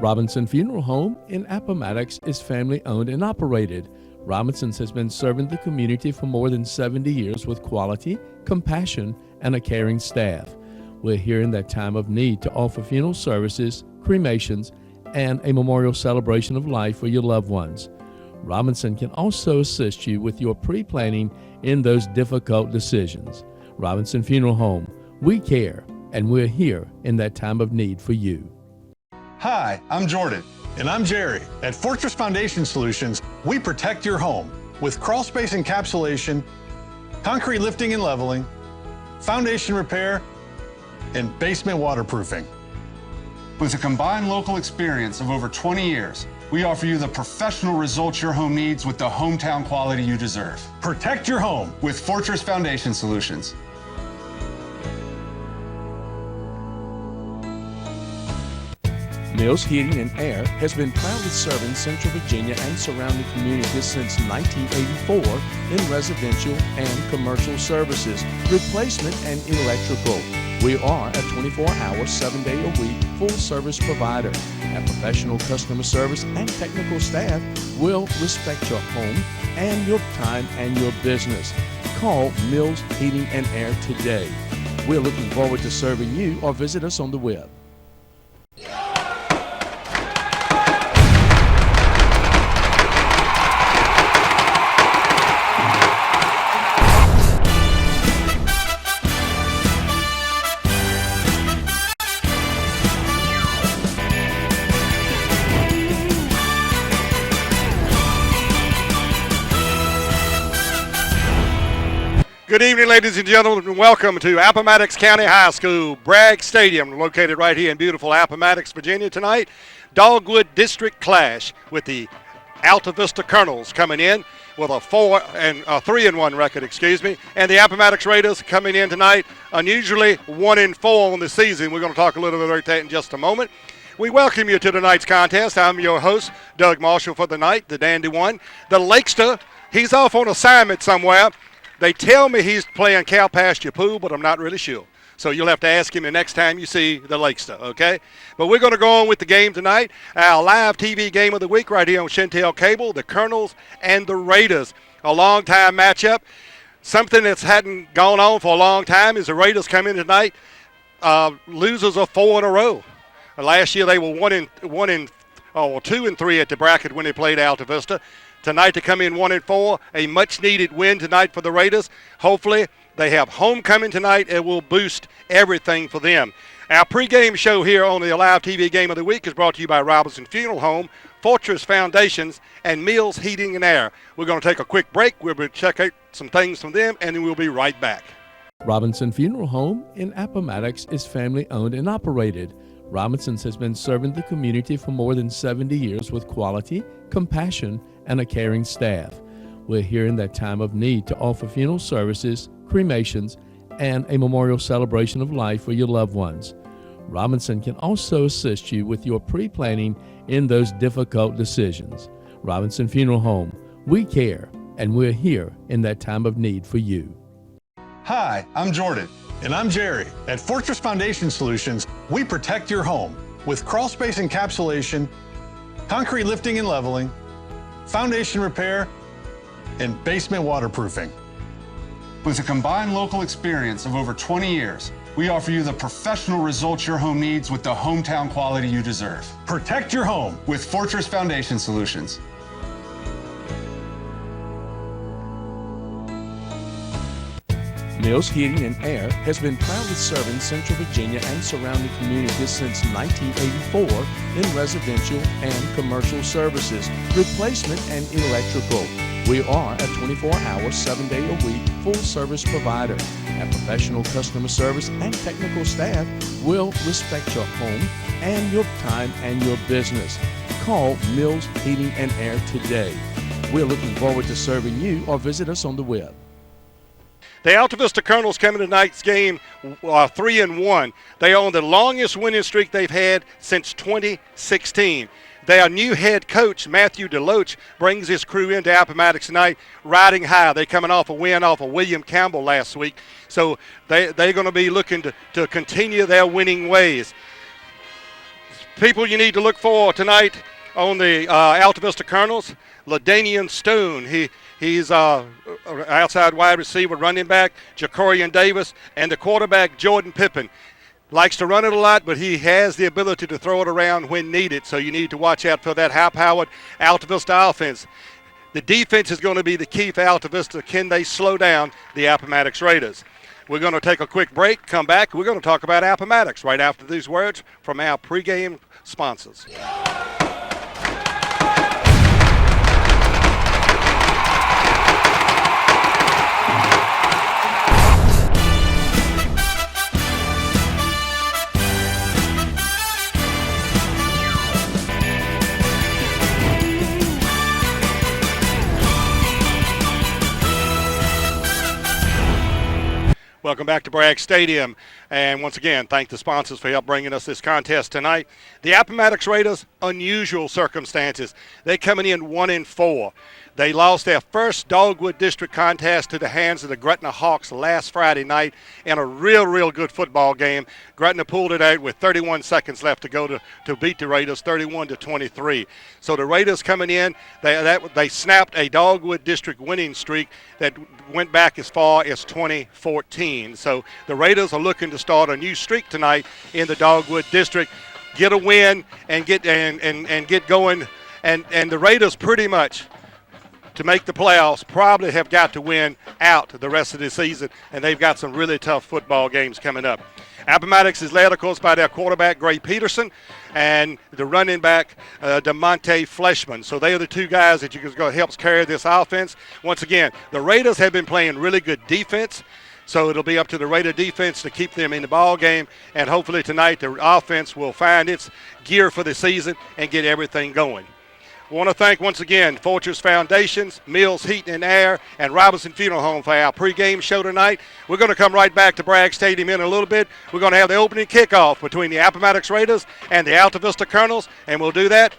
Robinson Funeral Home in Appomattox is family owned and operated. Robinson's has been serving the community for more than 70 years with quality, compassion, and a caring staff. We're here in that time of need to offer funeral services, cremations, and a memorial celebration of life for your loved ones. Robinson can also assist you with your pre-planning in those difficult decisions. Robinson Funeral Home, we care, and we're here in that time of need for you. Hi, I'm Jordan. And I'm Jerry. At Fortress Foundation Solutions, we protect your home with crawl space encapsulation, concrete lifting and leveling, foundation repair, and basement waterproofing. With a combined local experience of over 20 years, we offer you the professional results your home needs with the hometown quality you deserve. Protect your home With Fortress Foundation Solutions. Mills Heating and Air has been proudly serving Central Virginia and surrounding communities since 1984 in residential and commercial services, replacement and electrical. We are a 24-hour, 7-day-a-week full-service provider. Our professional customer service and technical staff will respect your home and your time and your business. Call Mills Heating and Air today. We're looking forward to serving you, or visit us on the web. Good evening, ladies and gentlemen, and welcome to Appomattox County High School, Bragg Stadium, located right here in beautiful Appomattox, Virginia tonight. Dogwood District clash with the Alta Vista Colonels coming in with a 3-1 record, and the Appomattox Raiders coming in tonight, unusually 1-4 on the season. We're going to talk a little bit about that in just a moment. We welcome you to tonight's contest. I'm your host, Doug Marshall, for the night, the Dandy One. The Lakester, he's off on assignment somewhere. They tell me he's playing cow pasture pool, but I'm not really sure. So you'll have to ask him the next time you see the Lakester, okay? But we're going to go on with the game tonight. Our live TV game of the week right here on Shentel Cable, the Colonels and the Raiders. A long-time matchup. Something that's hadn't gone on for a long time is the Raiders come in tonight. Losers of 4 in a row. Last year they were 2-3 at the bracket when they played Alta Vista. Tonight to come in 1-4, a much-needed win tonight for the Raiders. Hopefully they have homecoming tonight. It will boost everything for them. Our pregame show here on the Alive TV Game of the Week is brought to you by Robinson Funeral Home, Fortress Foundations, and Mills Heating and Air. We're going to take a quick break. We'll check out some things from them, and then we'll be right back. Robinson Funeral Home in Appomattox is family owned and operated. Robinson's has been serving the community for more than 70 years with quality, compassion, and a caring staff. We're here in that time of need to offer funeral services, cremations, and a memorial celebration of life for your loved ones. Robinson can also assist you with your pre-planning in those difficult decisions. Robinson Funeral Home, we care, and we're here in that time of need for you. Hi, I'm Jordan. And I'm Jerry. At Fortress Foundation Solutions, we protect your home with crawl space encapsulation, concrete lifting and leveling, foundation repair, and basement waterproofing. With a combined local experience of over 20 years, we offer you the professional results your home needs with the hometown quality you deserve. Protect your home With Fortress Foundation Solutions. Mills Heating and Air has been proudly serving Central Virginia and surrounding communities since 1984 in residential and commercial services, replacement and electrical. We are a 24-hour, 7-day-a-week full-service provider. Our professional customer service and technical staff will respect your home and your time and your business. Call Mills Heating and Air today. We're looking forward to serving you, or visit us on the web. The Alta Vista Colonels come in tonight's game 3-1. They are on the longest winning streak they've had since 2016. Their new head coach, Matthew DeLoach, brings his crew into Appomattox tonight riding high. They're coming off a win off of William Campbell last week. So they're going to be looking to continue their winning ways. People you need to look for tonight on the Alta Vista Colonels, LaDanian Stone. He's outside wide receiver, running back, Jacorian Davis, and the quarterback, Jordan Pippen. Likes to run it a lot, but he has the ability to throw it around when needed, so you need to watch out for that high-powered Alta Vista offense. The defense is going to be the key for Alta Vista. Can they slow down the Appomattox Raiders? We're going to take a quick break, come back. We're going to talk about Appomattox right after these words from our pregame sponsors. Welcome back to Bragg Stadium, and once again, thank the sponsors for help bringing us this contest tonight. The Appomattox Raiders, unusual circumstances. They're coming in 1-4. They lost their first Dogwood District contest to the hands of the Gretna Hawks last Friday night in a real good football game. Gretna pulled it out with 31 seconds left to go to beat the Raiders 31-23. So the Raiders coming in, they snapped a Dogwood District winning streak that went back as far as 2014. So the Raiders are looking to start a new streak tonight in the Dogwood District, get a win and get going. And the Raiders pretty much, to make the playoffs, probably have got to win out the rest of the season, and they've got some really tough football games coming up. Appomattox is led, of course, by their quarterback, Gray Peterson, and the running back, DeMonte Fleshman. So they are the two guys that you're going to help carry this offense. Once again, the Raiders have been playing really good defense, so it'll be up to the Raider defense to keep them in the ball game, and hopefully tonight the offense will find its gear for the season and get everything going. I want to thank once again Fortress Foundations, Mills Heating and Air, and Robinson Funeral Home for our pregame show tonight. We're going to come right back to Bragg Stadium in a little bit. We're going to have the opening kickoff between the Appomattox Raiders and the Alta Vista Colonels, and we'll do that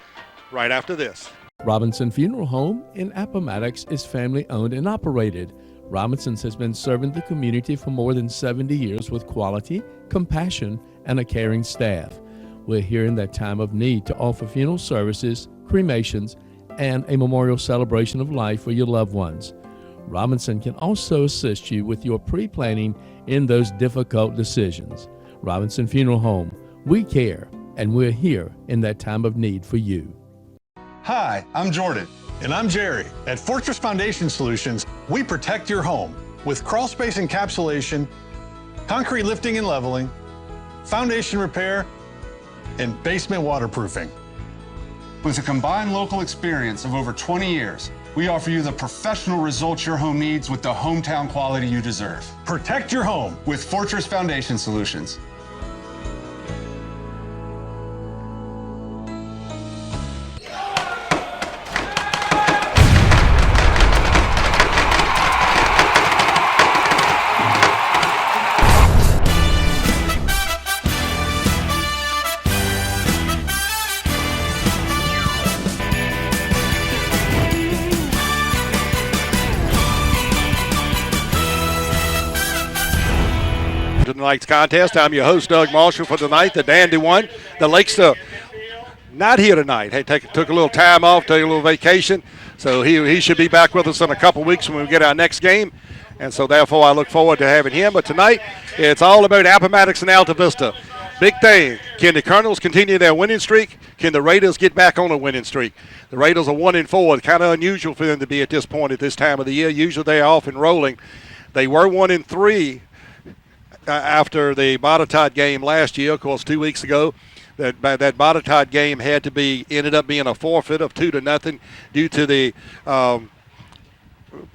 right after this. Robinson Funeral Home in Appomattox is family owned and operated. Robinson's has been serving the community for more than 70 years with quality, compassion, and a caring staff. We're here in that time of need to offer funeral services, cremations, and a memorial celebration of life for your loved ones. Robinson can also assist you with your pre-planning in those difficult decisions. Robinson Funeral Home, we care, and we're here in that time of need for you. Hi, I'm Jordan. And I'm Jerry. At Fortress Foundation Solutions, we protect your home with crawl space encapsulation, concrete lifting and leveling, foundation repair, and basement waterproofing. With a combined local experience of over 20 years, we offer you the professional results your home needs with the hometown quality you deserve. Protect your home With Fortress Foundation Solutions. Tonight's contest. I'm your host, Doug Marshall, for tonight. The Dandy one. The Lakester not here tonight. Hey, took a little time off, took a little vacation, so he should be back with us in a couple weeks when we get our next game, and so therefore I look forward to having him. But tonight it's all about Appomattox and Alta Vista. Big thing. Can the Colonels continue their winning streak? Can the Raiders get back on a winning streak? The Raiders are 1-4. Kind of unusual for them to be at this point at this time of the year. Usually they are off and rolling. They were 1-3. After the Botetourt game last year, of course, 2 weeks ago, that Botetourt game ended up being a forfeit of 2-0 due to the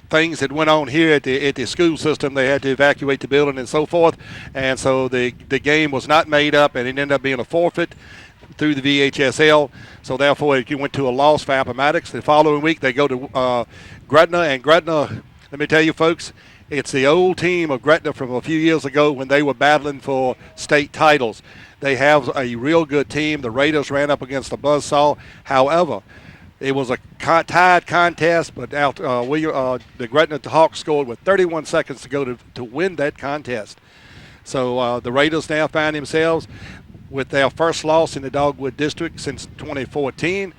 things that went on here at the school system. They had to evacuate the building and so forth, and so the game was not made up, and it ended up being a forfeit through the VHSL. So therefore, it went to a loss for Appomattox. The following week, they go to Gretna, and Gretna, let me tell you, folks, it's the old team of Gretna from a few years ago when they were battling for state titles. They have a real good team. The Raiders ran up against the Buzzsaw. However, it was a tied contest, but the Gretna Hawks scored with 31 seconds to go to win that contest. So the Raiders now find themselves with their first loss in the Dogwood District since 2014.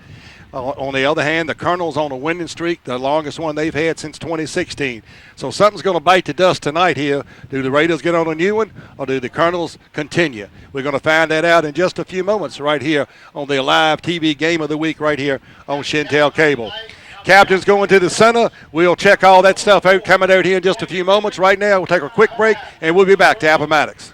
On the other hand, the Colonels on a winning streak, the longest one they've had since 2016. So something's going to bite the dust tonight here. Do the Raiders get on a new one, or do the Colonels continue? We're going to find that out in just a few moments right here on the Alive TV Game of the Week right here on Shentel Cable. Captain's going to the center. We'll check all that stuff out coming out here in just a few moments. Right now, we'll take a quick break, and we'll be back to Appomattox.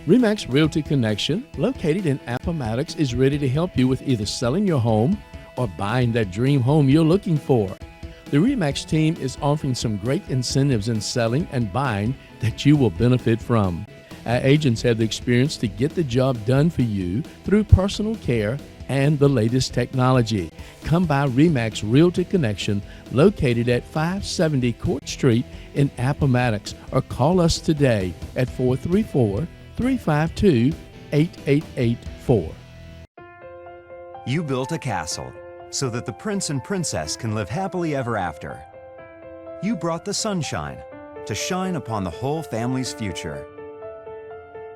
RE/MAX Realty Connection, located in Appomattox, is ready to help you with either selling your home or buying that dream home you're looking for. The RE/MAX team is offering some great incentives in selling and buying that you will benefit from. Our agents have the experience to get the job done for you through personal care and the latest technology. Come by RE/MAX Realty Connection, located at 570 Court Street in Appomattox, or call us today at 434-352-8884. You built a castle so that the prince and princess can live happily ever after. You brought the sunshine to shine upon the whole family's future.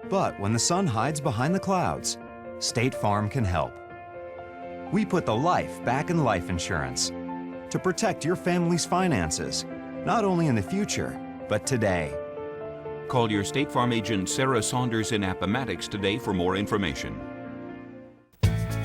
But when the sun hides behind the clouds, State Farm can help. We put the life back in life insurance to protect your family's finances, not only in the future, but today. Call your State Farm agent Sarah Saunders in Appomattox today for more information.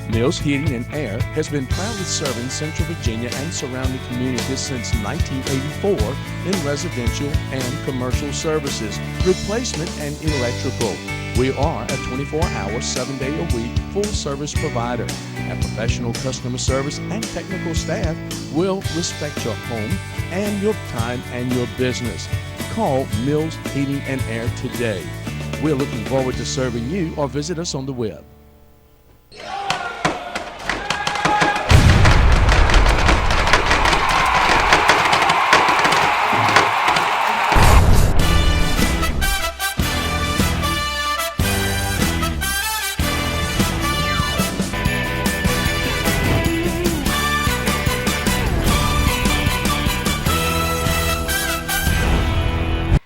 Mills Heating and Air has been proudly serving Central Virginia and surrounding communities since 1984 in residential and commercial services, replacement and electrical. We are a 24-hour, 7-day-a-week full-service provider. Our professional customer service and technical staff will respect your home and your time and your business. Call Mills Heating and Air today. We're looking forward to serving you, or visit us on the web.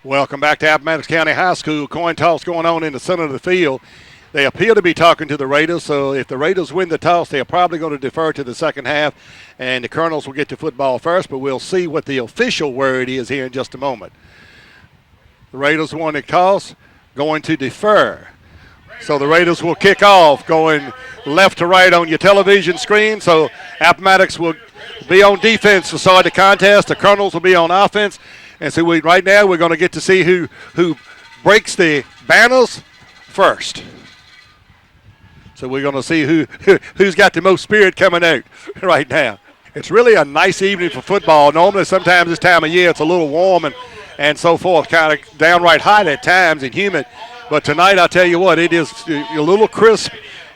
Welcome back to Appomattox County High School. Coin toss going on in the center of the field. They appear to be talking to the Raiders, so if the Raiders win the toss, they're probably going to defer to the second half, and the Colonels will get to football first, but we'll see what the official word is here in just a moment. The Raiders won the toss, going to defer. So the Raiders will kick off, going left to right on your television screen. So Appomattox will be on defense to start the contest. The Colonels will be on offense. And so right now we're going to get to see who breaks the banners first. So we're going to see who's got the most spirit coming out right now. It's really a nice evening for football. Normally sometimes this time of year it's a little warm and so forth, kind of downright hot at times and humid. But tonight I'll tell you what, it is a little crisp.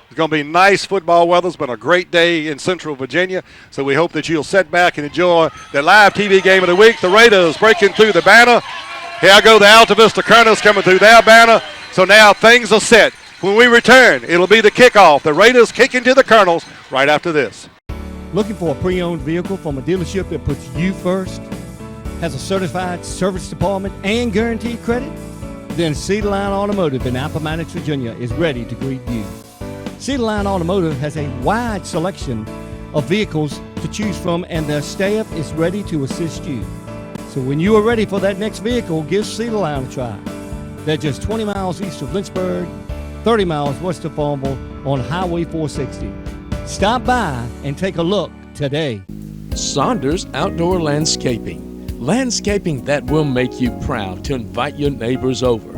It's going to be nice football weather. It's been a great day in Central Virginia, so we hope that you'll sit back and enjoy the live TV game of the week. The Raiders breaking through the banner. Here go the Alta Vista Colonels coming through their banner. So now things are set. When we return, it'll be the kickoff. The Raiders kicking to the Colonels right after this. Looking for a pre-owned vehicle from a dealership that puts you first, has a certified service department and guaranteed credit? Then Cedar Line Automotive in Appomattox, Virginia is ready to greet you. Cedar Line Automotive has a wide selection of vehicles to choose from, and their staff is ready to assist you. So when you are ready for that next vehicle, give Cedar Line a try. They're just 20 miles east of Lynchburg, 30 miles west of Farmville on Highway 460. Stop by and take a look today. Saunders Outdoor Landscaping. Landscaping that will make you proud to invite your neighbors over.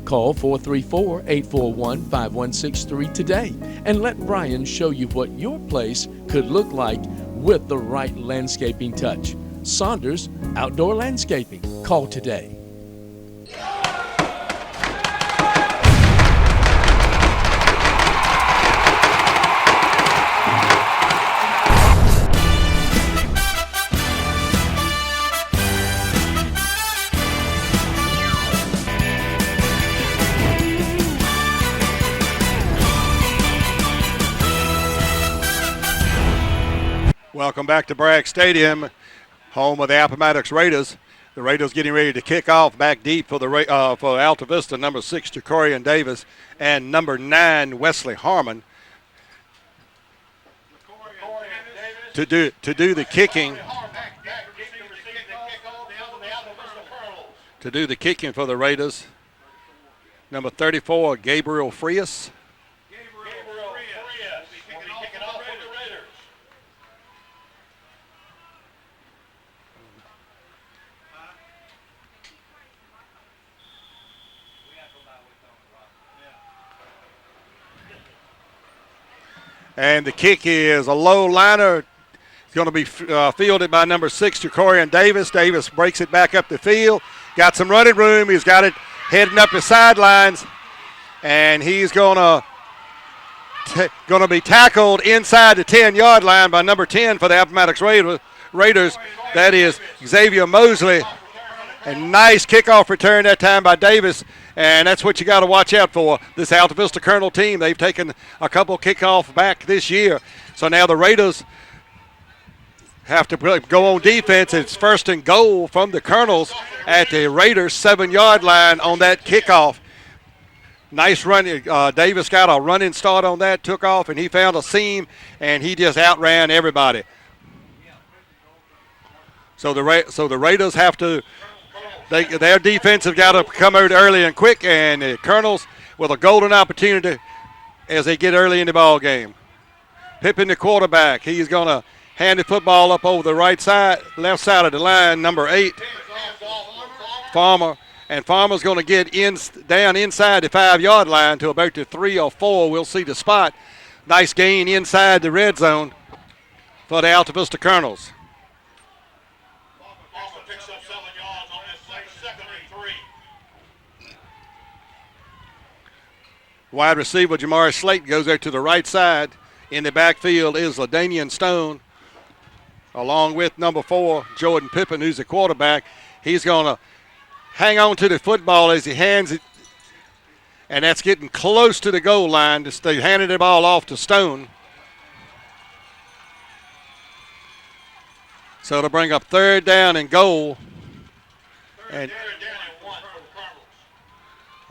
Call 434-841-5163 today and let Brian show you what your place could look like with the right landscaping touch. Saunders Outdoor Landscaping. Call today. Welcome back to Bragg Stadium, home of the Appomattox Raiders. The Raiders getting ready to kick off back deep for for Alta Vista, number 6, Jacorian Davis, and number 9, Wesley Harmon. To do the kicking. To do the kicking for the Raiders, number 34, Gabriel Frias. And the kick is a low liner. It's going to be fielded by number 6, Jacorian Davis. Davis breaks it back up the field. Got some running room. He's got it heading up his sidelines. And he's going to be tackled inside the 10-yard line by number 10 for the Appomattox Raiders. That is Xavier Mosley. A nice kickoff return that time by Davis. And that's what you got to watch out for. This Alta Vista Colonel team, they've taken a couple kickoffs back this year. So now the Raiders have to go on defense. It's 1st and goal from the Colonels at the Raiders 7-yard line on that kickoff. Nice run. Davis got a running start on that, took off, and he found a seam, and he just outran everybody. So the Raiders have to. Their defense have got to come out early and quick, and the Colonels with a golden opportunity as they get early in the ball game. Pippin, the quarterback, he's going to hand the football up over the left side of the line, number 8, Farmer. And Farmer's going to get down inside the 5-yard line to about the 3 or 4. We'll see the spot. Nice gain inside the red zone for the Alta Vista Colonels. Wide receiver Jamari Slate goes there to the right side. In the backfield is LaDanian Stone, along with number 4, Jordan Pippin, who's the quarterback. He's going to hang on to the football as he hands it, and that's getting close to the goal line. They handed the ball off to Stone. So it'll bring up 3rd down and goal. And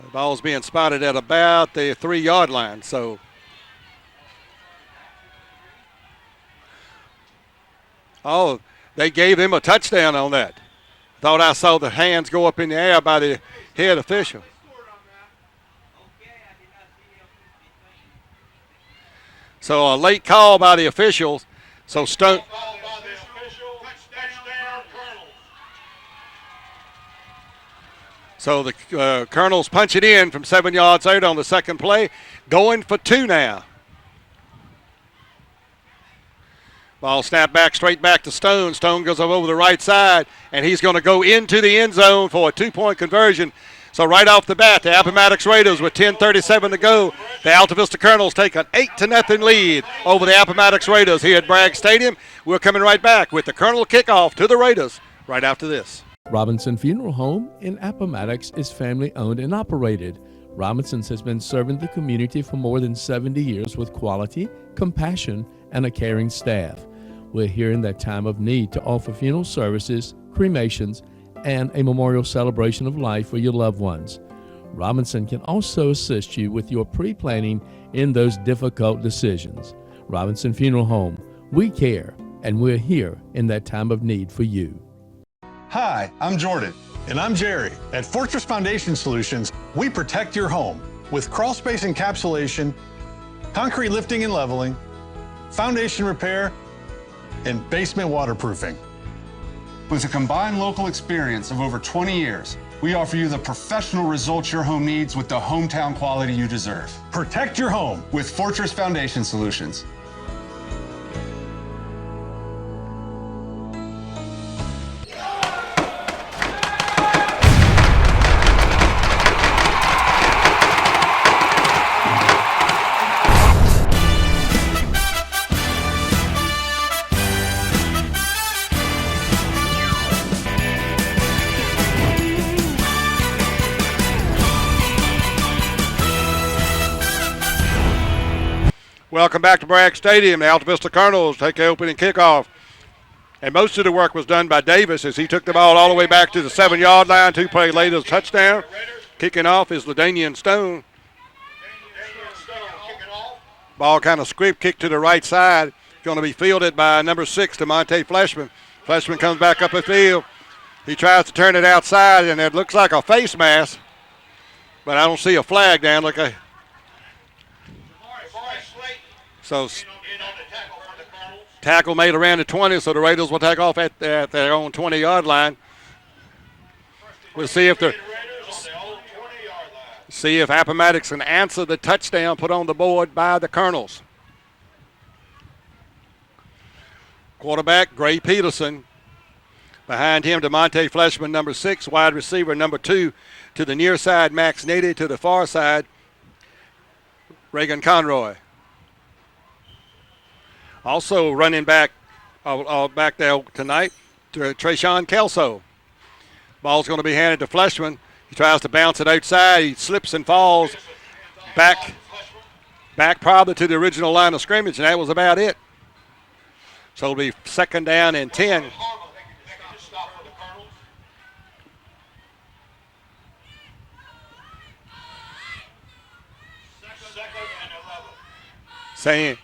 the ball's being spotted at about the 3-yard line. So they gave him a touchdown on that. Thought I saw the hands go up in the air by the head official. So a late call by the officials. So Stone. So the Colonels punch it in from 7 yards out on the second play. Going for 2 now. Ball snapped back, straight back to Stone. Stone goes over the right side, and he's going to go into the end zone for a 2-point conversion. So right off the bat, the Appomattox Raiders with 10:37 to go. The Alta Vista Colonels take an 8-0 lead over the Appomattox Raiders here at Bragg Stadium. We're coming right back with the Colonel kickoff to the Raiders right after this. Robinson Funeral Home in Appomattox is family owned and operated. Robinson's has been serving the community for more than 70 years with quality, compassion, and a caring staff. We're here in that time of need to offer funeral services, cremations, and a memorial celebration of life for your loved ones. Robinson can also assist you with your pre-planning in those difficult decisions. Robinson Funeral Home, we care, and we're here in that time of need for you. Hi, I'm Jordan. And I'm Jerry. At Fortress Foundation Solutions, we protect your home with crawl space encapsulation, concrete lifting and leveling, foundation repair, and basement waterproofing. With a combined local experience of over 20 years, we offer you the professional results your home needs with the hometown quality you deserve. Protect your home With Fortress Foundation Solutions. Welcome back to Bragg Stadium. The Alta Vista Colonels take the opening kickoff And most of the work was done by Davis as he took the ball all the way back to the 7-yard line. 2 plays later, touchdown. Kicking off is LaDainian Stone. Ball kind of squib kick to the right side. Going to be fielded by number 6, DeMonte Fleshman. Fleshman comes back up the field. He tries to turn it outside, and it looks like a face mask. But I don't see a flag down. So tackle made around the 20, so the Raiders will take off at their own 20-yard line. We'll see if Appomattox can answer the touchdown put on the board by the Colonels. Quarterback, Gray Peterson. Behind him, DeMonte Fleshman, number 6. Wide receiver, number 2. To the near side, Max Nitty. To the far side, Reagan Conroy. Also running back back there tonight, to Trayshawn Kelso. Ball's going to be handed to Fleshman. He tries to bounce it outside. He slips and falls back probably to the original line of scrimmage, and that was about it. So it'll be 2nd down and 10.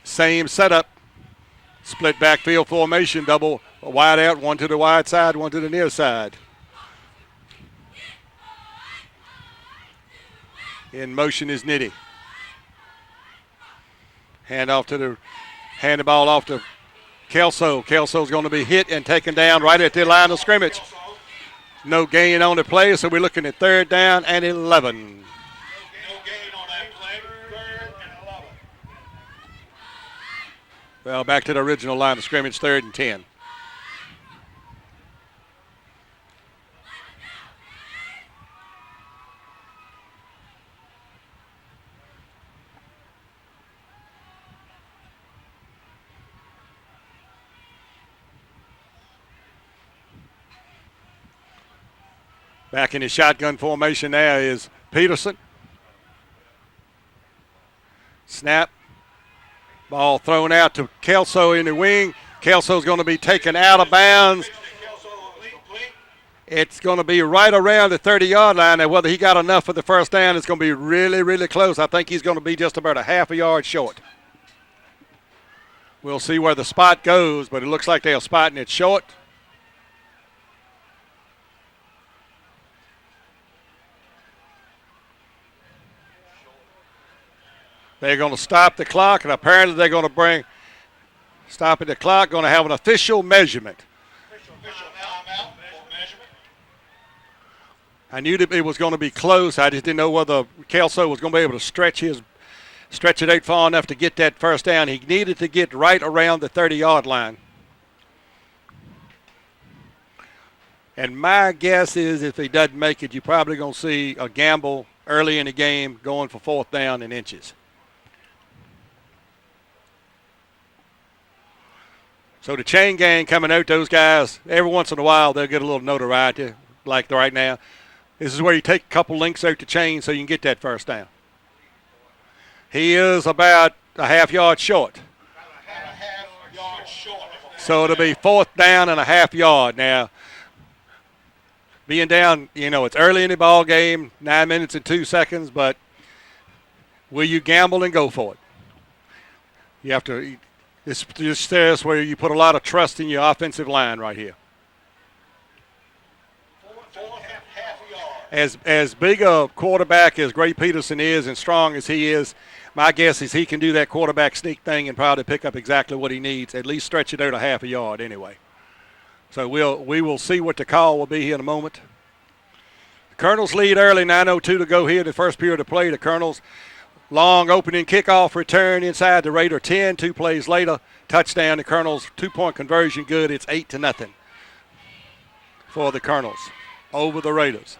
Same setup. Split backfield formation, double wide out, one to the wide side, one to the near side. In motion is Nitty. Hand the ball off to Kelso. Kelso's going to be hit and taken down right at the line of scrimmage. No gain on the play, so we're looking at 3rd down and 11. Well, back to the original line of scrimmage, 3rd and 10. Back in his shotgun formation now is Peterson. Snap. Ball thrown out to Kelso in the wing. Kelso's going to be taken out of bounds. It's going to be right around the 30-yard line. And whether he got enough for the first down, it's going to be really, really close. I think he's going to be just about a half a yard short. We'll see where the spot goes, but it looks like they're spotting it short. They're going to stop the clock, and apparently they're going to stopping the clock, going to have an official measurement. I knew that it was going to be close. I just didn't know whether Kelso was going to be able to stretch it out far enough to get that first down. He needed to get right around the 30-yard line. And my guess is if he doesn't make it, you're probably going to see a gamble early in the game going for 4th down and inches. So the chain gang coming out, those guys, every once in a while they'll get a little notoriety like right now. This is where you take a couple links out the chain so you can get that first down. He is about a half yard short. So it'll be 4th down and a half yard. Now, being down, it's early in the ball game, 9 minutes and 2 seconds, but will you gamble and go for it? You have to. It's just this where you put a lot of trust in your offensive line right here. As big a quarterback as Gray Peterson is and strong as he is, my guess is he can do that quarterback sneak thing and probably pick up exactly what he needs, at least stretch it out a half a yard anyway. So we will see what the call will be here in a moment. The Colonels lead early, 9:02 to go here, the first period of play. The Colonels long opening kickoff return inside the Raider 10. 2 plays later, touchdown. The Colonels 2-point conversion good. It's 8-0 for the Colonels over the Raiders.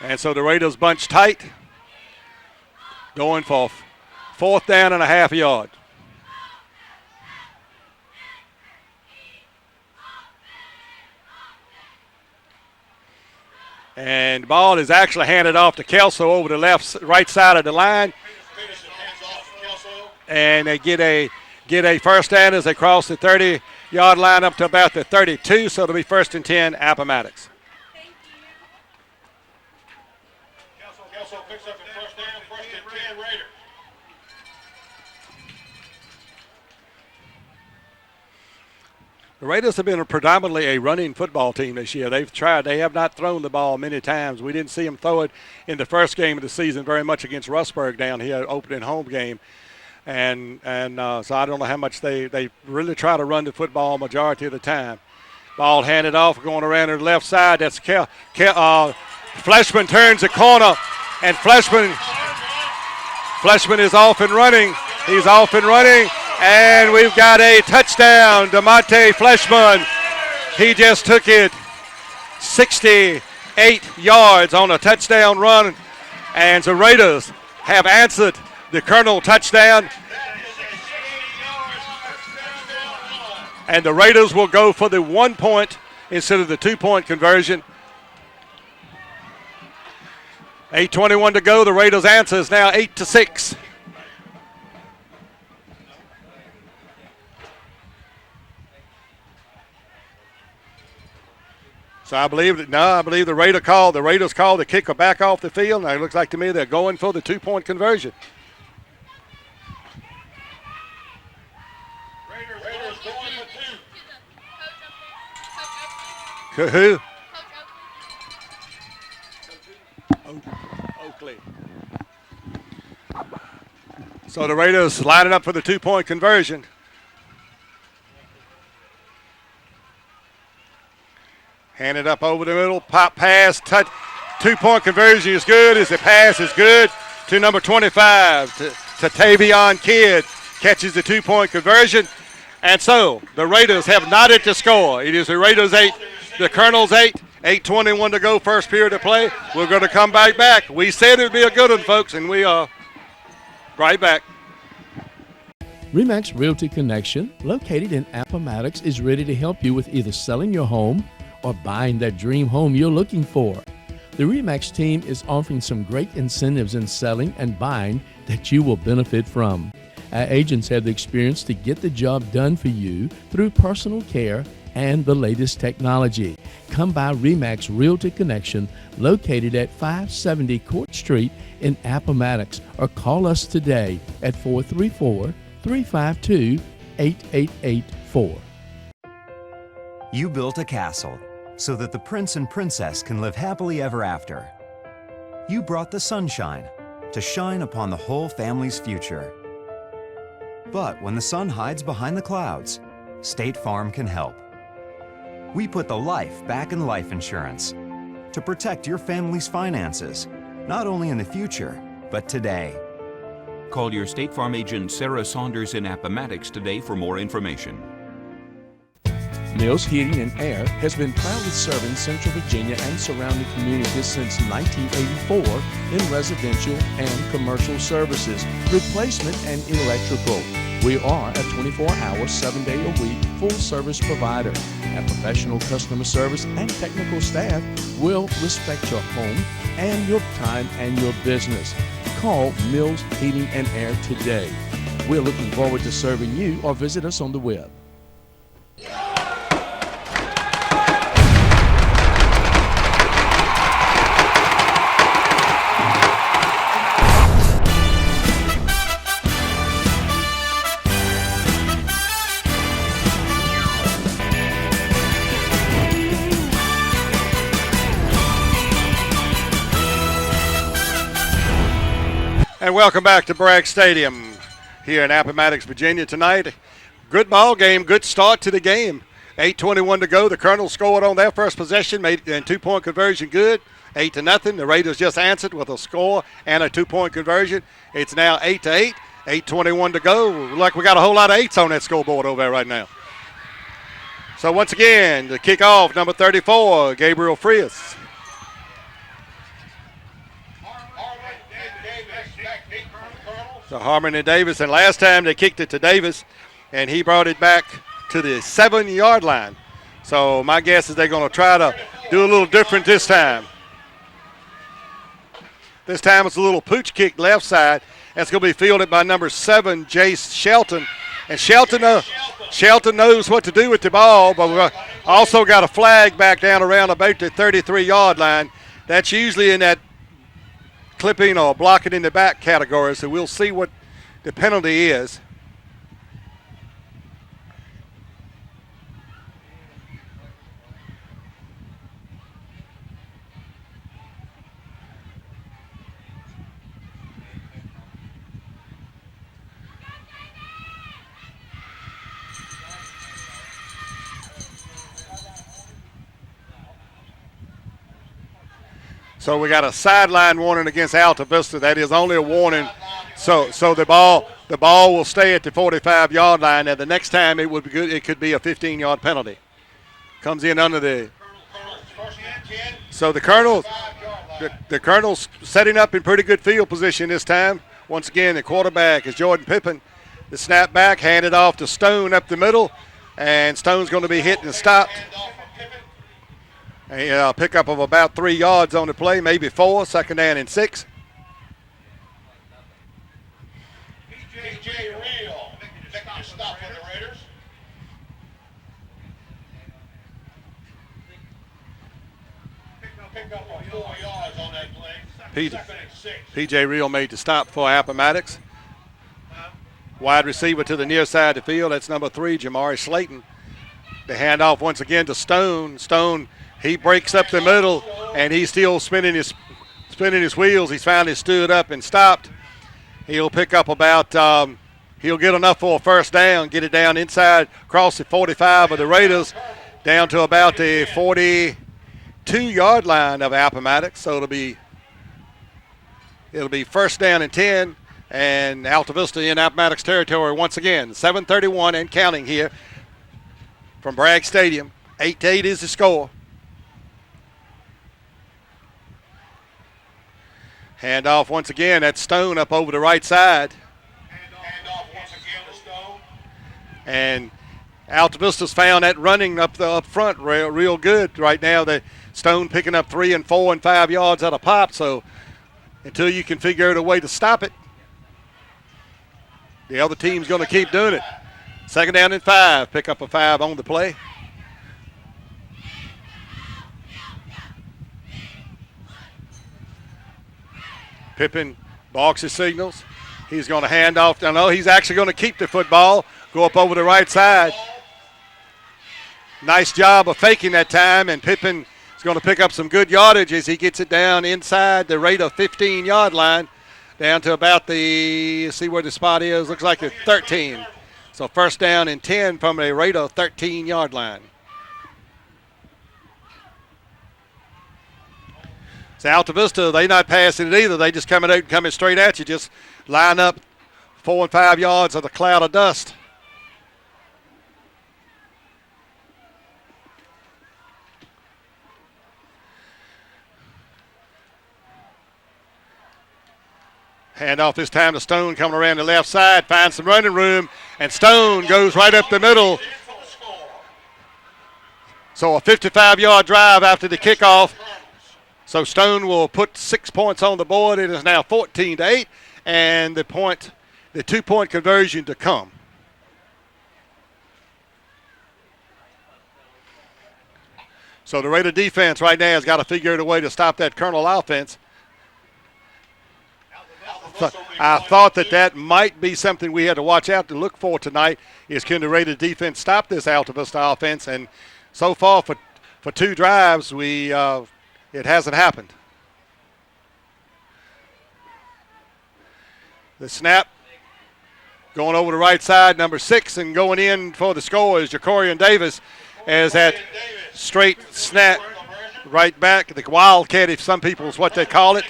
And so the Raiders bunch tight, going for 4th down and a half yard. And the ball is actually handed off to Kelso over the right side of the line. And they get a get a first down as they cross the 30-yard line up to about the 32, so it'll be 1st and 10, Appomattox. Kelso picks up a first down, 1st and 10 Raiders. The Raiders have been predominantly a running football team this year. They have not thrown the ball many times. We didn't see them throw it in the first game of the season very much against Rustburg down here, opening home game. And so I don't know how much they really try to run the football majority of the time. Ball handed off, going around to the left side. That's Fleshman turns the corner, and Fleshman is off and running. He's off and running. And we've got a touchdown, DeMonte Fleshman. He just took it 68 yards on a touchdown run. And the Raiders have answered the Colonel touchdown. And the Raiders will go for the 1 point instead of the 2 point conversion. 8:21 to go. The Raiders' answer is now 8-6. So I believe the Raiders called the kicker back off the field. Now it looks like to me they're going for the 2 point conversion. Raiders going for 2. Who? Oakley. So the Raiders lining up for the 2 point conversion. Hand it up over the middle, pop pass, touch, 2 point conversion is good as the pass is good to number 25, to Tavion Kidd, catches the 2 point conversion. And so the Raiders have knotted the score. It is the Raiders 8, the Colonels 8, 8:21 to go, first period of play. We're going to come back. We said it would be a good one, folks, and we are right back. RE/MAX Realty Connection, located in Appomattox, is ready to help you with either selling your home or buying that dream home you're looking for. The RE/MAX team is offering some great incentives in selling and buying that you will benefit from. Our agents have the experience to get the job done for you through personal care and the latest technology. Come by RE/MAX Realty Connection, located at 570 Court Street in Appomattox, or call us today at 434-352-8884. You built a castle so that the prince and princess can live happily ever after. You brought the sunshine to shine upon the whole family's future. But when the sun hides behind the clouds, State Farm can help. We put the life back in life insurance to protect your family's finances, not only in the future, but today. Call your State Farm agent Sarah Saunders in Appomattox today for more information. Mills Heating and Air has been proudly serving Central Virginia and surrounding communities since 1984 in residential and commercial services, replacement and electrical. We are a 24-hour, 7-day-a-week full-service provider. Our professional customer service and technical staff will respect your home and your time and your business. Call Mills Heating and Air today. We're looking forward to serving you, or visit us on the web. And welcome back to Bragg Stadium here in Appomattox, Virginia tonight. Good ball game, good start to the game. 8:21 to go. The Colonels scored on their first possession, made a 2 point conversion good, 8-0. The Raiders just answered with a score and a 2 point conversion. It's now 8-8. 8:21 to go. Look like we got a whole lot of 8s on that scoreboard over there right now. So once again, the kickoff, number 34, Gabriel Frias. So Harmon and Davis, and last time they kicked it to Davis, and he brought it back to the 7-yard line. So my guess is they're going to try to do a little different this time. This time it's a little pooch kick left side. That's going to be fielded by number 7, Jace Shelton. And Shelton knows what to do with the ball, but we've also got a flag back down around about the 33-yard line. That's usually in that clipping or blocking in the back category, so we'll see what the penalty is. So we got a sideline warning against Alta Vista. That is only a warning. So the ball will stay at the 45-yard line, and the next time it would be good. It could be a 15-yard penalty. Comes in under the. So the Colonel's setting up in pretty good field position this time. Once again, the quarterback is Jordan Pippin. The snap back, handed off to Stone up the middle, and Stone's going to be hit and stopped. A pickup of about 3 yards on the play, maybe 4, second down and 6. PJ Real making a stop for the Raiders. Pick up on 4 yards on that play. Second and 6. PJ Real made the stop for Appomattox. Wide receiver to the near side of the field. That's number 3, Jamari Slayton. The handoff once again to Stone. Stone. He breaks up the middle, and he's still spinning his wheels. He's finally stood up and stopped. He'll pick up about he'll get enough for a first down, get it down inside, across the 45 of the Raiders, down to about the 42-yard line of Appomattox. So it'll be first down and 10, and Alta Vista in Appomattox territory once again. 7:31 and counting here from Bragg Stadium. 8-8 is the score. Handoff once again. That's Stone up over the right side. Handoff once again to Stone. And Alta Vista's found that running up front real good right now. The Stone picking up 3 and 4 and 5 yards out of pop. So until you can figure out a way to stop it, the other team's going to keep doing it. Second down and 5. Pick up a 5 on the play. Pippin balks his signals. He's going to hand off. No, he's actually going to keep the football, go up over the right side. Nice job of faking that time, and Pippin is going to pick up some good yardage as he gets it down inside the Raider 15-yard line, down to about see where the spot is, looks like it's 13. So first down and 10 from a Raider 13-yard line. So Alta Vista, they not passing it either. They just coming straight at you. Just line up 4 and 5 yards of the cloud of dust. Hand off this time to Stone, coming around the left side, finds some running room, and Stone goes right up the middle. So a 55-yard drive after the kickoff. So Stone will put 6 points on the board. It is now 14-8, and the 2-point conversion to come. So the Raider defense right now has got to figure out a way to stop that Colonel offense. I thought that might be something we had to watch out to look for tonight, is can the Raider defense stop this Alta Vista offense? And so far for 2 drives, it hasn't happened. The snap going over the right side, number 6, and going in for the score is Jacorian Davis, as that straight snap right back. The Wildcat, if some people is what they call it.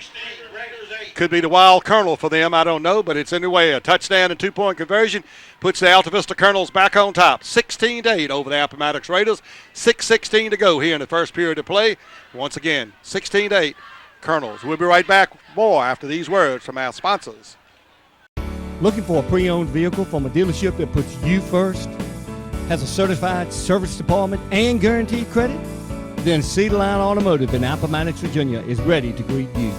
Could be the Wild Colonel for them, I don't know, but it's anyway a touchdown and 2-point conversion. Puts the Alta Vista Colonels back on top. 16-8 over the Appomattox Raiders. 6:16 to go here in the first period of play. Once again, 16-8 Colonels. We'll be right back more after these words from our sponsors. Looking for a pre-owned vehicle from a dealership that puts you first? Has a certified service department and guaranteed credit? Then Cedar Line Automotive in Appomattox, Virginia is ready to greet you.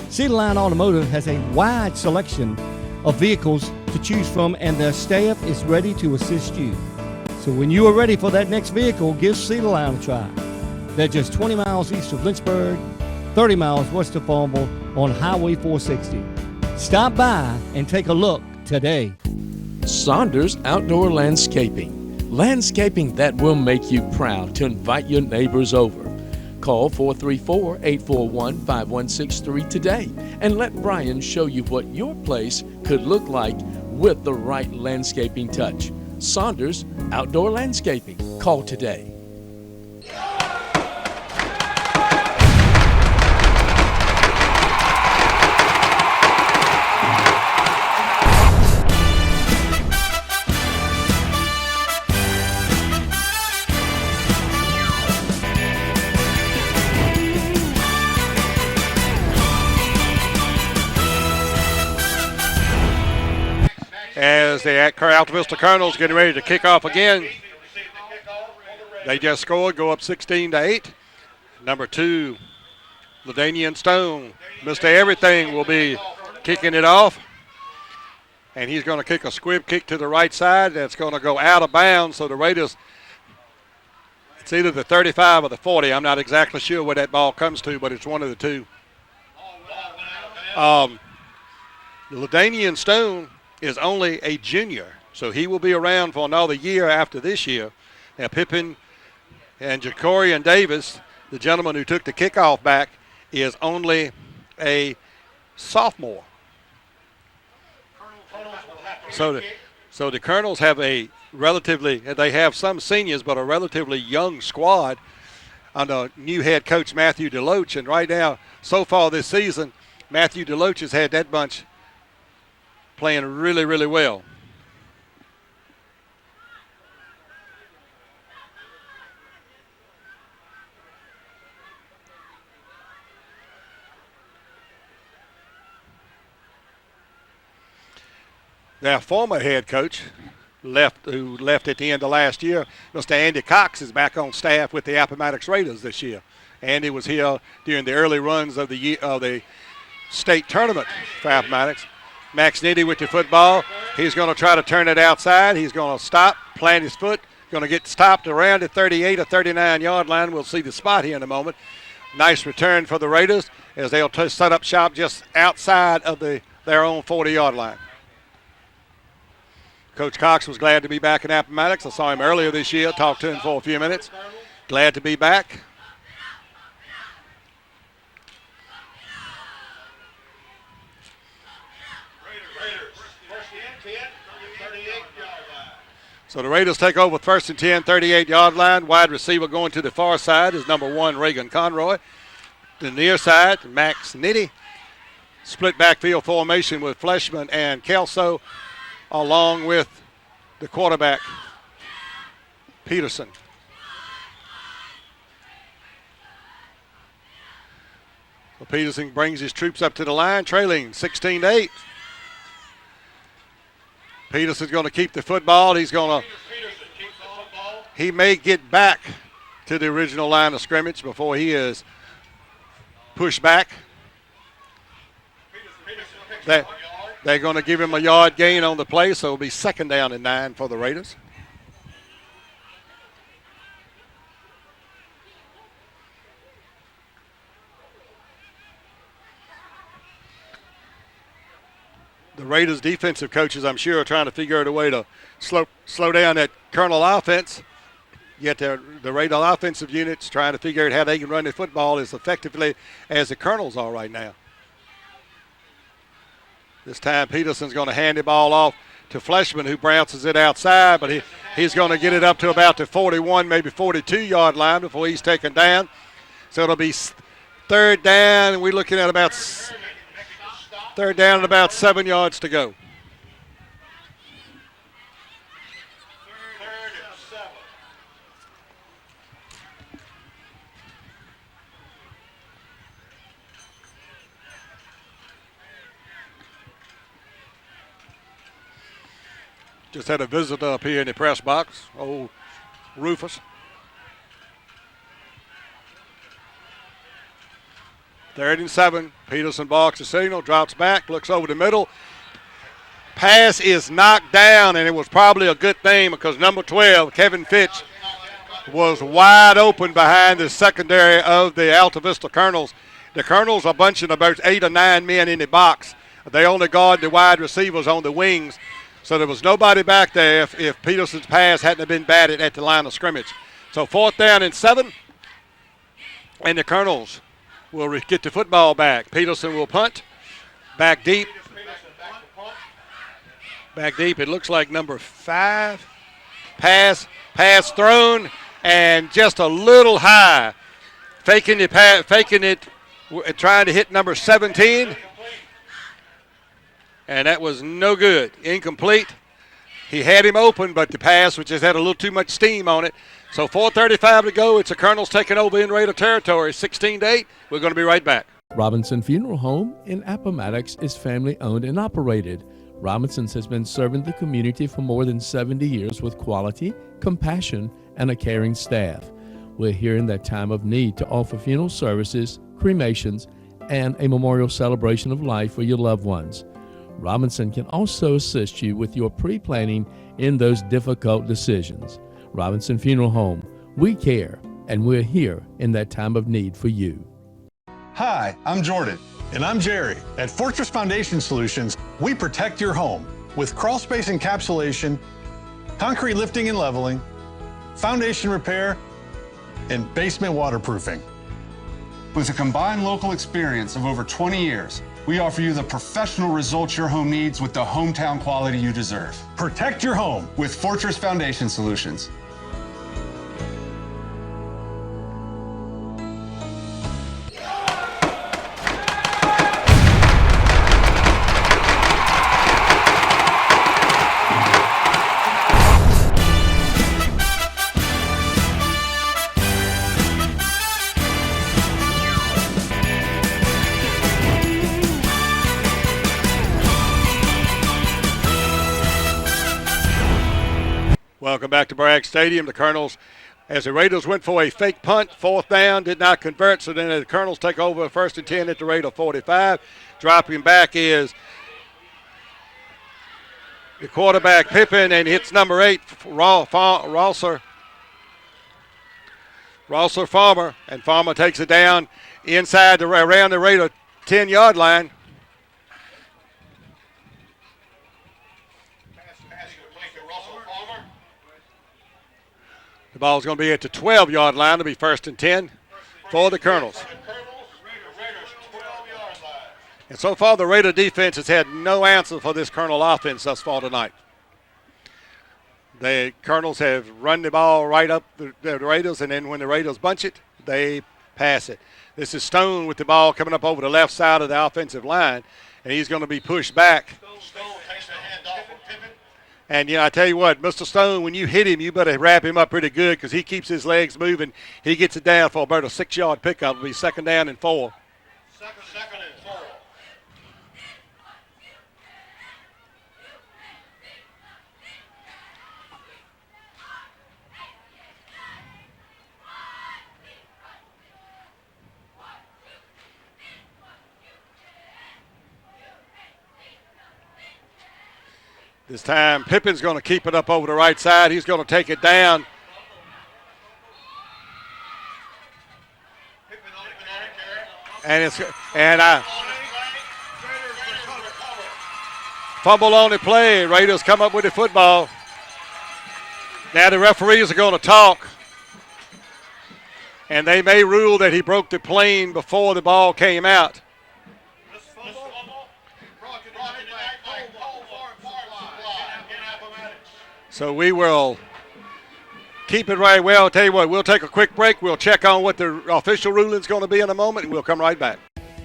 Cedar Line Automotive has a wide selection of vehicles to choose from, and their staff is ready to assist you. So when you are ready for that next vehicle, give Cedar Line a try. They're just 20 miles east of Lynchburg, 30 miles west of Farmville on Highway 460. Stop by and take a look today. Saunders Outdoor Landscaping. Landscaping that will make you proud to invite your neighbors over. Call 434-841-5163 today and let Brian show you what your place could look like with the right landscaping touch. Saunders Outdoor Landscaping. Call today. As the Alta Vista Colonels getting ready to kick off again. They just scored, go up 16-8. Number 2, LaDainian Stone, Mr. Everything, will be kicking it off. And he's going to kick a squib kick to the right side. That's going to go out of bounds. So the Raiders, it's either the 35 or the 40. I'm not exactly sure where that ball comes to, but it's one of the two. LaDainian Stone is only a junior, so he will be around for another year after this year. Now Pippin and Jacorian Davis, the gentleman who took the kickoff back, is only a sophomore. So the Colonels have they have some seniors, but a relatively young squad under new head coach Matthew DeLoach. And right now, so far this season, Matthew DeLoach has had that bunch playing really, really well. Their former head coach who left at the end of last year, Mr. Andy Cox, is back on staff with the Appomattox Raiders this year. Andy was here during the early runs of the state tournament for Appomattox. Max Nitty with the football. He's going to try to turn it outside. He's going to stop, plant his foot, going to get stopped around the 38 or 39-yard line. We'll see the spot here in a moment. Nice return for the Raiders as they'll set up shop just outside of their own 40-yard line. Coach Cox was glad to be back in Appomattox. I saw him earlier this year, talked to him for a few minutes. Glad to be back. So the Raiders take over first and 10, 38-yard line. Wide receiver going to the far side is number 1, Reagan Conroy. The near side, Max Nitty. Split backfield formation with Fleshman and Kelso, along with the quarterback, Peterson. So Peterson brings his troops up to the line, trailing 16-8. Peterson's going to keep the football. He may get back to the original line of scrimmage before he is pushed back. They're going to give him a yard gain on the play, so it'll be 2nd down and 9 for the Raiders. The Raiders defensive coaches, I'm sure, are trying to figure out a way to slow down that Colonel offense. Yet the Raider offensive unit's trying to figure out how they can run the football as effectively as the Colonels are right now. This time Peterson's going to hand the ball off to Fleshman, who bounces it outside, but he's going to get it up to about the 41, maybe 42-yard line before he's taken down. So it'll be 3rd down, and we're looking at about 3rd down and about 7 yards to go. Just had a visitor up here in the press box, old Rufus. 3rd and 7. Peterson barks a signal, drops back, looks over the middle. Pass is knocked down, and it was probably a good thing because number 12, Kevin Fitch, was wide open behind the secondary of the Alta Vista Colonels. The Colonels are bunching about 8 or 9 men in the box. They only guard the wide receivers on the wings, so there was nobody back there if Peterson's pass hadn't been batted at the line of scrimmage. So 4th down and 7, and the Colonels will get the football back. Peterson will punt. Back deep. Back deep, it looks like number 5. Pass thrown, and just a little high. Faking it, trying to hit number 17. And that was no good. Incomplete. He had him open, but the pass just had a little too much steam on it. So 4:35 to go. It's the Colonels taking over in Raider territory, 16-8. We're going to be right back. Robinson Funeral Home in Appomattox is family owned and operated. Robinson's has been serving the community for more than 70 years with quality, compassion, and a caring staff. We're here in that time of need to offer funeral services, cremations, and a memorial celebration of life for your loved ones. Robinson can also assist you with your pre-planning in those difficult decisions. Robinson Funeral Home, we care, and we're here in that time of need for you. Hi, I'm Jordan. And I'm Jerry. At Fortress Foundation Solutions, we protect your home with crawl space encapsulation, concrete lifting and leveling, foundation repair, and basement waterproofing. With a combined local experience of over 20 years, we offer you the professional results your home needs with the hometown quality you deserve. Protect your home With Fortress Foundation Solutions. Welcome back to Bragg Stadium. The Colonels, as the Raiders went for a fake punt, 4th down, did not convert, so then the Colonels take over 1st and 10 at the Raider 45. Dropping back is the quarterback, Pippin, and hits number 8, Rosser Farmer, and Farmer takes it down inside around the Raider 10-yard line. The ball's going to be at the 12-yard line. It'll be 1st and 10 for the Colonels. And so far, the Raider defense has had no answer for this Colonel offense thus far tonight. The Colonels have run the ball right up the Raiders, and then when the Raiders bunch it, they pass it. This is Stone with the ball coming up over the left side of the offensive line, and he's going to be pushed back. Stone takes the handoff from Pippin. And, I tell you what, Mr. Stone, when you hit him, you better wrap him up pretty good because he keeps his legs moving. He gets it down for about a 6-yard pickup. It'll be 2nd down and 4. Second and 4. This time, Pippin's going to keep it up over the right side. He's going to take it down. And fumble on the play. Raiders come up with the football. Now the referees are going to talk. And they may rule that he broke the plane before the ball came out. So we will keep it right. Well, I'll tell you what, we'll take a quick break. We'll check on what the official ruling is going to be in a moment, and we'll come right back.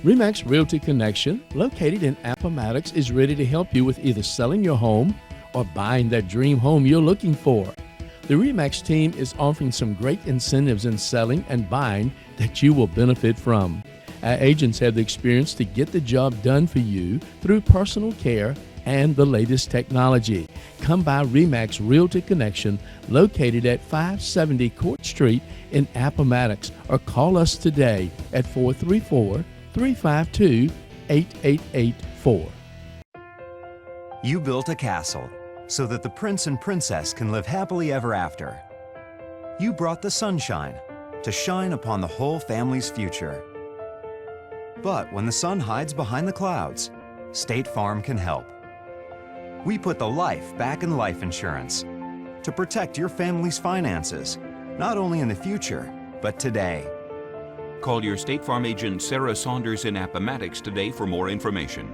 RE/MAX Realty Connection, located in Appomattox, is ready to help you with either selling your home or buying that dream home you're looking for. The RE/MAX team is offering some great incentives in selling and buying that you will benefit from. Our agents have the experience to get the job done for you through personal care and the latest technology. Come by RE/MAX Realty Connection, located at 570 Court Street in Appomattox, or call us today at 434-352-8884. You built a castle so that the prince and princess can live happily ever after. You brought the sunshine to shine upon the whole family's future. But when the sun hides behind the clouds, State Farm can help. We put the life back in life insurance to protect your family's finances, not only in the future, but today. Call your State Farm agent Sarah Saunders in Appomattox today for more information.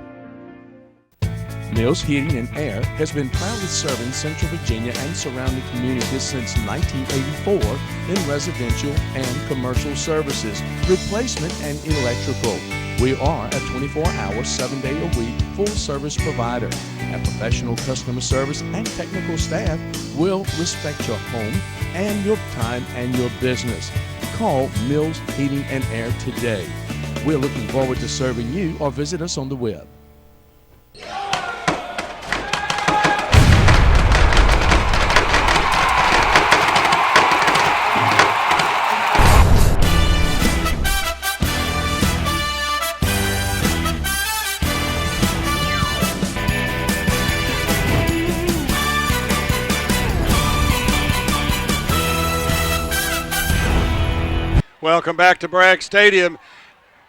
Mills Heating and Air has been proudly serving Central Virginia and surrounding communities since 1984 in residential and commercial services, replacement and electrical. We are a 24-hour, 7-day-a-week full-service provider. Our professional customer service and technical staff will respect your home and your time and your business. Call Mills Heating and Air today. We're looking forward to serving you, or visit us on the web. Welcome back to Bragg Stadium.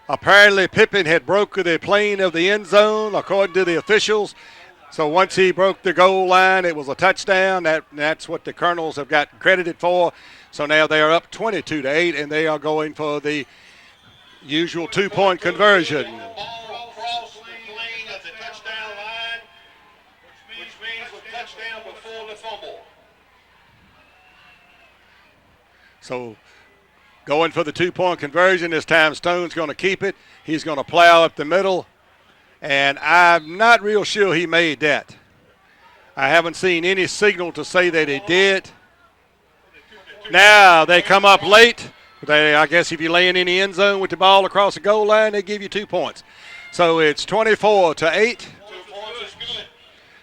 Apparently Pippen had broken the plane of the end zone, according to the officials. So once he broke the goal line, it was a touchdown. That's what the Colonels have got credited for. So now they are up 22-8, and they are going for the usual two-point conversion. Ball across the lane of the touchdown line, which means a touchdown before the fumble. So going for the two-point conversion. This time Stone's going to keep it. He's going to plow up the middle. And I'm not real sure he made that. I haven't seen any signal to say that he did. Now they come up late. I guess if you're laying in the end zone with the ball across the goal line, they give you 2 points. So it's 24-8. 2 points is good.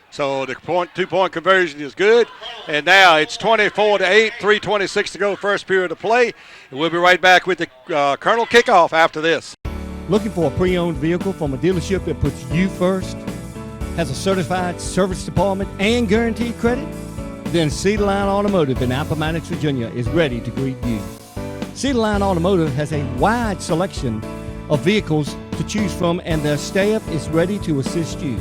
So the two-point conversion is good. And now it's 24-8, 3:26 to go, first period of play. And we'll be right back with the Colonel kickoff after this. Looking for a pre-owned vehicle from a dealership that puts you first? Has a certified service department and guaranteed credit? Then Cedar Line Automotive in Appomattox, Virginia is ready to greet you. Cedar Line Automotive has a wide selection of vehicles to choose from, and their staff is ready to assist you.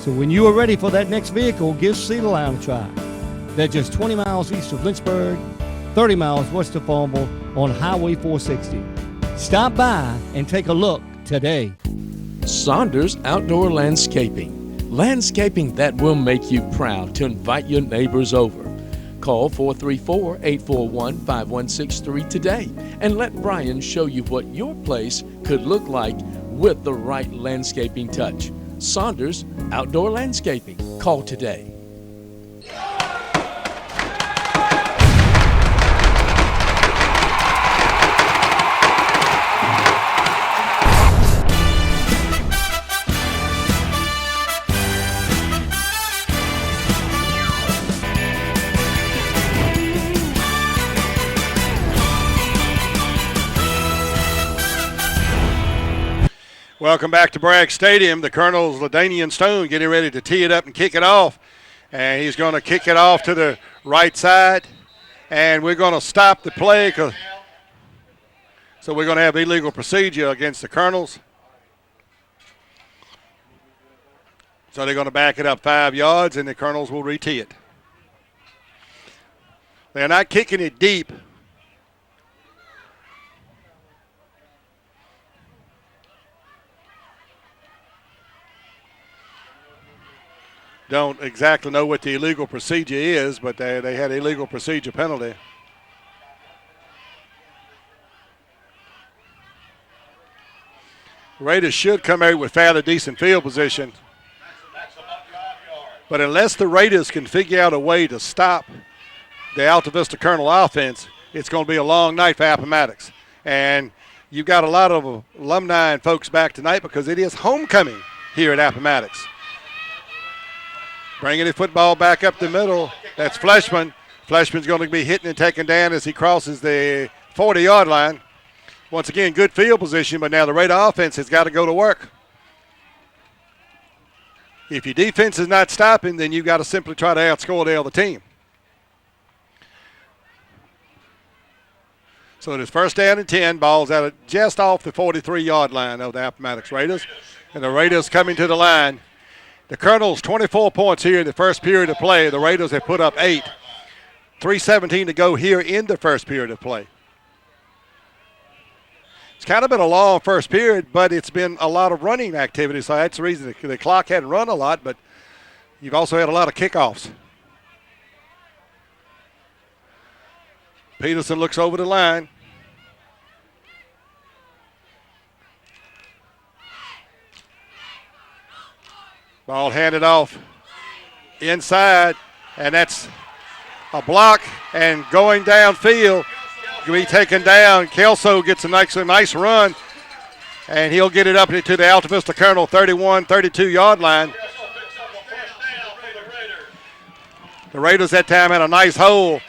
So when you are ready for that next vehicle, give Cedar Line a try. They're just 20 miles east of Lynchburg, 30 miles west of Farmville on Highway 460. Stop by and take a look today. Saunders Outdoor Landscaping. Landscaping that will make you proud to invite your neighbors over. Call 434-841-5163 today and let Brian show you what your place could look like with the right landscaping touch. Saunders Outdoor Landscaping. Call today. Welcome back to Bragg Stadium. The Colonel's LaDainian Stone getting ready to tee it up and kick it off. And he's going to kick it off to the right side. And we're going to stop the play. So we're going to have illegal procedure against the Colonels. So they're going to back it up 5 yards, and the Colonels will re-tee it. They're not kicking it deep. Don't exactly know what the illegal procedure is, but they had illegal procedure penalty. Raiders should come out with fairly decent field position. But unless the Raiders can figure out a way to stop the Alta Vista Colonel offense, it's going to be a long night for Appomattox. And you've got a lot of alumni and folks back tonight because it is homecoming here at Appomattox. Bringing the football back up the middle. That's Fleshman. Fleshman's going to be hitting and taken down as he crosses the 40-yard line. Once again, good field position, but now the Raider offense has got to go to work. If your defense is not stopping, then you've got to simply try to outscore the other team. So it is first down and 10. Ball's out of just off the 43-yard line of the Appomattox Raiders. And the Raiders coming to the line. The Colonels 24 points here in the first period of play. The Raiders have put up 8. 3:17 to go here in the first period of play. It's kind of been a long first period, but it's been a lot of running activity. So that's the reason the clock hadn't run a lot, but you've also had a lot of kickoffs. Peterson looks over the line. Ball handed off inside, and that's a block, and going downfield, to be taken down. Kelso gets a nice run, and he'll get it up to the Alta Vista Colonel 31, 32-yard line. The Raiders that time had a nice hole.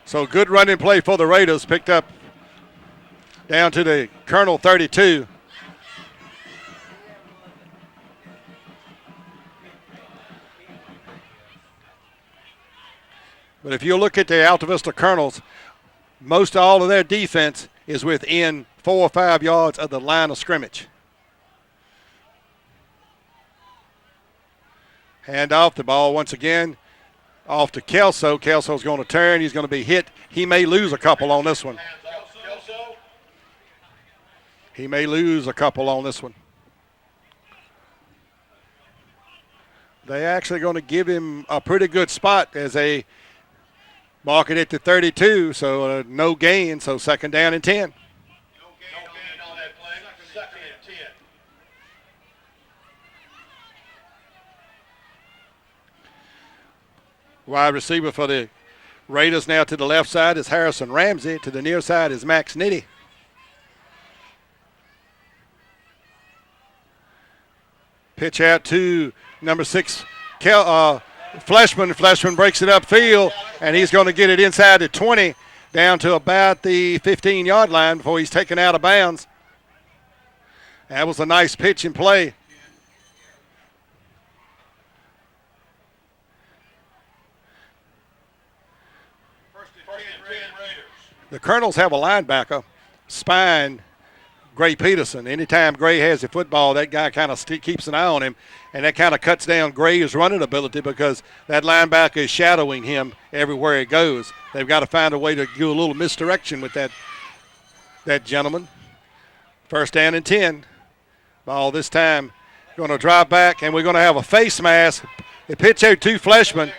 So good running play for the Raiders, picked up down to the Colonel 32. But if you look at the Alta Vista Colonels, most all of their defense is within 4 or 5 yards of the line of scrimmage. Hand off the ball once again. Off to Kelso. Kelso's going to turn. He's going to be hit. He may lose a couple on this one. He may lose a couple on this one. They're actually going to give him a pretty good spot as they mark it at the 32, so no gain, so second down and 10. No gain on that play. Second and 10. Wide receiver for the Raiders now to the left side is Harrison Ramsey. To the near side is Max Nitty. Pitch out to number 6, Fleshman. Fleshman breaks it upfield, and he's going to get it inside the 20 down to about the 15-yard line before he's taken out of bounds. That was a nice pitch and play. The Colonels have a linebacker, Spine, Gray Peterson. Anytime Gray has the football, that guy kind of keeps an eye on him, and that kind of cuts down Gray's running ability because that linebacker is shadowing him everywhere he goes. They've got to find a way to do a little misdirection with that gentleman. First down and 10. Ball this time going to drive back, and we're going to have a face mask. The pitch out to Fleshman,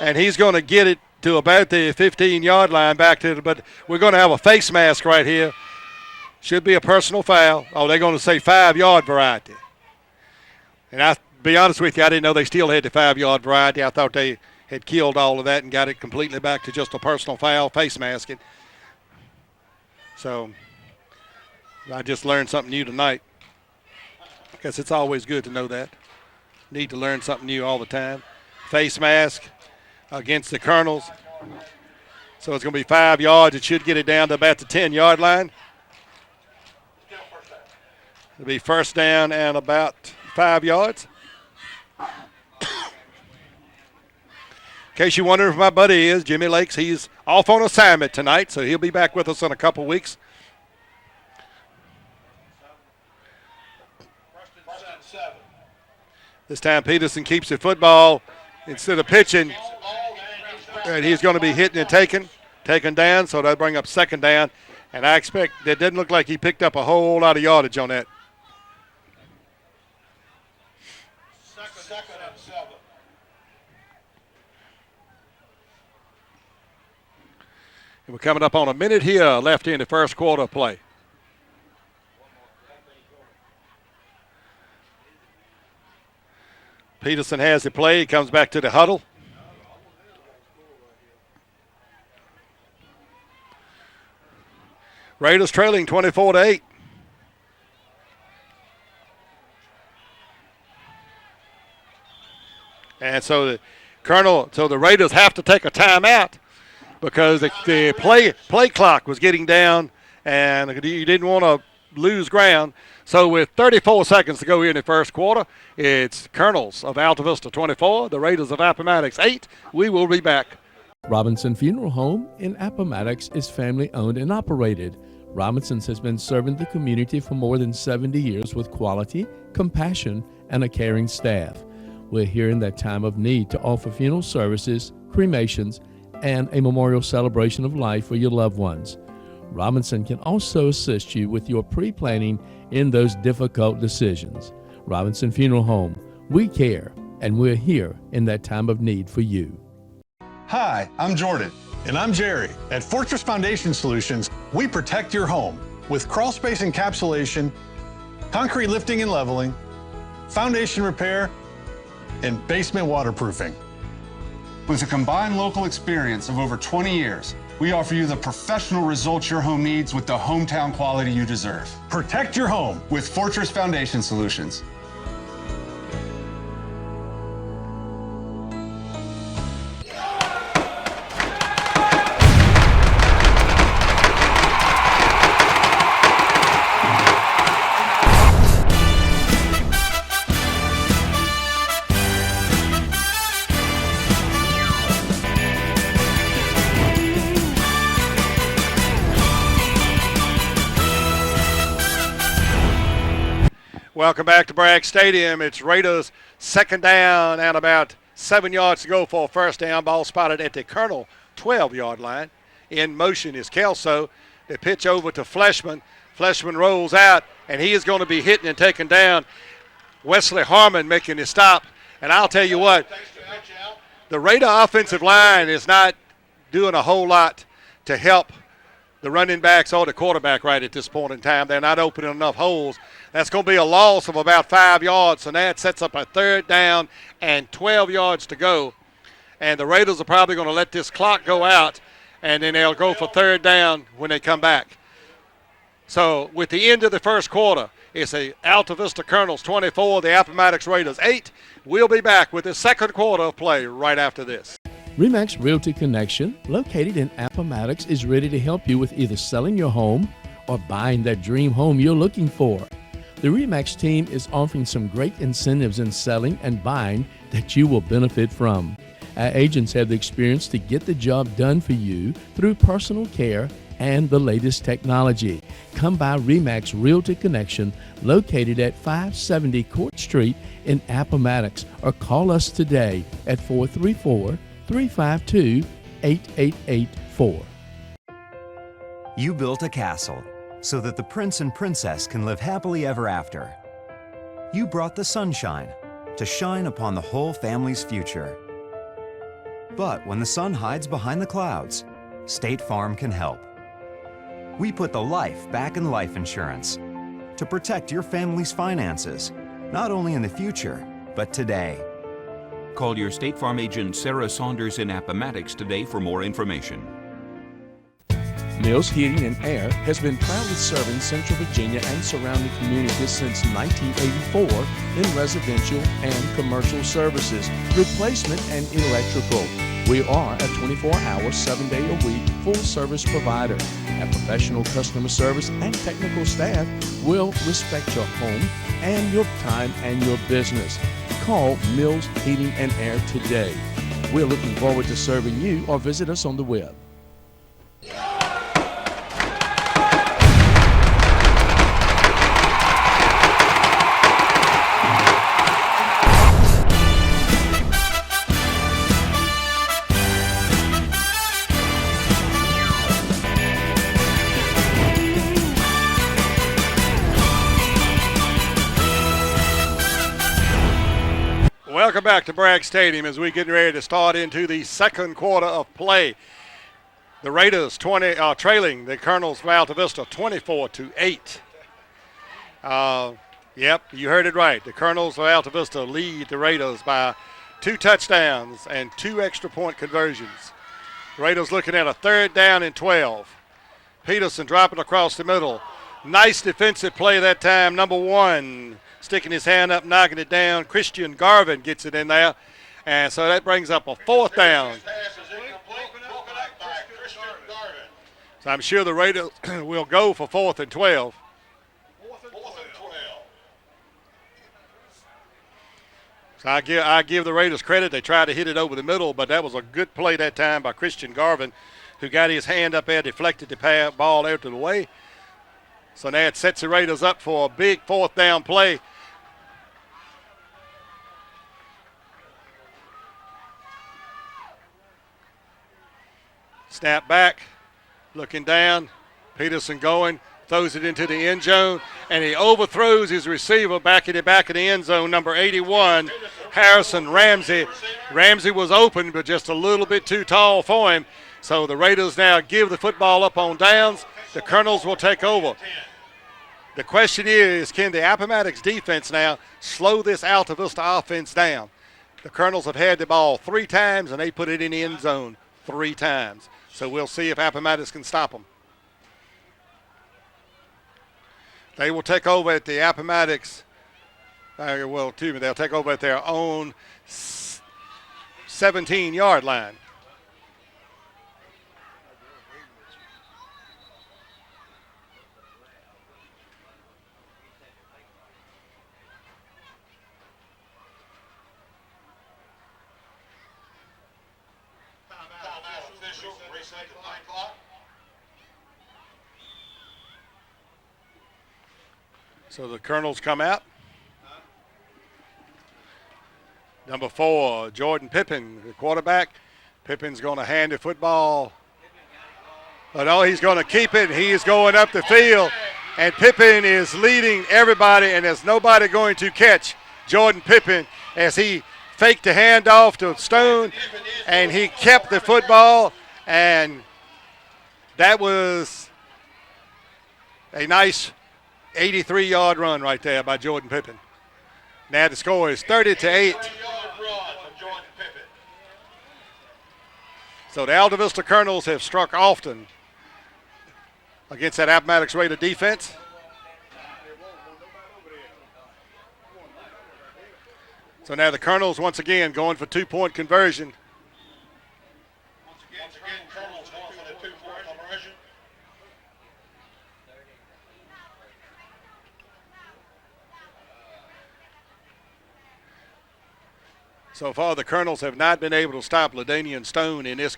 and he's going to get it to about the 15-yard line back to but we're going to have a face mask right here. Should be a personal foul. Oh, they're going to say 5-yard variety. And I'll be honest with you, I didn't know they still had the 5-yard variety. I thought they had killed all of that and got it completely back to just a personal foul, face masking. So I just learned something new tonight. I guess it's always good to know that. Need to learn something new all the time. Face mask against the Colonels. So it's going to be 5 yards. It should get it down to about the 10-yard line. It'll be first down and about 5 yards. In case you wonder if my buddy is, Jimmy Lakes, he's off on assignment tonight, so he'll be back with us in a couple weeks. This time Peterson keeps the football instead of pitching, and he's going to be hitting and taken down, so that'll bring up second down. And I expect that didn't look like he picked up a whole lot of yardage on that. Second and 7. And we're coming up on a minute here left in the first quarter of play. Peterson has the play. He comes back to the huddle. Raiders trailing 24-8. And so the Raiders have to take a timeout because the play clock was getting down, and you didn't want to lose ground. So with 34 seconds to go here in the first quarter, it's Colonels of Alta Vista 24, the Raiders of Appomattox 8. We will be back. Robinson Funeral Home in Appomattox is family owned and operated. Robinson's has been serving the community for more than 70 years with quality, compassion, and a caring staff. We're here in that time of need to offer funeral services, cremations, and a memorial celebration of life for your loved ones. Robinson can also assist you with your pre-planning in those difficult decisions. Robinson Funeral Home, we care, and we're here in that time of need for you. Hi, I'm Jordan. And I'm Jerry. At Fortress Foundation Solutions, we protect your home with crawl space encapsulation, concrete lifting and leveling, foundation repair, and basement waterproofing. With a combined local experience of over 20 years, we offer you the professional results your home needs with the hometown quality you deserve. Protect your home With Fortress Foundation Solutions. Welcome back to Bragg Stadium. It's Raiders second down and about 7 yards to go for a first down. Ball spotted at the Colonel 12-yard line. In motion is Kelso. The pitch over to Fleshman. Fleshman rolls out, and he is going to be hitting and taken down. Wesley Harmon making his stop. And I'll tell you what, the Raider offensive line is not doing a whole lot to help the running backs or the quarterback right at this point in time. They're not opening enough holes. That's going to be a loss of about 5 yards, and that sets up a third down and 12 yards to go. And the Raiders are probably going to let this clock go out, and then they'll go for third down when they come back. So with the end of the first quarter, it's a Alta Vista Colonels 24, the Appomattox Raiders 8. We'll be back with the second quarter of play right after this. RE/MAX Realty Connection, located in Appomattox, is ready to help you with either selling your home or buying that dream home you're looking for. The RE/MAX team is offering some great incentives in selling and buying that you will benefit from. Our agents have the experience to get the job done for you through personal care and the latest technology. Come by RE/MAX Realty Connection, located at 570 Court Street in Appomattox, or call us today at 434-352-8884. You built a castle so that the prince and princess can live happily ever after. You brought the sunshine to shine upon the whole family's future. But when the sun hides behind the clouds, State Farm can help. We put the life back in life insurance to protect your family's finances, not only in the future, but today. Call your State Farm agent Sarah Saunders in Appomattox today for more information. Mills Heating and Air has been proudly serving Central Virginia and surrounding communities since 1984 in residential and commercial services, replacement and electrical. We are a 24-hour, 7-day-a-week full-service provider. Our professional customer service and technical staff will respect your home and your time and your business. Call Mills Heating and Air today. We're looking forward to serving you, or visit us on the web. Welcome back to Bragg Stadium as we get ready to start into the second quarter of play. The Raiders trailing the Colonels of Alta Vista 24-8. Yep, you heard it right. The Colonels of Alta Vista lead the Raiders by 2 touchdowns and 2 extra point conversions. The Raiders looking at a third down and 12. Peterson dropping across the middle. Nice defensive play that time. Number 1 sticking his hand up, knocking it down. Christian Garvin gets it in there. And so that brings up a fourth down. So I'm sure the Raiders will go for 4th and 12. So I give the Raiders credit. They tried to hit it over the middle, but that was a good play that time by Christian Garvin, who got his hand up there, deflected the ball out to the way. So now it sets the Raiders up for a big fourth down play. Snap back, looking down. Peterson going, throws it into the end zone, and he overthrows his receiver back in the back of the end zone, number 81, Harrison Ramsey. Ramsey was open, but just a little bit too tall for him. So the Raiders now give the football up on downs. The Colonels will take over. The question is, can the Appomattox defense now slow this Alta Vista offense down? The Colonels have had the ball 3 times, and they put it in the end zone 3 times. So we'll see if Appomattox can stop them. They will take over at the Appomattox, they'll take over at their own 17-yard line. So the Colonels come out. Number 4, Jordan Pippin, the quarterback. Pippin's going to hand the football. But no, he's going to keep it. He is going up the field. And Pippin is leading everybody, and there's nobody going to catch Jordan Pippin as he faked the handoff to Stone, and he kept the football. And that was a nice 83-yard run right there by Jordan Pippin. Now the score is 30-8. So the Alta Vista Colonels have struck often against that Appomattox Raider defense. So now the Colonels once again going for 2-point conversion. Colonels going for the 2-point conversion. So far, the Colonels have not been able to stop LaDainian Stone in this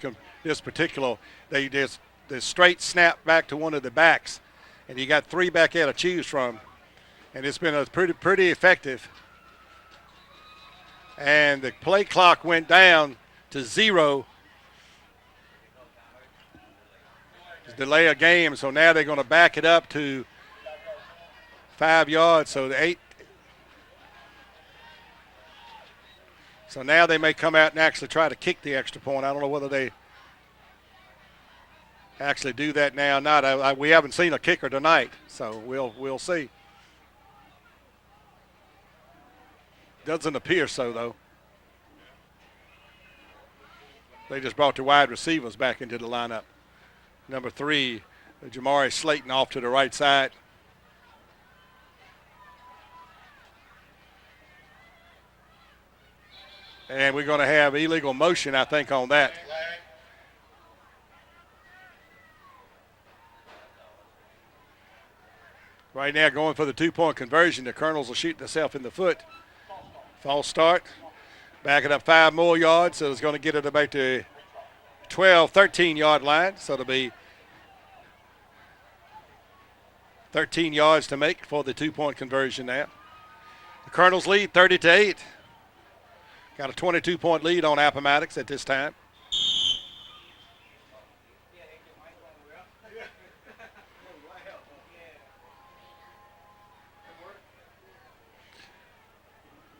particular. They just the straight snap back to one of the backs, and you got 3 back there to choose from, and it's been a pretty effective. And the play clock went down to 0. Delay a game, so now they're going to back it up to 5 yards. So the 8. So now they may come out and actually try to kick the extra point. I don't know whether they actually do that now or not. We haven't seen a kicker tonight, so we'll see. Doesn't appear so, though. They just brought the wide receivers back into the lineup. Number 3, Jamari Slayton off to the right side. And we're going to have illegal motion, I think, on that. Right now going for the 2-point conversion. The Colonels will shoot themselves in the foot. False start. Back it up 5 more yards, so it's going to get it about the 12, 13-yard line. So it'll be 13 yards to make for the 2-point conversion now. The Colonels lead 30-8. Got a 22-point lead on Appomattox at this time.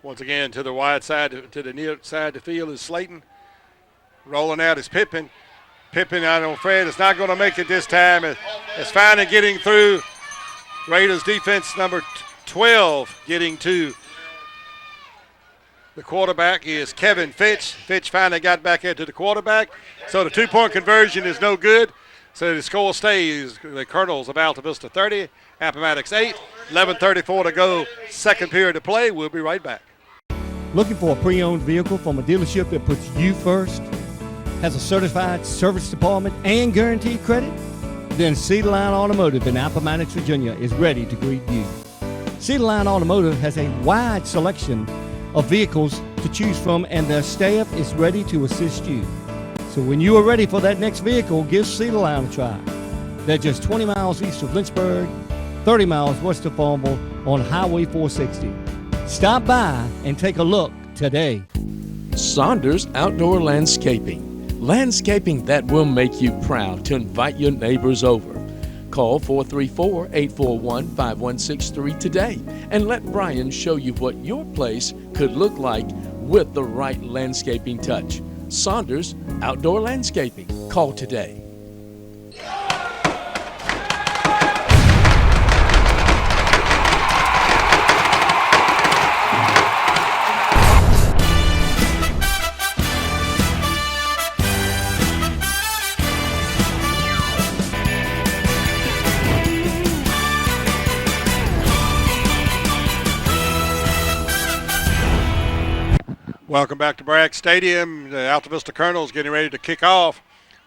Once again, to the wide side, to the near side of the field is Slayton. Rolling out is Pippin. Pippin, I'm afraid, is not going to make it this time. It's finally getting through. Raiders defense number 12 getting to the quarterback is Kevin Fitch. Fitch finally got back into the quarterback. So the 2-point conversion is no good. So the score stays the Colonels of Alta Vista 30, Appomattox 8, 11:34 to go, second period to play. We'll be right back. Looking for a pre-owned vehicle from a dealership that puts you first? Has a certified service department and guaranteed credit? Then Cedar Line Automotive in Appomattox, Virginia is ready to greet you. Cedar Line Automotive has a wide selection of vehicles to to choose from, and their staff is ready to assist you. So when you are ready for that next vehicle, give Cedar Line a try. They're just 20 miles east of Lynchburg, 30 miles west of Farmville on Highway 460. Stop by and take a look today. Saunders Outdoor Landscaping. Landscaping that will make you proud to invite your neighbors over. Call 434-841-5163 today and let Brian show you what your place could look like with the right landscaping touch. Saunders Outdoor Landscaping. Call today. Welcome back to Bragg Stadium. The Alta Vista Colonels getting ready to kick off.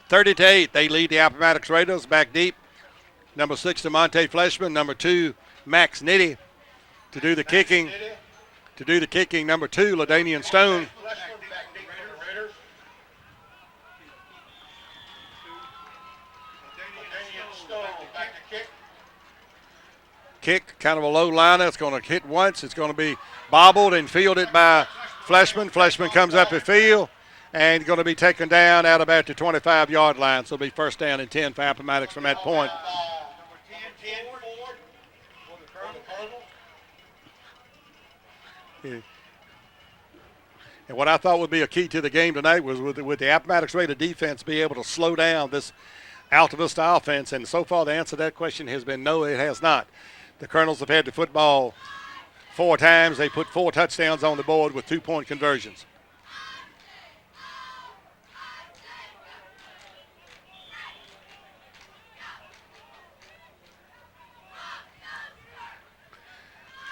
30-8, they lead the Appomattox Raiders back deep. Number 6, DeMonte Fleshman. Number 2, Max Nitty. To do the kicking, number 2, LaDanian Stone. Kick, kind of a low liner. It's going to hit once. It's going to be bobbled and fielded by Fleshman. Fleshman comes up the field and going to be taken down out about the 25-yard line. So it'll be first down and 10 for Appomattox from that point. And what I thought would be a key to the game tonight was with the Appomattox Raider defense be able to slow down this Alta Vista offense. And so far the answer to that question has been no, it has not. The Colonels have had the football 4 times. They put 4 touchdowns on the board with 2-point conversions.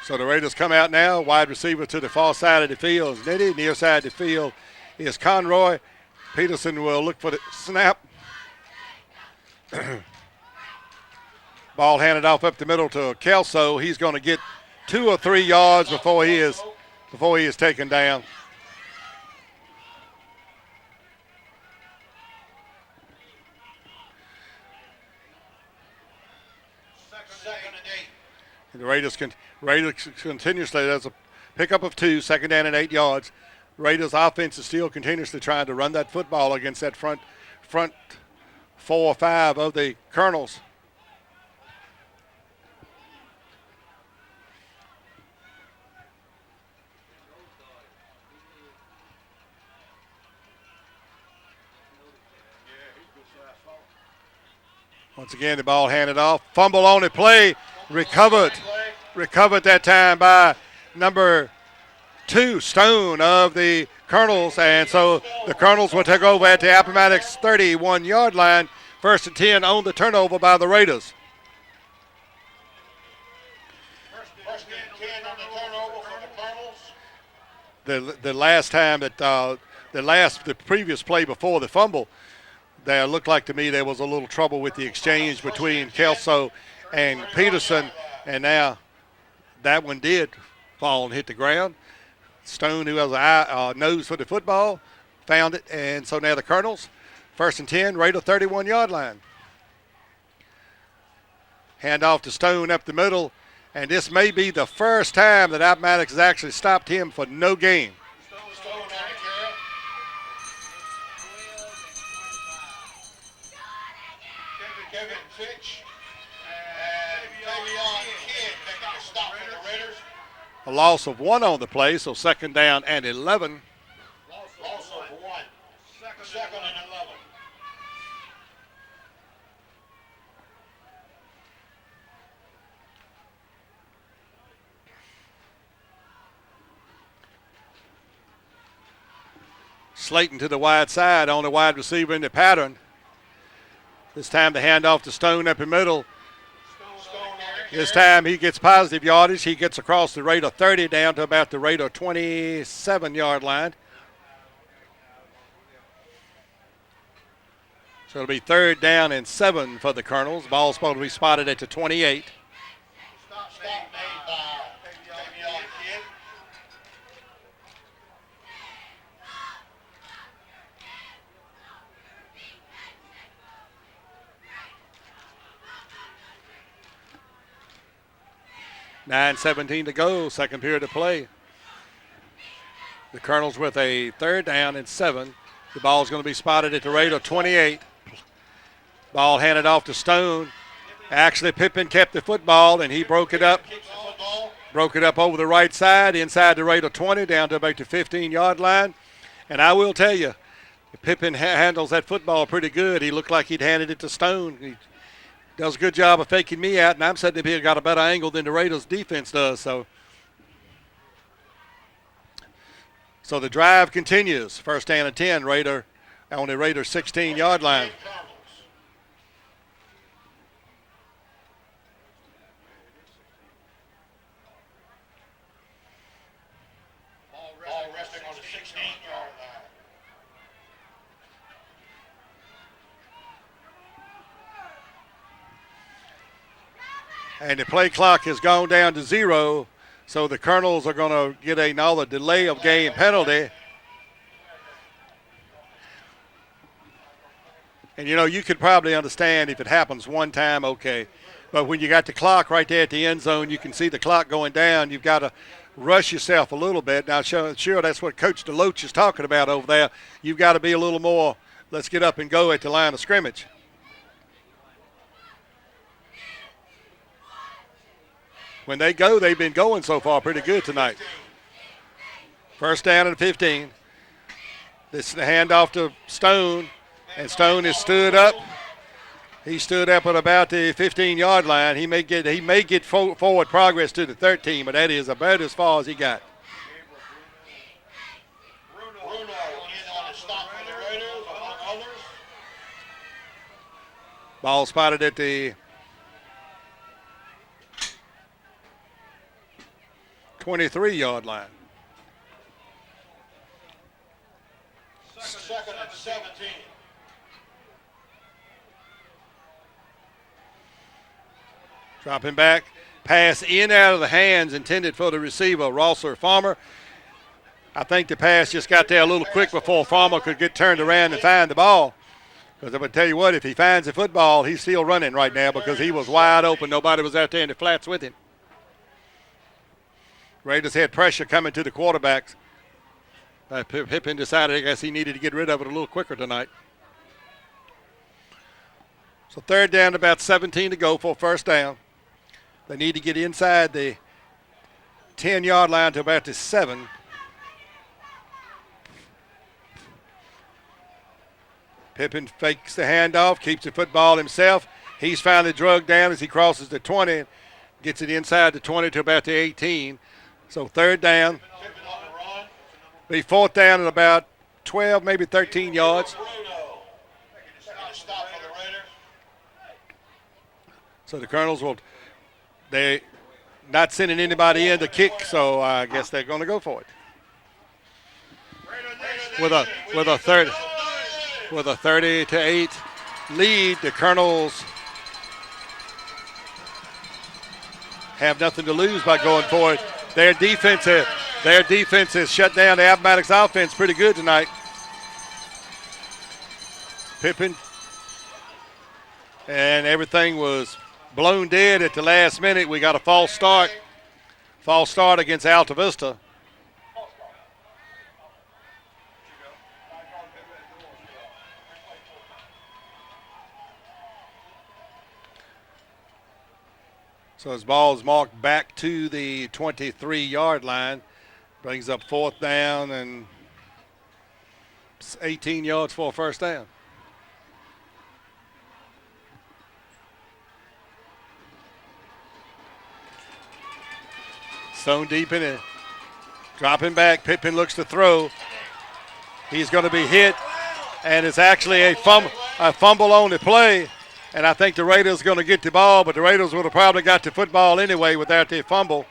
So the Raiders come out now. Wide receiver to the far side of the field is Nitty. Near side of the field is Conroy. Peterson will look for the snap. Ball handed off up the middle to Kelso. He's going to get 2 or 3 yards before he is taken down. And the Raiders continuously, there's a pickup of 2, second down and 8 yards. Raiders offense is still continuously trying to run that football against that front 4 or 5 of the Colonels. Once again, the ball handed off. Fumble on the play. Recovered that time by number 2, Stone of the Colonels. And so the Colonels will take over at the Appomattox 31-yard line. First and 10 on the turnover by the Raiders. First and 10 on the turnover for the Colonels. The last time that the previous play before the fumble, there looked like to me there was a little trouble with the exchange between Kelso and Peterson, and now that one did fall and hit the ground. Stone, who has a nose for the football, found it, and so now the Colonels, first and 10, Raider 31-yard line. Hand off to Stone up the middle, and this may be the first time that Appomattox has actually stopped him for no gain. Kevin Fitch and Tavion Kidd making a stop for the Raiders. A loss of 1 on the play, so second down and 11. Loss of 1. Second and 11. Slayton to the wide side on the wide receiver in the pattern. This time the handoff to Stone up the middle. This time he gets positive yardage. He gets across the Raider 30 down to about the Raider 27-yard line. So it'll be third down and 7 for the Colonels. Ball's supposed to be spotted at the 28. Stop made by Tavion Kidd. 9:17 to go, second period of play. The Colonels with a 3rd down and 7. The ball's going to be spotted at the Raider 28. Ball handed off to Stone. Actually, Pippin kept the football, and he broke it up. Broke it up over the right side, inside the Raider 20, down to about the 15-yard line. And I will tell you, Pippin handles that football pretty good. He looked like he'd handed it to Stone. He does a good job of faking me out, and I'm sitting up here got a better angle than the Raiders' defense does. So the drive continues. 1st down and 10, Raider on the Raider 16-yard line. Ball resting on the 16-yard line. And the play clock has gone down to 0, so the Colonels are going to get another delay of game penalty. And, you could probably understand if it happens one time, okay. But when you got the clock right there at the end zone, you can see the clock going down. You've got to rush yourself a little bit. Now, sure, that's what Coach DeLoach is talking about over there. You've got to be a little more, let's get up and go at the line of scrimmage. When they go, they've been going so far pretty good tonight. 1st down and 15. This is the handoff to Stone, and Stone is stood up. He stood up at about the 15-yard line. He may get forward progress to the 13, but that is about as far as he got. Bruno in on the stop for the Raiders, among others. Ball spotted at the 23-yard line. 2nd and 17. Dropping back, pass in out of the hands intended for the receiver, Rosser Farmer. I think the pass just got there a little quick before Farmer could get turned around and find the ball. Because I'm going to tell you what, if he finds the football, he's still running right now because he was wide open. Nobody was out there in the flats with him. Raiders had pressure coming to the quarterbacks. Pippin decided, I guess, he needed to get rid of it a little quicker tonight. So 3rd down, about 17 to go for 1st down. They need to get inside the 10-yard line to about the 7. Pippin fakes the handoff, keeps the football himself. He's finally drugged down as he crosses the 20, gets it inside the 20 to about the 18. So 3rd down. Be 4th down at about 12, maybe 13 yards. So the Colonels they're not sending anybody in to kick, so I guess they're going to go for it. With a 30-8 lead, the Colonels have nothing to lose by going for it. Their defense has shut down the Appomattox offense pretty good tonight. Pippin, and everything was blown dead at the last minute. We got a false start against Alta Vista. So his ball is marked back to the 23-yard line. Brings up 4th down and 18 yards for a 1st down. Stone deep in it. Dropping back. Pippin looks to throw. He's going to be hit, and it's actually a fumble on the play. And I think the Raiders are going to get the ball, but the Raiders would have probably got the football anyway without their fumble,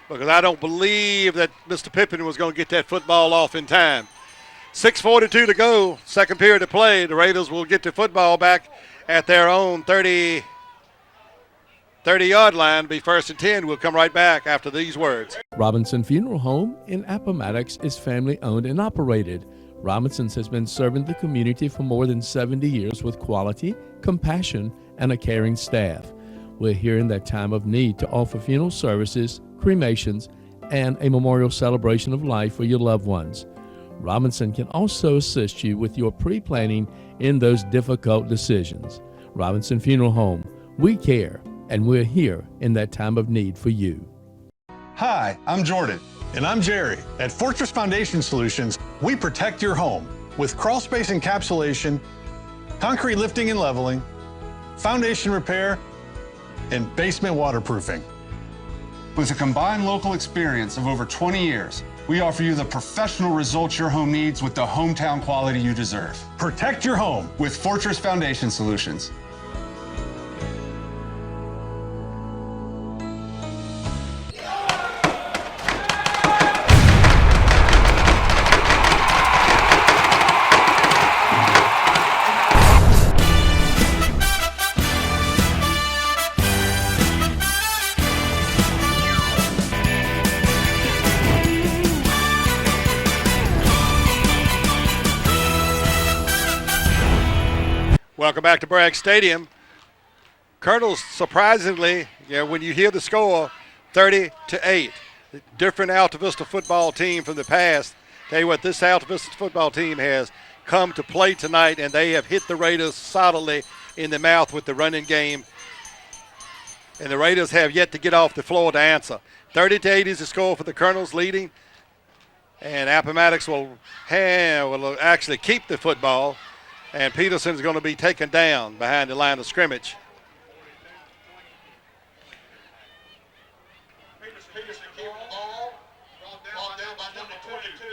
because I don't believe that Mr. Pippin was going to get that football off in time. 6:42 to go, 2nd period of play. The Raiders will get the football back at their own 30-yard line. Be 1st and 10. We'll come right back after these words. Robinson Funeral Home in Appomattox is family owned and operated. Robinson's has been serving the community for more than 70 years with quality, compassion, and a caring staff. We're here in that time of need to offer funeral services, cremations, and a memorial celebration of life for your loved ones. Robinson can also assist you with your pre-planning in those difficult decisions. Robinson Funeral Home, we care, and we're here in that time of need for you. Hi, I'm Jordan. And I'm Jerry. At Fortress Foundation Solutions, we protect your home with crawl space encapsulation, concrete lifting and leveling, foundation repair, and basement waterproofing. With a combined local experience of over 20 years, we offer you the professional results your home needs with the hometown quality you deserve. Protect your home With Fortress Foundation Solutions. Welcome back to Bragg Stadium. Colonels, surprisingly, when you hear the score, 30-8. Different Alta Vista football team from the past. Tell you what, this Alta Vista football team has come to play tonight, and they have hit the Raiders solidly in the mouth with the running game. And the Raiders have yet to get off the floor to answer. 30-8 is the score for the Colonels leading. And Appomattox will actually keep the football. And Peterson's going to be taken down behind the line of scrimmage. Peterson keep the ball. Brought down by number 22.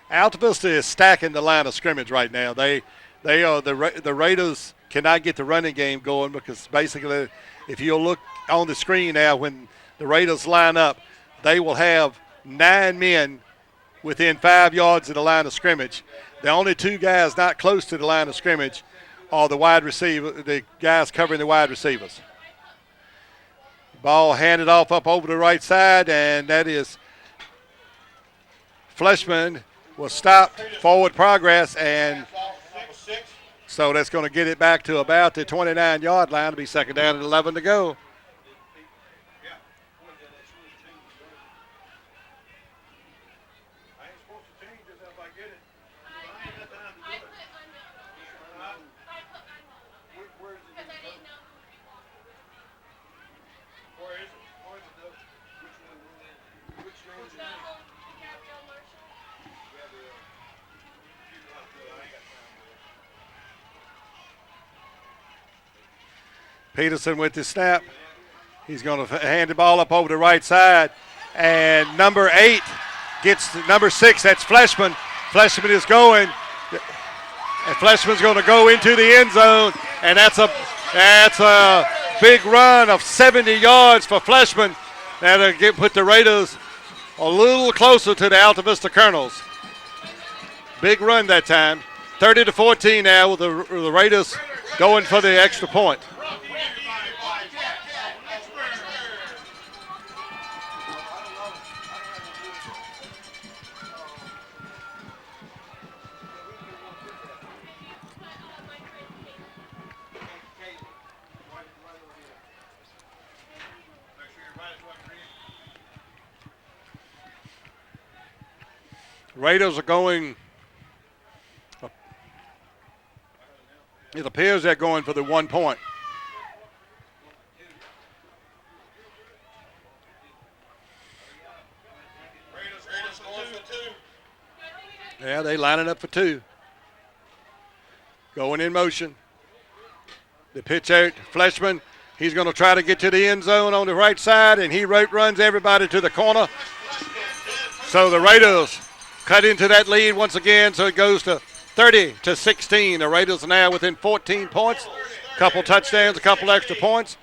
Alta Vista is stacking the line of scrimmage right now. They are the Raiders cannot get the running game going because basically, if you look on the screen now, when the Raiders line up, they will have 9 men within 5 yards of the line of scrimmage. The only 2 guys not close to the line of scrimmage are the wide receiver, the guys covering the wide receivers. Ball handed off up over the right side, and that is Fleshman will stop forward progress, and so that's going to get it back to about the 29-yard line to be second down and 11 to go. Peterson with the snap. He's going to hand the ball up over the right side. And number 8 gets number 6. That's Fleshman. Fleshman is going. And Fleshman's going to go into the end zone. And that's a big run of 70 yards for Fleshman. That'll put the Raiders a little closer to the Alta Vista Colonels. Big run that time. 30-14 now with the Raiders going for the extra point. Raiders are going, it appears they're going for the 1 point. Raiders going for 2. Yeah, they lining up for 2. Going in motion. The pitch out, Fleshman. He's going to try to get to the end zone on the right side, and he runs everybody to the corner. So the Raiders cut into that lead once again, so it goes to 30-16. The Raiders are now within 14 points. A couple touchdowns, a couple extra points.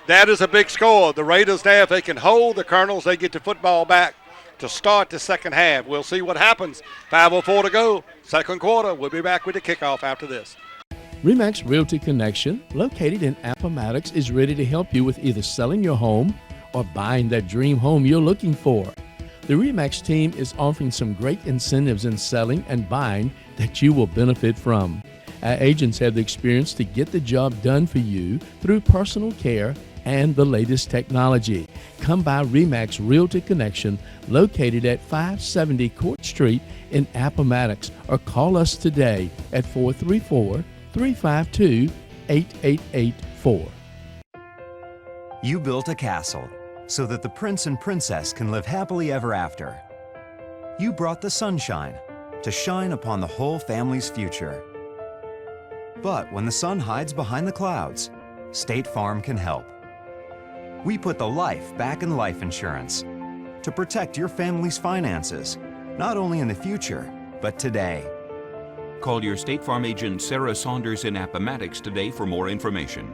That is a big score. The Raiders now, if they can hold the Colonels, they get the football back to start the second half. We'll see what happens. 5:04 to go, second quarter. We'll be back with the kickoff after this. RE/MAX Realty Connection, located in Appomattox, is ready to help you with either selling your home or buying that dream home you're looking for. The RE/MAX team is offering some great incentives in selling and buying that you will benefit from. Our agents have the experience to get the job done for you through personal care and the latest technology. Come by RE/MAX Realty Connection, located at 570 Court Street in Appomattox, or call us today at 434-352-8884. You built a castle so that the prince and princess can live happily ever after. You brought the sunshine to shine upon the whole family's future. But when the sun hides behind the clouds, State Farm can help. We put the life back in life insurance to protect your family's finances, not only in the future, but today. Call your State Farm agent Sarah Saunders in Appomattox today for more information.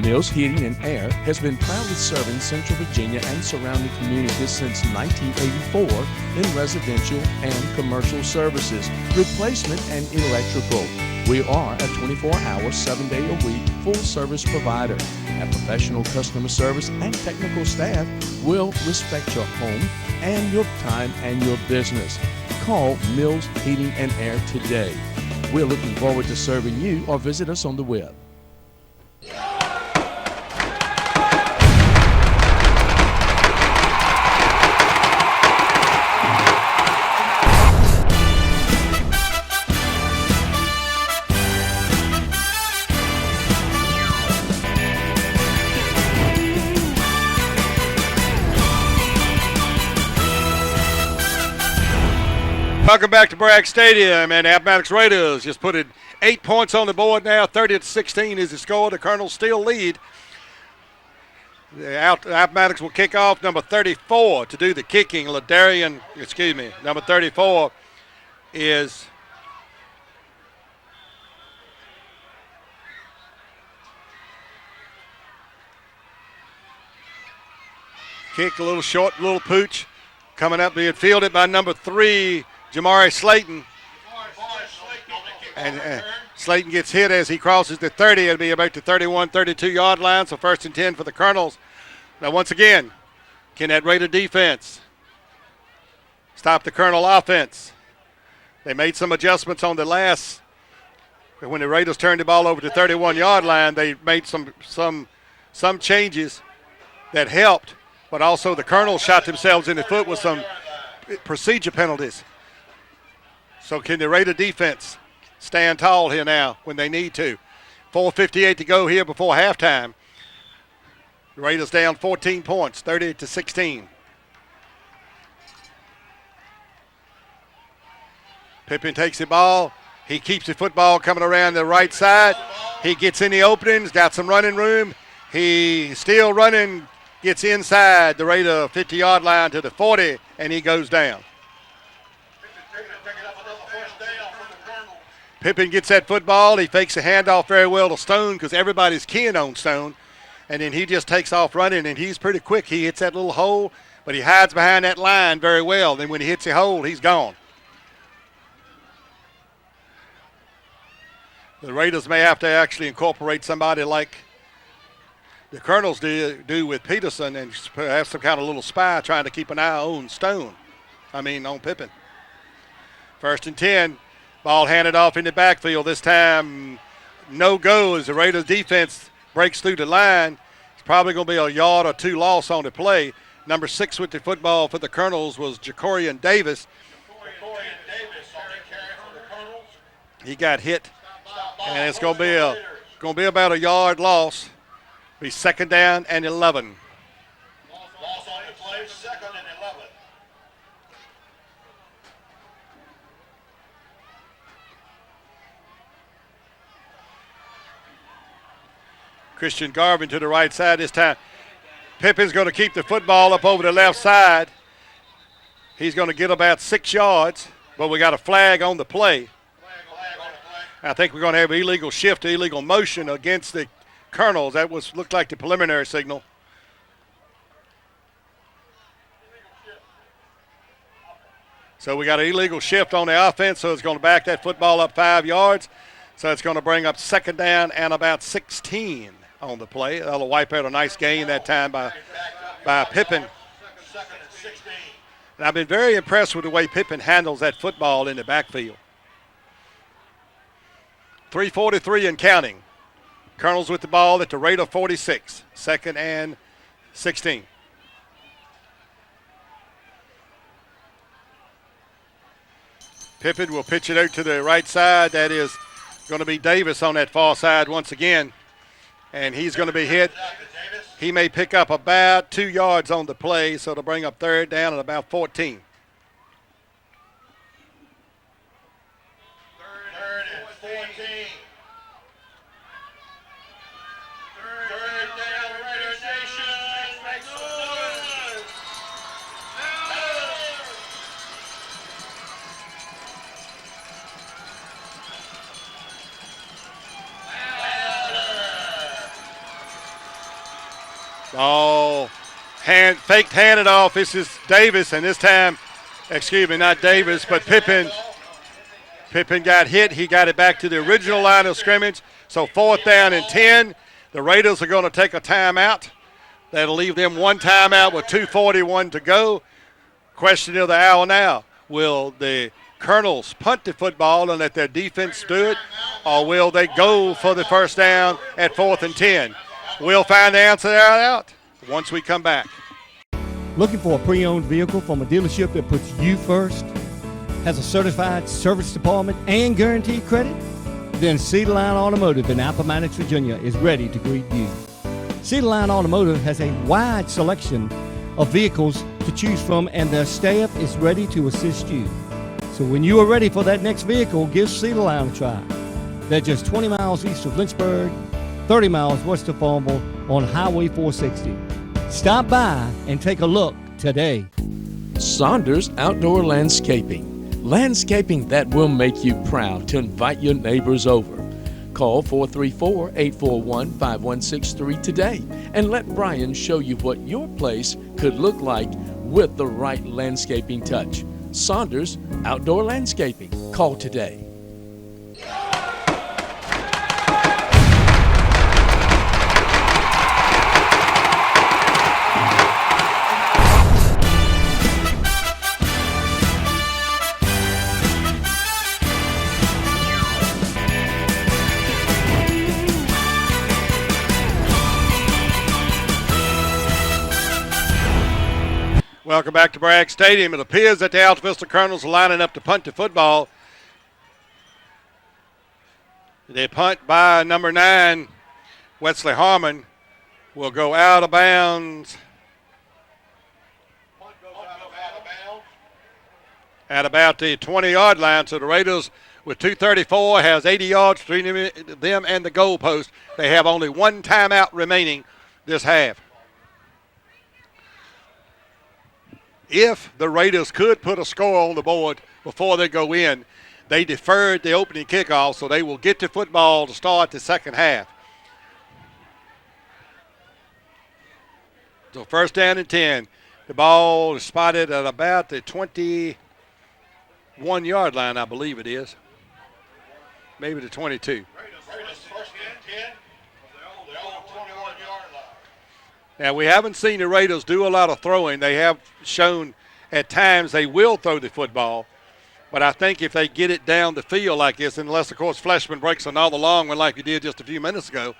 Mills Heating and Air has been proudly serving Central Virginia and surrounding communities since 1984 in residential and commercial services, replacement and electrical. We are a 24-hour, 7-day-a-week full-service provider. Our professional customer service and technical staff will respect your home and your time and your business. Call Mills Heating and Air today. We're looking forward to serving you, or visit us on the web. Welcome back to Bragg Stadium, and Appomattox Raiders just put 8 points on the board now. 30-16 is the score. The Colonels still lead. Appomattox will kick off. Number 34 to do the kicking. Number 34 is kick a little short, little pooch. Coming up, being fielded by number 3, Jamari Slayton. And Slayton gets hit as he crosses the 30. It'll be about the 31, 32-yard line, so 1st and 10 for the Colonels. Now, once again, can that Raider defense stop the Colonel offense? They made some adjustments on the last. When the Raiders turned the ball over to the 31-yard line, they made some changes that helped, but also the Colonels shot themselves in the foot with some procedure penalties. So can the Raider defense stand tall here now when they need to? 4:58 to go here before halftime. The Raiders down 14 points, 30-16. Pippen takes the ball. He keeps the football coming around the right side. He gets in the openings, got some running room. He's still running, gets inside the Raider 50-yard line to the 40, and he goes down. Pippen gets that football. He fakes a handoff very well to Stone because everybody's keying on Stone. And then he just takes off running, and he's pretty quick. He hits that little hole, but he hides behind that line very well. Then when he hits the hole, he's gone. The Raiders may have to actually incorporate somebody like the Colonels do with Peterson and have some kind of little spy trying to keep an eye on on Pippen. 1st and 10. Ball handed off in the backfield. This time, no go as the Raiders defense breaks through the line. It's probably going to be a yard or 2 loss on the play. Number 6 with the football for the Colonels was Jacorian Davis. He got hit, and it's going to be about a yard loss. Be 2nd down and 11. Loss on the play, 2nd and 11. Christian Garvin to the right side this time. Pippen's going to keep the football up over the left side. He's going to get about 6 yards, but we got a flag on the play. I think we're going to have illegal shift, illegal motion against the Colonels. That looked like the preliminary signal. So we got an illegal shift on the offense, so it's going to back that football up 5 yards. So it's going to bring up 2nd down and about 16 on the play. That'll wipe out a nice gain that time by Pippen. And I've been very impressed with the way Pippen handles that football in the backfield. 3:43 and counting. Colonels with the ball at the rate of 46. 2nd and 16. Pippin will pitch it out to the right side. That is going to be Davis on that far side once again. And he's going to be hit. He may pick up about 2 yards on the play, so it'll bring up 3rd down at about 14. Third and 14. Third down, Raider Nation. Make some noise. Oh, faked handed off. This is Davis, and this time, excuse me, not Davis, but Pippin. Pippin got hit. He got it back to the original line of scrimmage. So 4th down and 10. The Raiders are going to take a timeout. That'll leave them 1 timeout with 2:41 to go. Question of the hour now. Will the Colonels punt the football and let their defense do it, or will they go for the 1st down at 4th and 10? We'll find the answer out once we come back. Looking for a pre-owned vehicle from a dealership that puts you first? Has a certified service department and guaranteed credit? Then Cedar Line Automotive in Appomattox, Virginia is ready to greet you. Cedar Line Automotive has a wide selection of vehicles to choose from, and their staff is ready to assist you. So when you are ready for that next vehicle, give Cedar Line a try. They're just 20 miles east of Lynchburg, 30 miles west of Farmville on Highway 460. Stop by and take a look today. Saunders Outdoor Landscaping. Landscaping that will make you proud to invite your neighbors over. Call 434-841-5163 today and let Brian show you what your place could look like with the right landscaping touch. Saunders Outdoor Landscaping. Call today. Welcome back to Bragg Stadium. It appears that the Alta Vista Colonels are lining up to punt the football. They punt by number 9, Wesley Harmon, will go out of bounds at about the 20-yard line. So the Raiders, with 2:34, has 80 yards between them and the goalpost. They have only 1 timeout remaining this half. If the Raiders could put a score on the board before they go in, they deferred the opening kickoff, so they will get to football to start the second half. So 1st down and 10. The ball is spotted at about the 21-yard line, I believe it is. Maybe the 22. Raiders 1st and 10. They're on the 21-yard line. Now, we haven't seen the Raiders do a lot of throwing. They have shown at times they will throw the football. But I think if they get it down the field like this, unless, of course, Fleshman breaks another long one like he did just a few minutes ago,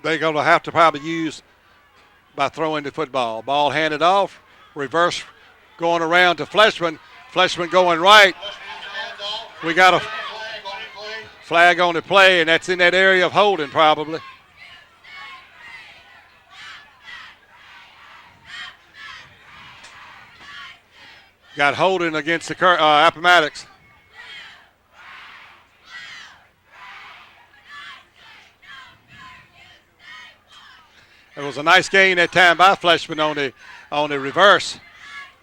they're going to have to probably use by throwing the football. Ball handed off, reverse going around to Fleshman. Fleshman going right. We got a flag on the play, and that's in that area of holding probably. Got holding against the Appomattox. It was a nice gain that time by Fleshman on the reverse,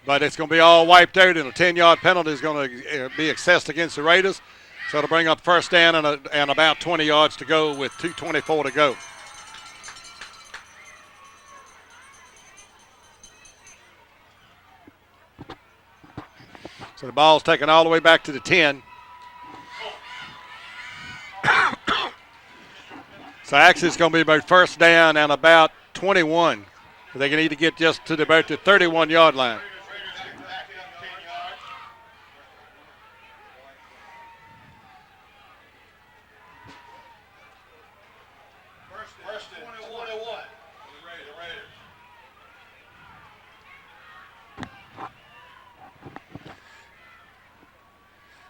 but it's going to be all wiped out, and a 10-yard penalty is going to be assessed against the Raiders. So it'll bring up 1st down and about 20 yards to go with 2:24 to go. So the ball's taken all the way back to the 10. So actually it's going to be about 1st down and about 21. They're going to need to get just to about the 31-yard line.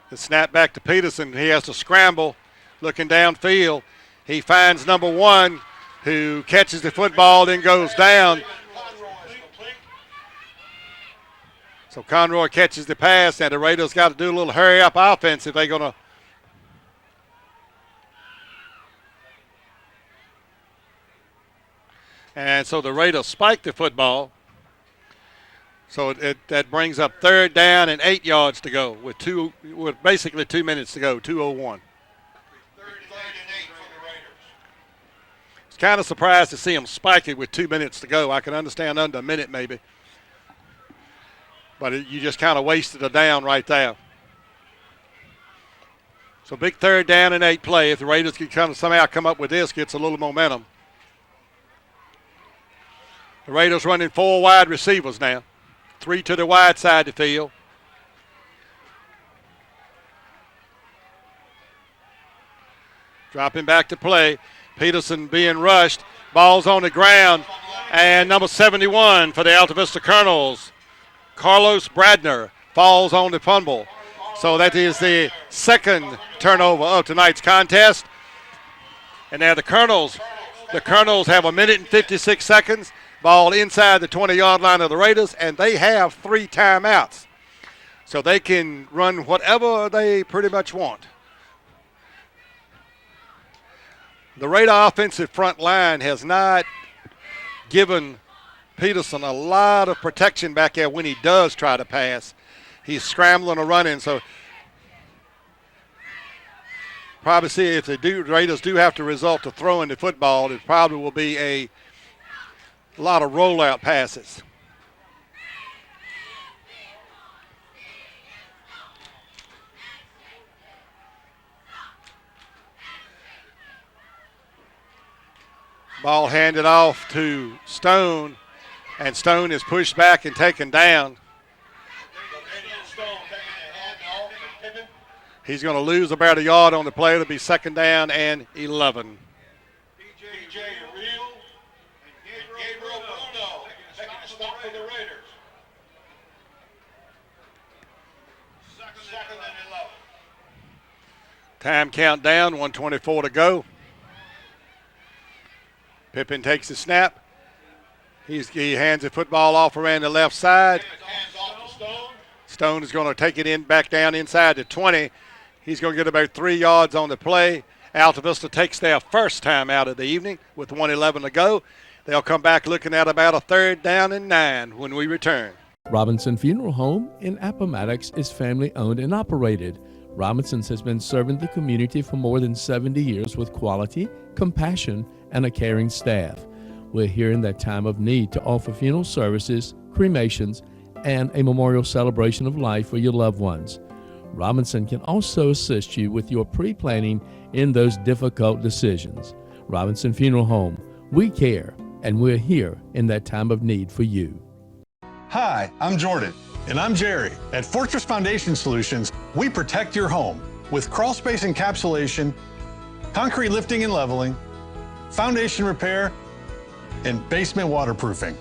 The snap back to Peterson. He has to scramble, looking downfield. He finds number 1, who catches the football, then goes down. So Conroy catches the pass, and the Raiders got to do a little hurry-up offense if they're going to. And so the Raiders spike the football. So that brings up 3rd down and 8 yards to go with basically 2 minutes to go, 2:01. Kind of surprised to see him spike it with 2 minutes to go. I can understand under a minute maybe. But you just kind of wasted a down right there. So big 3rd down and 8 play. If the Raiders can kind of somehow come up with this, gets a little momentum. The Raiders running 4 wide receivers now. 3 to the wide side of the field. Dropping back to play. Peterson being rushed. Ball's on the ground. And number 71 for the Alta Vista Colonels, Carlos Bradner, falls on the fumble. So that is the 2nd turnover of tonight's contest. And now the Colonels have 1 minute and 56 seconds. Ball inside the 20-yard line of the Raiders, and they have 3 timeouts. So they can run whatever they pretty much want. The Raider offensive front line has not given Peterson a lot of protection back there when he does try to pass. He's scrambling or running, so probably see if the Raiders do have to resort to throwing the football, it probably will be a lot of rollout passes. Ball handed off to Stone, and Stone is pushed back and taken down. He's going to lose about a yard on the play. It'll be 2nd down and 11. DJ Real and Gabriel Bruno taking a stop for the Raiders. 2nd and 11. Time countdown, 1:24 to go. Pippen takes the snap. He hands the football off around the left side. Hands off to Stone. Stone is going to take it back down inside the 20. He's going to get about 3 yards on the play. Alta Vista takes their first time out of the evening with 1:11 to go. They'll come back looking at about a 3rd down and 9 when we return. Robinson Funeral Home in Appomattox is family owned and operated. Robinson's has been serving the community for more than 70 years with quality, compassion, and a caring staff. We're here in that time of need to offer funeral services, cremations, and a memorial celebration of life for your loved ones. Robinson can also assist you with your pre-planning in those difficult decisions. Robinson Funeral Home, we care, and we're here in that time of need for you. Hi, I'm Jordan. And I'm Jerry. At Fortress Foundation Solutions, we protect your home with crawl space encapsulation, concrete lifting and leveling, foundation repair, and basement waterproofing.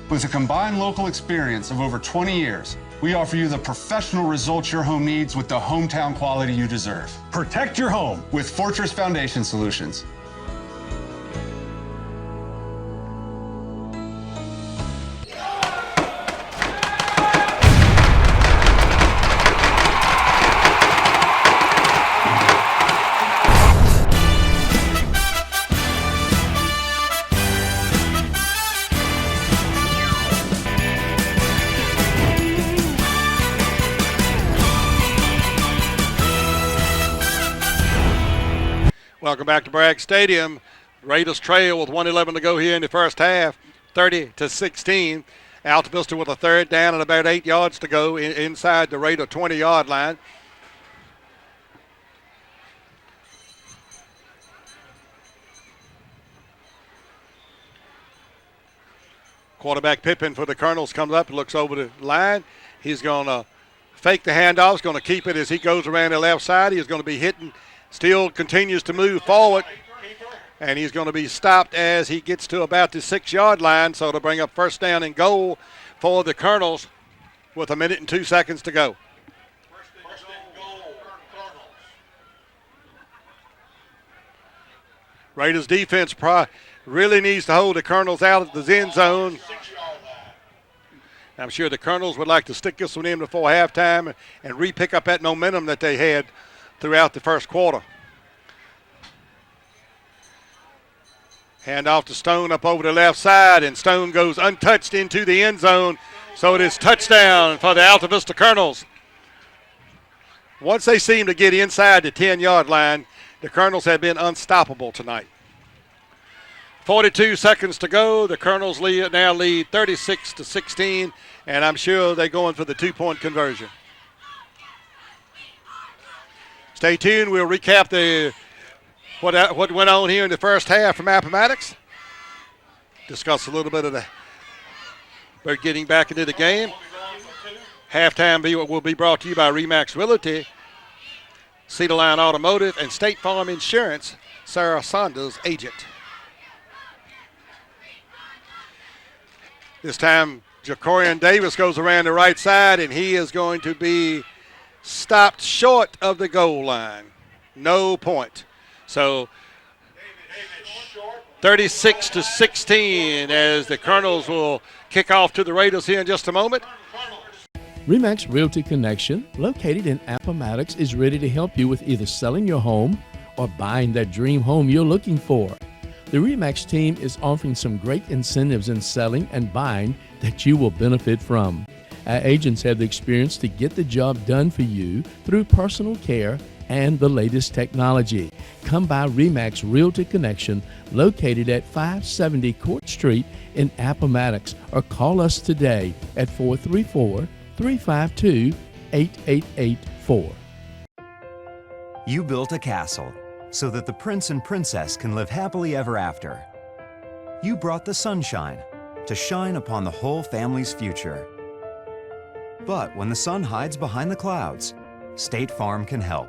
With a combined local experience of over 20 years, we offer you the professional results your home needs with the hometown quality you deserve. Protect your home With Fortress Foundation Solutions. Welcome back to Bragg Stadium. Raiders trail with 1:11 to go here in the first half, 30-16. Alta Vista with a 3rd down and about 8 yards to go inside the Raider 20-yard line. Quarterback Pippen for the Colonels comes up and looks over the line. He's going to fake the handoff. He's going to keep it as he goes around the left side. He's going to be hitting. Still continues to move forward, and he's going to be stopped as he gets to about the 6-yard line. So to bring up 1st down and goal for the Colonels with 1 minute and 2 seconds to go. First and goal Raiders defense really needs to hold the Colonels out of the end zone. I'm sure the Colonels would like to stick this one in before halftime and re-pick up that momentum that they had throughout the first quarter. Hand off to Stone up over the left side, and Stone goes untouched into the end zone. So it is touchdown for the Alta Vista Colonels. Once they seem to get inside the 10-yard line, the Colonels have been unstoppable tonight. 42 seconds to go. The Colonels now lead 36-16, and I'm sure they're going for the two-point conversion. Stay tuned. We'll recap what went on here in the first half from Appomattox. Discuss a little bit of they're getting back into the game. Halftime will be brought to you by Remax Realty, Cedar Line Automotive, and State Farm Insurance, Sarah Saunders, agent. This time, Jacorian Davis goes around the right side, and he is going to be stopped short of the goal line. No point. So 36-16 as the Colonels will kick off to the Raiders here in just a moment. Remax Realty Connection, located in Appomattox, is ready to help you with either selling your home or buying that dream home you're looking for. The Remax team is offering some great incentives in selling and buying that you will benefit from. Our agents have the experience to get the job done for you through personal care and the latest technology. Come by Remax Realty Connection, located at 570 Court Street in Appomattox, or call us today at 434-352-8884. You built a castle so that the prince and princess can live happily ever after. You brought the sunshine to shine upon the whole family's future. But when the sun hides behind the clouds, State Farm can help.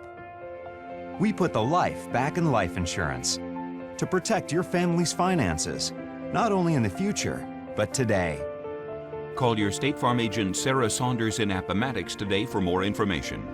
We put the life back in life insurance to protect your family's finances, not only in the future, but today. Call your State Farm agent Sarah Saunders in Appomattox today for more information.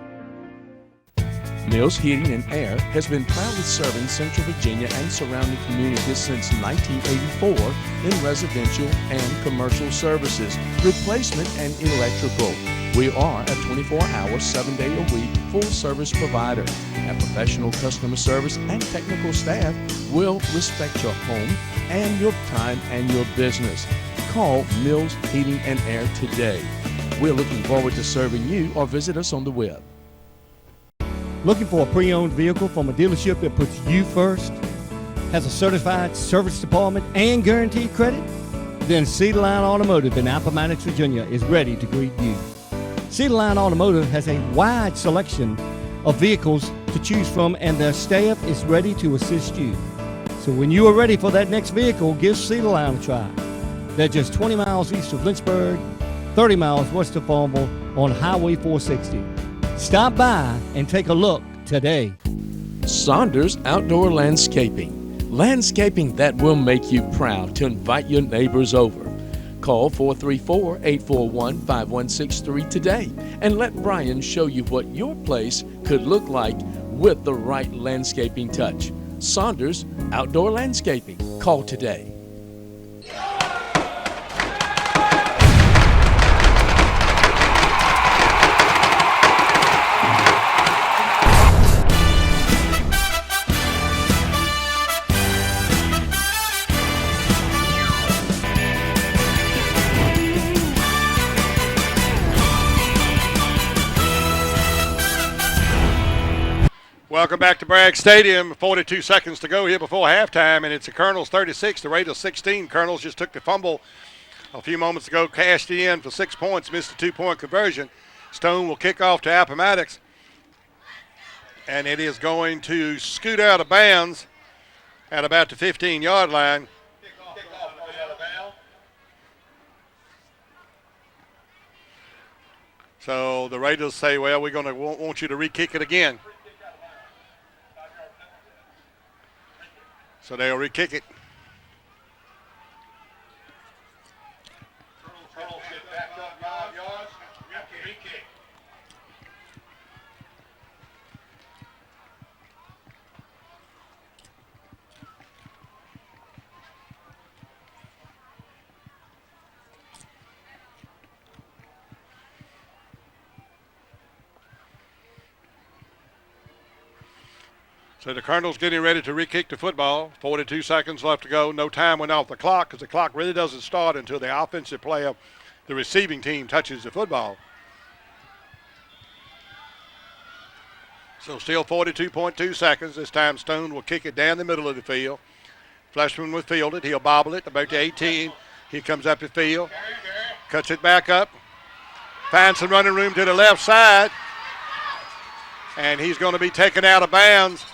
Mills Heating and Air has been proudly serving Central Virginia and surrounding communities since 1984 in residential and commercial services, replacement and electrical. We are a 24-hour, 7-day-a-week full-service provider. Our professional customer service and technical staff will respect your home and your time and your business. Call Mills Heating and Air today. We're looking forward to serving you, or visit us on the web. Looking for a pre-owned vehicle from a dealership that puts you first? Has a certified service department and guaranteed credit? Then Cedar Line Automotive in Appomattox, Virginia is ready to greet you. Cedar Line Automotive has a wide selection of vehicles to choose from, and their staff is ready to assist you. So when you are ready for that next vehicle, give Cedar Line a try. They're just 20 miles east of Lynchburg, 30 miles west of Farmville on Highway 460. Stop by and take a look today. Saunders Outdoor Landscaping. Landscaping that will make you proud to invite your neighbors over. Call 434-841-5163 today and let Brian show you what your place could look like with the right landscaping touch. Saunders Outdoor Landscaping. Call today. Welcome back to Bragg Stadium. 42 seconds to go here before halftime, and it's the Colonels 36, the Raiders 16. Colonels just took the fumble a few moments ago, cashed it in for 6 points, missed the two-point conversion. Stone will kick off to Appomattox, and it is going to scoot out of bounds at about the 15-yard line. So the Raiders say, well, we're going to want you to re-kick it again. So they'll re-kick it. Colonels get back up 5 yards. Re-kick. So the Colonels getting ready to re-kick the football. 42 seconds left to go. No time went off the clock because the clock really doesn't start until the offensive player, the receiving team, touches the football. So still 42.2 seconds. This time Stone will kick it down the middle of the field. Fleshman will field it. He'll bobble it about to 18. He comes up the field, cuts it back up, finds some running room to the left side, and he's going to be taken out of bounds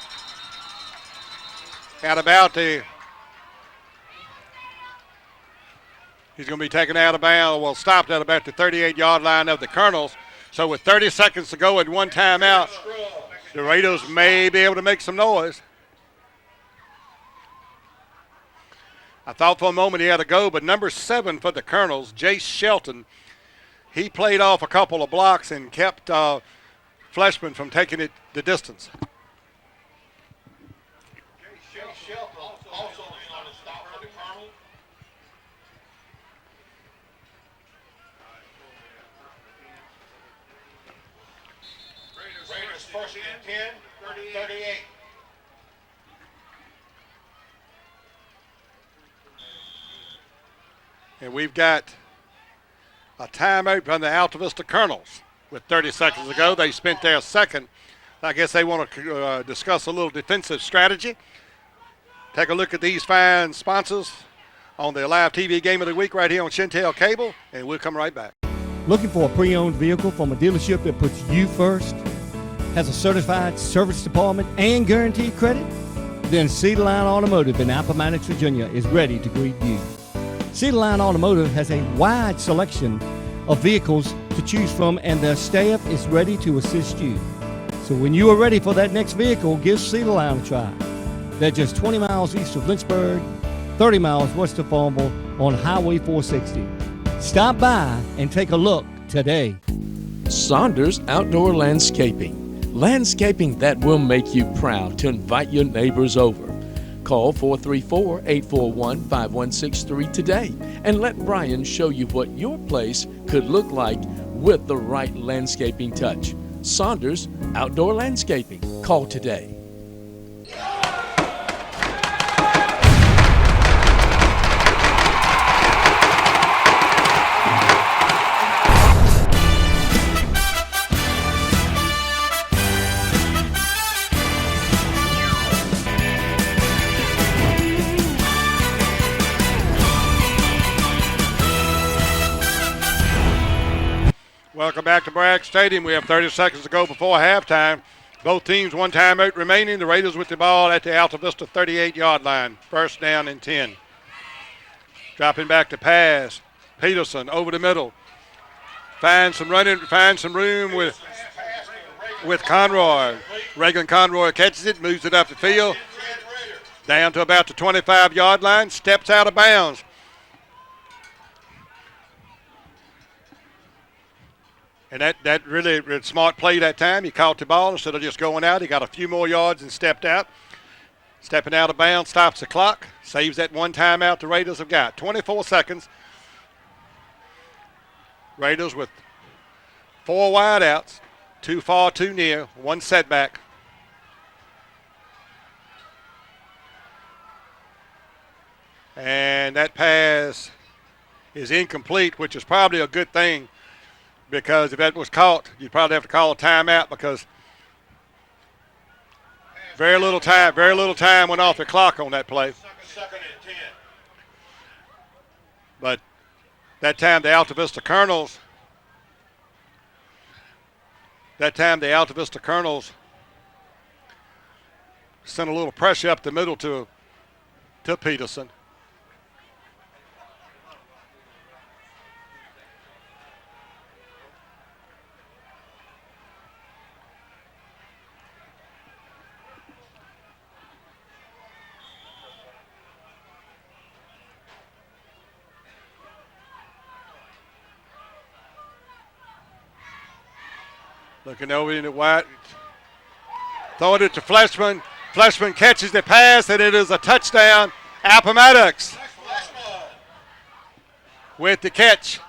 he's going to be taken out of bounds, well, stopped at about the 38-yard line of the Colonels. So with 30 seconds to go and one timeout, the Raiders may be able to make some noise. I thought for a moment he had to go, but number 7 for the Colonels, Jace Shelton, he played off a couple of blocks and kept Fleshman from taking it the distance. Also in on the stop for the Colonel. Raiders first and 10, 38. And we've got a timeout from the Alta Vista Colonels. With 30 seconds to go, they spent their second. I guess they want to discuss a little defensive strategy. Take a look at these fine sponsors on the live TV game of the week right here on Shentel Cable, and we'll come right back. Looking for a pre-owned vehicle from a dealership that puts you first? Has a certified service department and guaranteed credit? Then Cedar Line Automotive in Appomattox, Virginia is ready to greet you. Cedar Line Automotive has a wide selection of vehicles to choose from, and their staff is ready to assist you. So when you are ready for that next vehicle, give Cedar Line a try. They're just 20 miles east of Lynchburg, 30 miles west of Farmville on Highway 460. Stop by and take a look today. Saunders Outdoor Landscaping. Landscaping that will make you proud to invite your neighbors over. Call 434-841-5163 today and let Brian show you what your place could look like with the right landscaping touch. Saunders Outdoor Landscaping. Call today. Welcome back to Bragg Stadium. We have 30 seconds to go before halftime. Both teams one timeout remaining. The Raiders with the ball at the Alta Vista 38-yard line. First down and 10. Dropping back to pass. Peterson over the middle. Finds some room with Conroy. Reagan Conroy catches it, moves it up the field. Down to about the 25-yard line. Steps out of bounds. And that really was a smart play that time. He caught the ball instead of just going out. He got a few more yards and stepped out. Stepping out of bounds, stops the clock, saves that one timeout the Raiders have got. 24 seconds. Raiders with 4 wideouts, 2 far, 2 near, 1 setback. And that pass is incomplete, which is probably a good thing. Because if that was caught, you'd probably have to call a timeout because very little time went off the clock on that play. Second and 10. But that time the Alta Vista Colonels sent a little pressure up the middle to Peterson. Looking over in the white. Throwing it to Fleshman. Fleshman catches the pass, and it is a touchdown. Appomattox with the catch.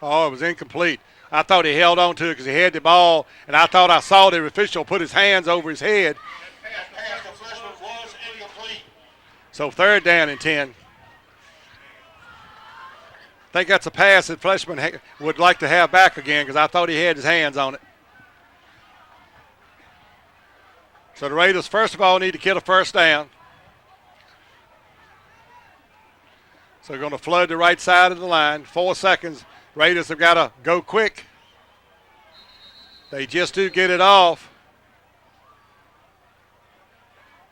Oh, it was incomplete. I thought he held on to it because he had the ball, and I thought I saw the official put his hands over his head. That pass to freshman was incomplete. So 3rd down and 10. I think that's a pass that Fleshman would like to have back again because I thought he had his hands on it. So the Raiders, first of all, need to get a first down. So they're going to flood the right side of the line. 4 seconds. Raiders have got to go quick. They just do get it off.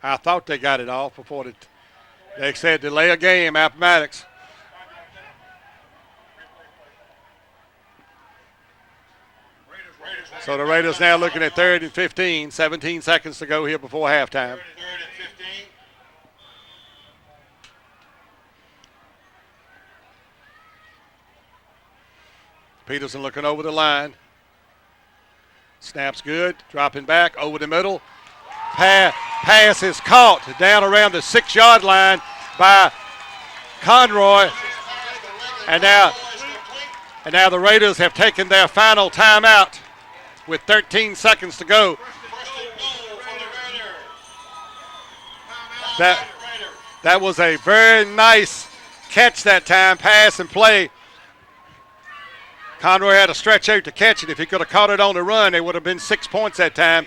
I thought they got it off before they said delay a game, Appomattox. So the Raiders now looking at 3rd and 15, 17 seconds to go here before halftime. 3rd and 15. Peterson looking over the line. Snap's good, dropping back over the middle. Pass is caught down around the 6-yard line by Conroy. And now the Raiders have taken their final timeout with 13 seconds to go. That was a very nice catch that time, pass and play. Conroy had to stretch out to catch it. If he could have caught it on the run, it would have been 6 points that time.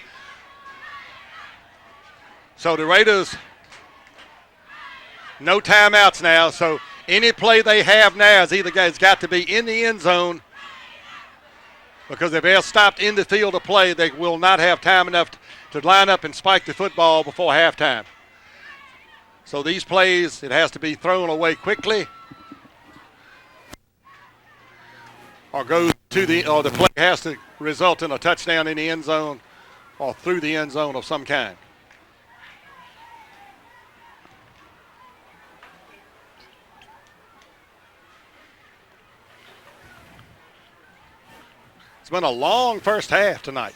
So the Raiders, no timeouts now. So any play they have now has got to be in the end zone, because if they're stopped in the field of play, they will not have time enough to line up and spike the football before halftime. So these plays, it has to be thrown away quickly, or the play has to result in a touchdown in the end zone or through the end zone of some kind. It's been a long first half tonight.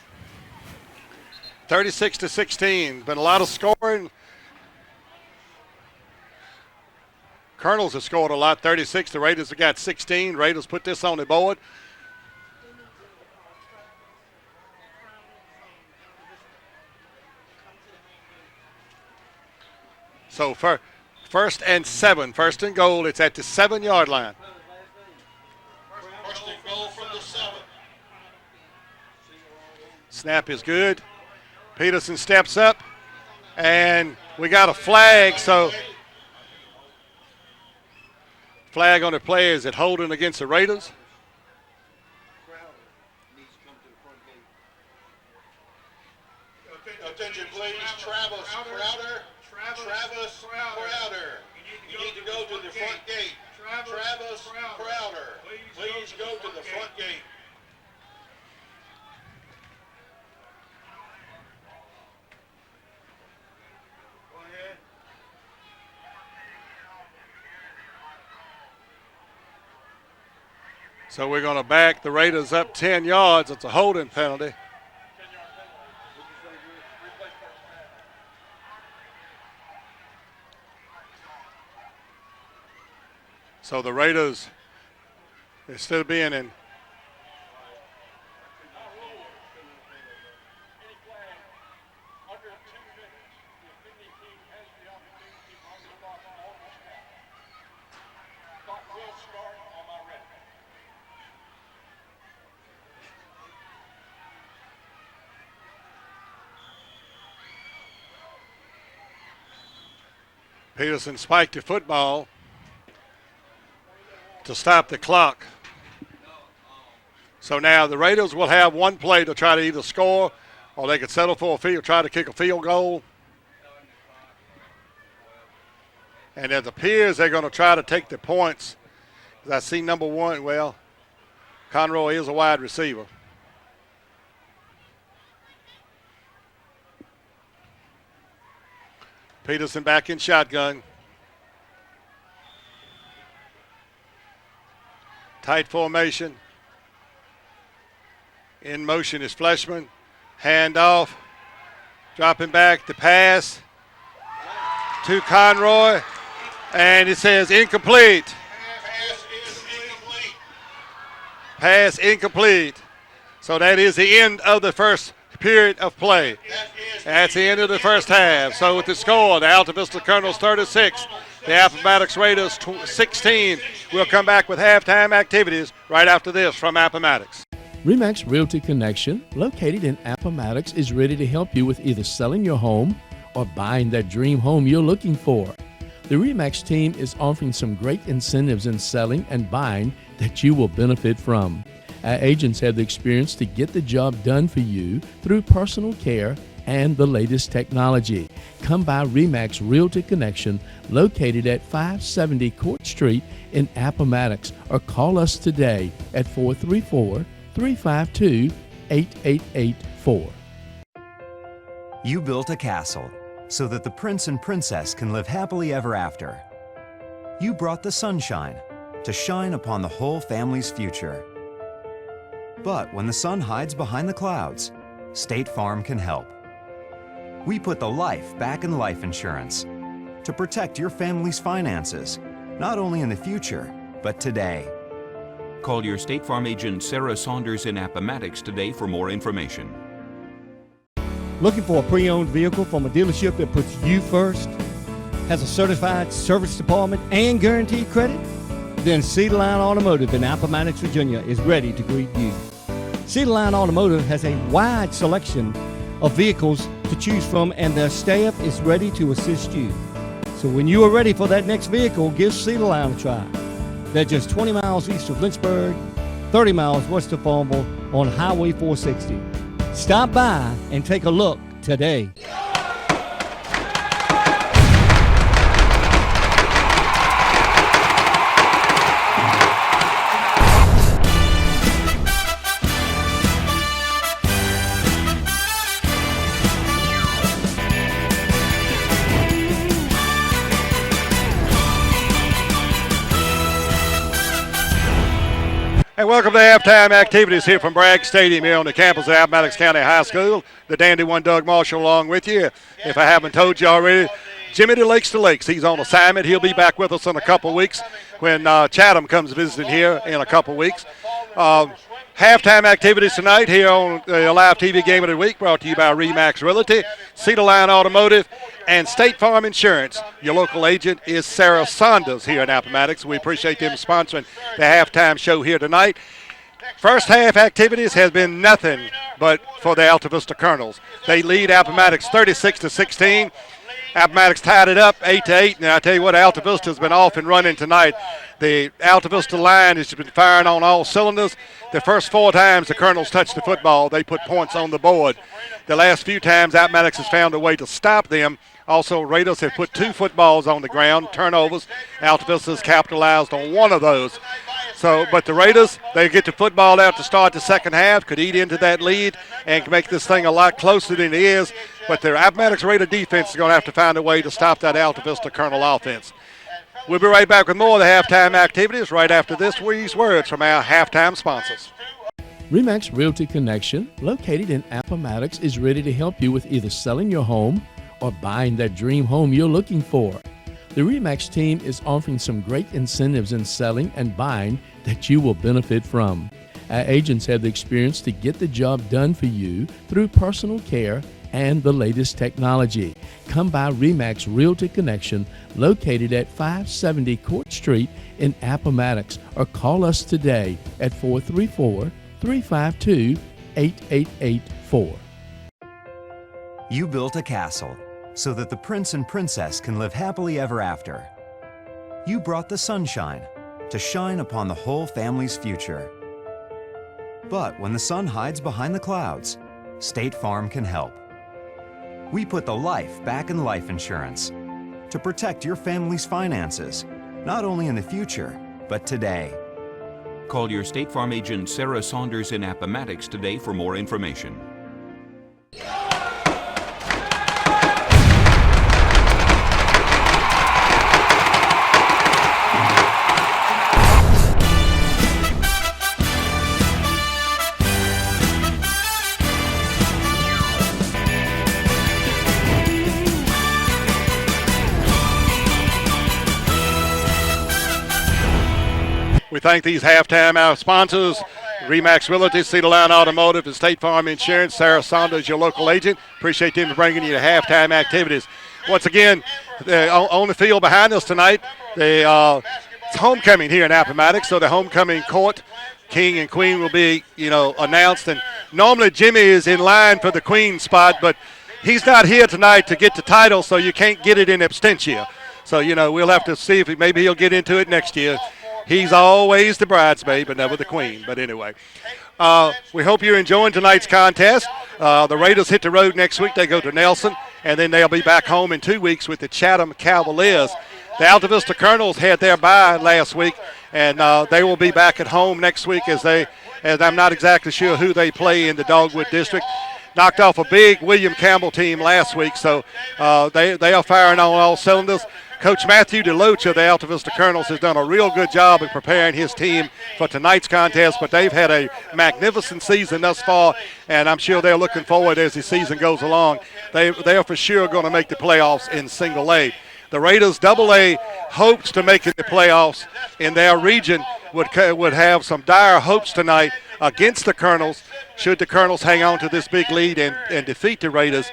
36-16. Been a lot of scoring. Colonels have scored a lot, 36. The Raiders have got 16. Raiders put this on the board. So for first and 7, 1st and goal. It's at the 7-yard line. 1st and goal from the 7. Snap is good. Peterson steps up, and we got a flag. So flag on the play. Is it holding against the Raiders? Attention, please. Travis Crowder. You need to go to the front gate. Travis Crowder. Please go to the front gate. So we're going to back the Raiders up 10 yards. It's a holding penalty. So the Raiders, instead of being in Peterson spiked the football to stop the clock. So now the Raiders will have one play to try to either score, or they could settle for try to kick a field goal. And it appears they're going to try to take the points. I see number 1, well, Conroy is a wide receiver. Peterson back in shotgun. Tight formation. In motion is Fleshman. Hand off. Dropping back the pass to Conroy. And it says incomplete. Pass is incomplete. Pass incomplete. So that is the end of the first period of play. That's the end of the first half. So with the score, the Alta Vista Colonels 36, the Appomattox Raiders 16. We'll come back with halftime activities right after this from Appomattox. RE/MAX Realty Connection, located in Appomattox, is ready to help you with either selling your home or buying that dream home you're looking for. The RE/MAX team is offering some great incentives in selling and buying that you will benefit from. Our agents have the experience to get the job done for you through personal care and the latest technology. Come by RE/MAX Realty Connection, located at 570 Court Street in Appomattox, or call us today at 434-352-8884. You built a castle so that the prince and princess can live happily ever after. You brought the sunshine to shine upon the whole family's future. But when the sun hides behind the clouds, State Farm can help. We put the life back in life insurance to protect your family's finances, not only in the future, but today. Call your State Farm agent Sarah Saunders in Appomattox today for more information. Looking for a pre-owned vehicle from a dealership that puts you first? Has a certified service department and guaranteed credit? Then Cedar Line Automotive in Appomattox, Virginia is ready to greet you. Cedar Line Automotive has a wide selection of vehicles to choose from, and their staff is ready to assist you. So when you are ready for that next vehicle, give Cedar Line a try. They're just 20 miles east of Lynchburg, 30 miles west of Farmville on Highway 460. Stop by and take a look today. And welcome to halftime activities here from Bragg Stadium here on the campus of Appomattox County High School. The dandy one, Doug Marshall, along with you. If I haven't told you already, Jimmy to Lakes. He's on assignment. He'll be back with us in a couple weeks when Chatham comes visiting here in a couple weeks. Halftime activities tonight here on the Live TV Game of the Week, brought to you by RE/MAX Realty, Cedar Line Automotive, and State Farm Insurance. Your local agent is Sarah Saunders here in Appomattox. We appreciate them sponsoring the halftime show here tonight. First half activities has been nothing but for the Alta Vista Colonels. They lead Appomattox 36-16. Appomattox tied it up 8-8, and I tell you what, Alta Vista has been off and running tonight. The Alta Vista line has been firing on all cylinders. The first 4 times the Colonels touched the football, they put points on the board. The last few times, Appomattox has found a way to stop them. Also, Raiders have put 2 footballs on the ground, turnovers. Alta Vista has capitalized on one of those. But the Raiders, they get the football out to start the second half, could eat into that lead and can make this thing a lot closer than it is. But their Appomattox Raider defense is going to have to find a way to stop that Alta Vista Colonel offense. We'll be right back with more of the halftime activities right after these words from our halftime sponsors. RE/MAX Realty Connection, located in Appomattox, is ready to help you with either selling your home or buying that dream home you're looking for. The RE/MAX team is offering some great incentives in selling and buying that you will benefit from. Our agents have the experience to get the job done for you through personal care and the latest technology. Come by RE/MAX Realty Connection, located at 570 Court Street in Appomattox, or call us today at 434-352-8884. You built a castle so that the prince and princess can live happily ever after. You brought the sunshine to shine upon the whole family's future. But when the sun hides behind the clouds, State Farm can help. We put the life back in life insurance to protect your family's finances, not only in the future, but today. Call your State Farm agent Sarah Saunders in Appomattox today for more information. We thank these halftime our sponsors, Remax Realty, Cedar Line Automotive, and State Farm Insurance. Sarah Saunders, your local agent. Appreciate them bringing you the halftime activities. Once again, on the field behind us tonight, it's homecoming here in Appomattox, so the homecoming court, king and queen, will be, announced. And normally Jimmy is in line for the queen spot, but he's not here tonight to get the title, so you can't get it in absentia. So, we'll have to see if maybe he'll get into it next year. He's always the bridesmaid, but never the queen. But anyway, we hope you're enjoying tonight's contest. The Raiders hit the road next week. They go to Nelson, and then they'll be back home in 2 weeks with the Chatham Cavaliers. The Alta Vista Colonels had their bye last week, and they will be back at home next week as I'm not exactly sure who they play in the Dogwood District. Knocked off a big William Campbell team last week, so they are firing on all cylinders. Coach Matthew DeLoach of the Alta Vista Colonels has done a real good job of preparing his team for tonight's contest, but they've had a magnificent season thus far, and I'm sure they're looking forward as the season goes along. They are for sure going to make the playoffs in single A. The Raiders AA hopes to make it the playoffs in their region would have some dire hopes tonight against the Colonels should the Colonels hang on to this big lead and defeat the Raiders,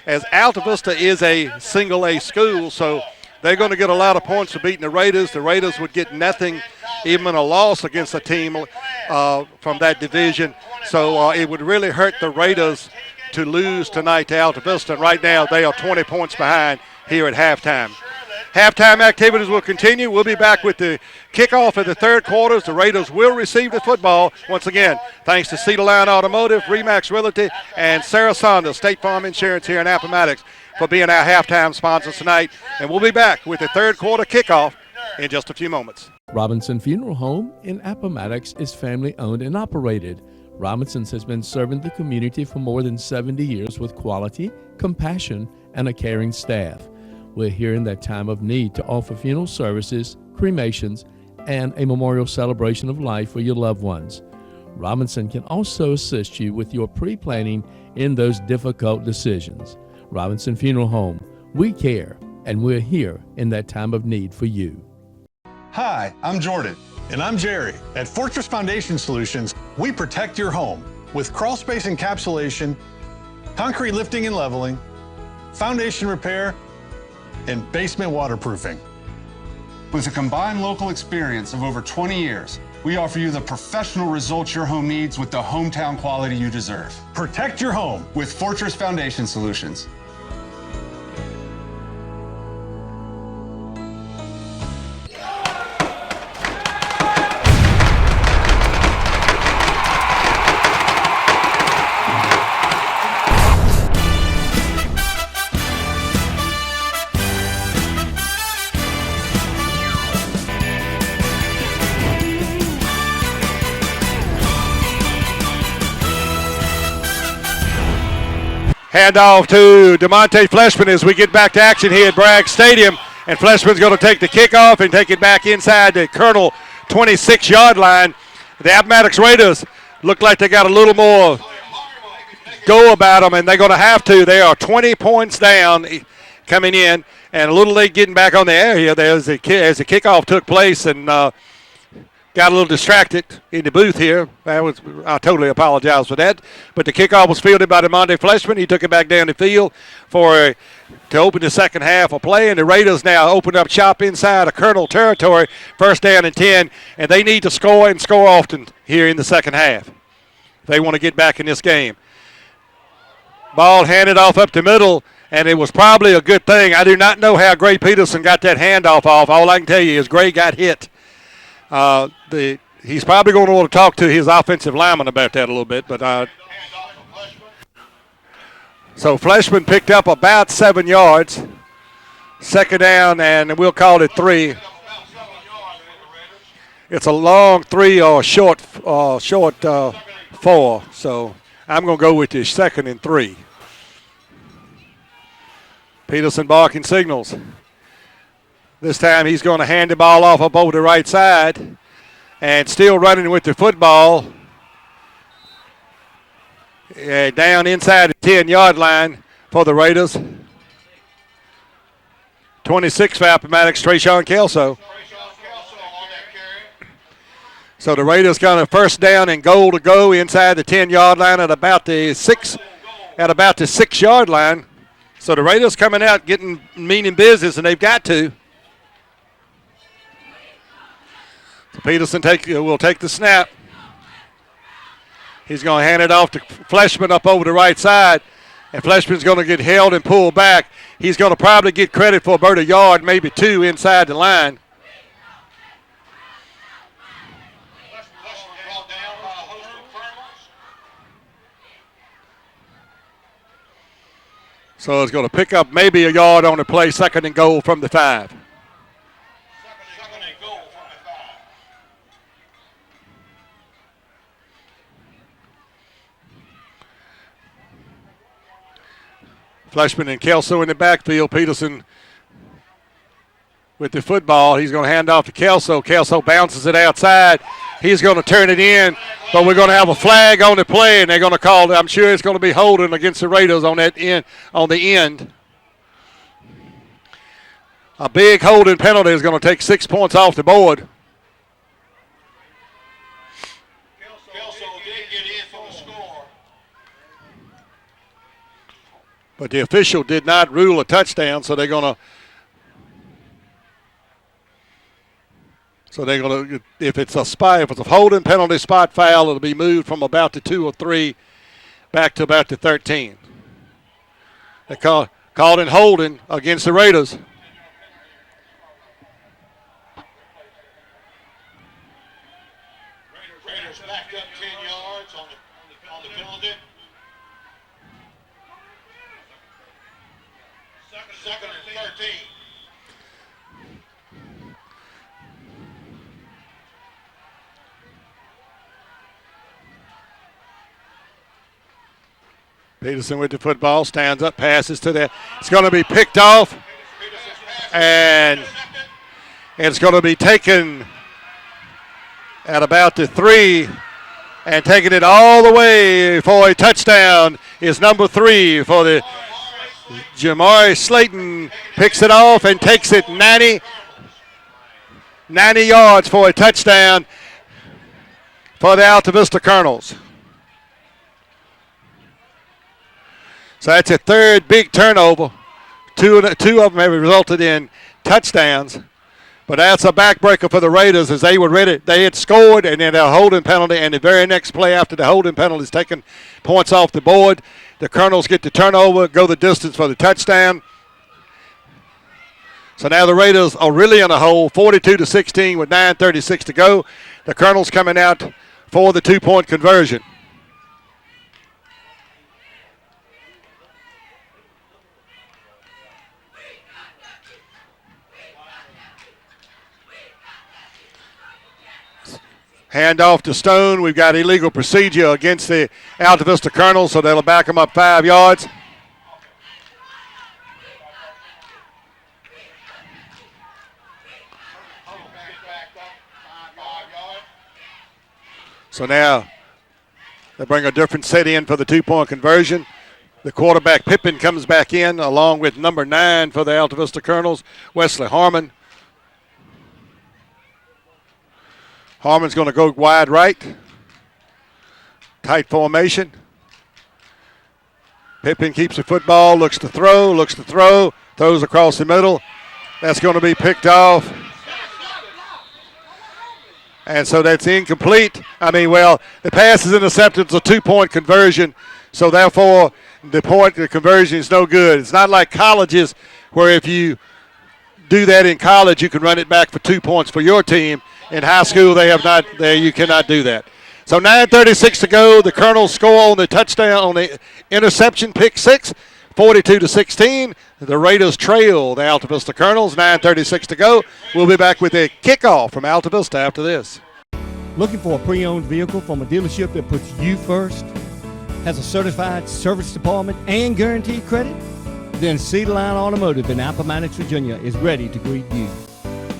as Alta Vista is a single A school, so they're going to get a lot of points for beating the Raiders. The Raiders would get nothing, even a loss against a team from that division. So it would really hurt the Raiders to lose tonight to Alta Vista. And right now they are 20 points behind here at halftime. Halftime activities will continue. We'll be back with the kickoff of the third quarters. The Raiders will receive the football. Once again, thanks to Cedar Line Automotive, Remax Realty, and Sarah Saunders, State Farm Insurance here in Appomattox, for being our halftime sponsors tonight. And we'll be back with the third quarter kickoff in just a few moments. Robinson Funeral Home in Appomattox is family owned and operated. Robinson's has been serving the community for more than 70 years with quality, compassion, and a caring staff. We're here in that time of need to offer funeral services, cremations, and a memorial celebration of life for your loved ones. Robinson can also assist you with your pre-planning in those difficult decisions. Robinson Funeral Home, we care, and we're here in that time of need for you. Hi, I'm Jordan. And I'm Jerry. At Fortress Foundation Solutions, we protect your home with crawl space encapsulation, concrete lifting and leveling, foundation repair, and basement waterproofing. With a combined local experience of over 20 years, we offer you the professional results your home needs with the hometown quality you deserve. Protect your home With Fortress Foundation Solutions. Handoff to DeMonte Fleshman as we get back to action here at Bragg Stadium. And Fleshman's going to take the kickoff and take it back inside the Colonel 26-yard line. The Appomattox Raiders look like they got a little more go about them, and they're going to have to. They are 20 points down coming in, and a little late getting back on the air here as the kickoff took place, and got a little distracted in the booth here. I totally apologize for that. But the kickoff was fielded by DeMonte Fleshman. He took it back down the field to open the second half of play. And the Raiders now open up shop inside of Colonel territory, first down and 10. And they need to score and score often here in the second half. They want to get back in this game. Ball handed off up the middle, and it was probably a good thing. I do not know how Gray Peterson got that handoff off. All I can tell you is Gray got hit. He's probably going to want to talk to his offensive lineman about that a little bit. But so Fleshman picked up about 7 yards. Second down, and we'll call it 3. It's a long 3 or short 4. So I'm going to go with the 2nd and 3. Peterson barking signals. This time he's going to hand the ball off up over the right side, and still running with the football down inside the 10-yard line for the Raiders. 26 for Appomattox, Trayshawn Kelso. So the Raiders got a first down and goal to go inside the 10-yard line at about the 6-yard line. So the Raiders coming out getting meaning business, and they've got to. So Peterson will take the snap. He's going to hand it off to Fleshman up over the right side, and Fleshman's going to get held and pulled back. He's going to probably get credit for about a yard, maybe two inside the line. So it's going to pick up maybe a yard on the play, second and goal from the 5. Second and goal from the 5. Fleshman and Kelso in the backfield. Peterson with the football. He's going to hand off to Kelso. Kelso bounces it outside. He's going to turn it in, but we're going to have a flag on the play, and they're going to call it. I'm sure it's going to be holding against the Raiders on that end, on the end. A big holding penalty is going to take 6 points off the board. Kelso did get in for the score. But the official did not rule a touchdown, so they're going to. So they're going to, if it's a holding penalty spot foul, it'll be moved from about to 2 or 3 back to about to 13. They called in holding against the Raiders. Raiders backed up 10 yards on the penalty. Second and 13. Peterson with the football, stands up, passes to the. It's going to be picked off, and it's going to be taken at about the 3, and taking it all the way for a touchdown is number 3 for the Jamari Slayton. Picks it off and takes it 90 yards for a touchdown for the Alta Vista Colonels. So that's a third big turnover. Two of them have resulted in touchdowns. But that's a backbreaker for the Raiders as they were ready. They had scored, and then a holding penalty, and the very next play after the holding penalty is taking points off the board. The Colonels get the turnover, go the distance for the touchdown. So now the Raiders are really in a hole, 42-16 with 9:36 to go. The Colonels coming out for the 2-point conversion. Hand off to Stone. We've got illegal procedure against the Alta Vista Colonels, so that'll back them up 5 yards. So now they bring a different set in for the 2-point conversion. The quarterback, Pippin, comes back in along with number 9 for the Alta Vista Colonels, Wesley Harmon. Harmon's going to go wide right. Tight formation. Pippin keeps the football, looks to throw, throws across the middle. That's going to be picked off. And so that's incomplete. The pass is intercepted. It's a 2-point conversion. So therefore, the conversion is no good. It's not like colleges where if you do that in college, you can run it back for 2 points for your team. In high school, you cannot do that. So 9:36 to go. The Colonels score on the touchdown, on the interception, pick 6, 42-16. The Raiders trail the Alta Vista Colonels. 9:36 to go. We'll be back with a kickoff from Alta Vista after this. Looking for a pre-owned vehicle from a dealership that puts you first? Has a certified service department and guaranteed credit? Then Cedar Line Automotive in Appomattox, Virginia is ready to greet you.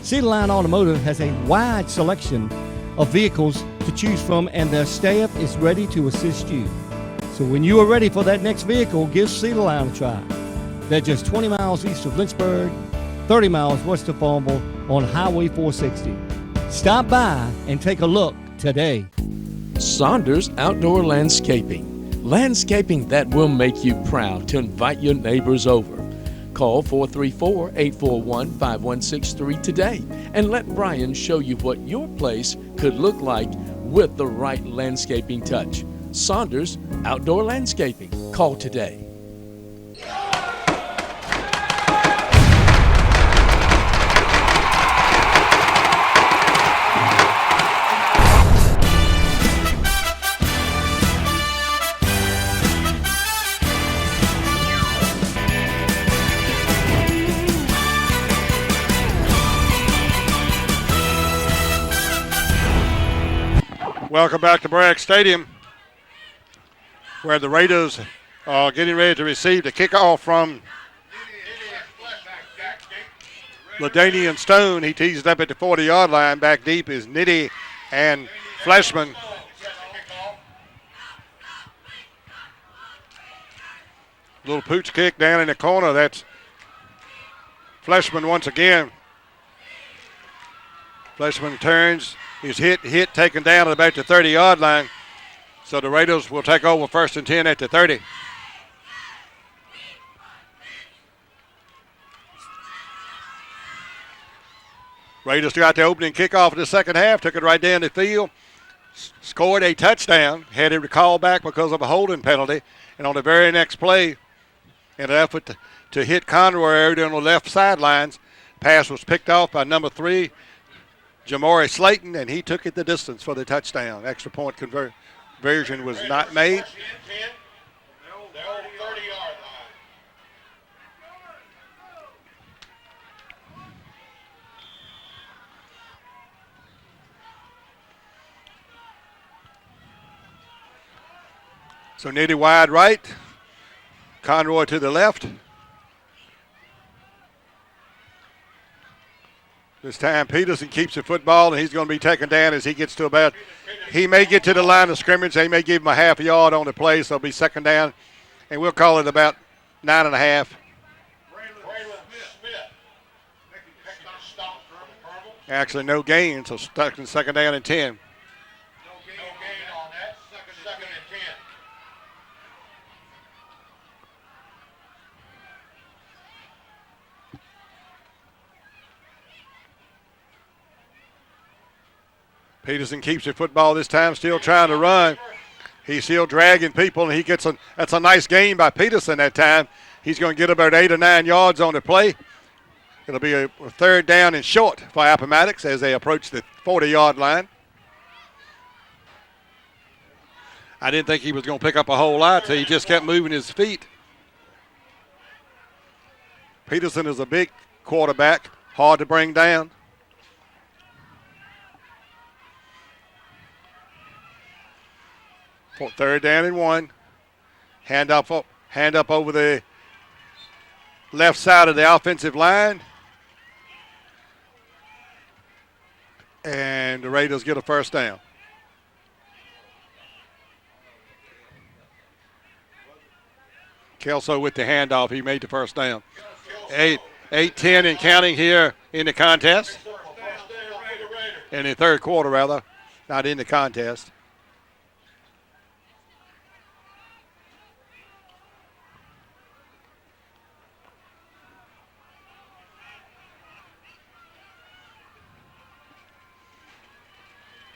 Cedar Line Automotive has a wide selection of vehicles to choose from, and their staff is ready to assist you. So when you are ready for that next vehicle, give Cedar Line a try. They're just 20 miles east of Lynchburg, 30 miles west of Farmville on Highway 460. Stop by and take a look today. Saunders Outdoor Landscaping. Landscaping that will make you proud to invite your neighbors over. Call 434-841-5163 today and let Brian show you what your place could look like with the right landscaping touch. Saunders Outdoor Landscaping. Call today. Welcome back to Bragg Stadium, where the Raiders are getting ready to receive the kickoff from LaDainian Stone. He tees it up at the 40-yard line. Back deep is Nitty and Fleshman. Little pooch kick down in the corner. That's Fleshman once again. Fleshman turns. He's hit, taken down at about the 30-yard line. So the Raiders will take over 1st and 10 at the 30. Raiders got the opening kickoff of the second half, took it right down the field, scored a touchdown, had it called back because of a holding penalty. And on the very next play, in an effort to hit Conroy over on the left sidelines, pass was picked off by number 3, Jamari Slayton, and he took it the distance for the touchdown. Extra point conversion was not made. So Nitty wide right, Conroy to the left. This time Peterson keeps the football, and he's going to be taken down as he gets to about, he may get to the line of scrimmage. They may give him a half a yard on the play, so it'll be second down, and we'll call it about 9.5. Actually, no gain, so stuck in second down and 10. Peterson keeps the football this time, still trying to run. He's still dragging people, and he gets that's a nice gain by Peterson that time. He's going to get about 8 or 9 yards on the play. It'll be a third down and short for Appomattox as they approach the 40-yard line. I didn't think he was going to pick up a whole lot, so he just kept moving his feet. Peterson is a big quarterback, hard to bring down. Third down and 1. Hand up over the left side of the offensive line. And the Raiders get a first down. Kelso with the handoff. He made the first down. 8-10 and counting here in the contest. In the third quarter, rather. Not in the contest.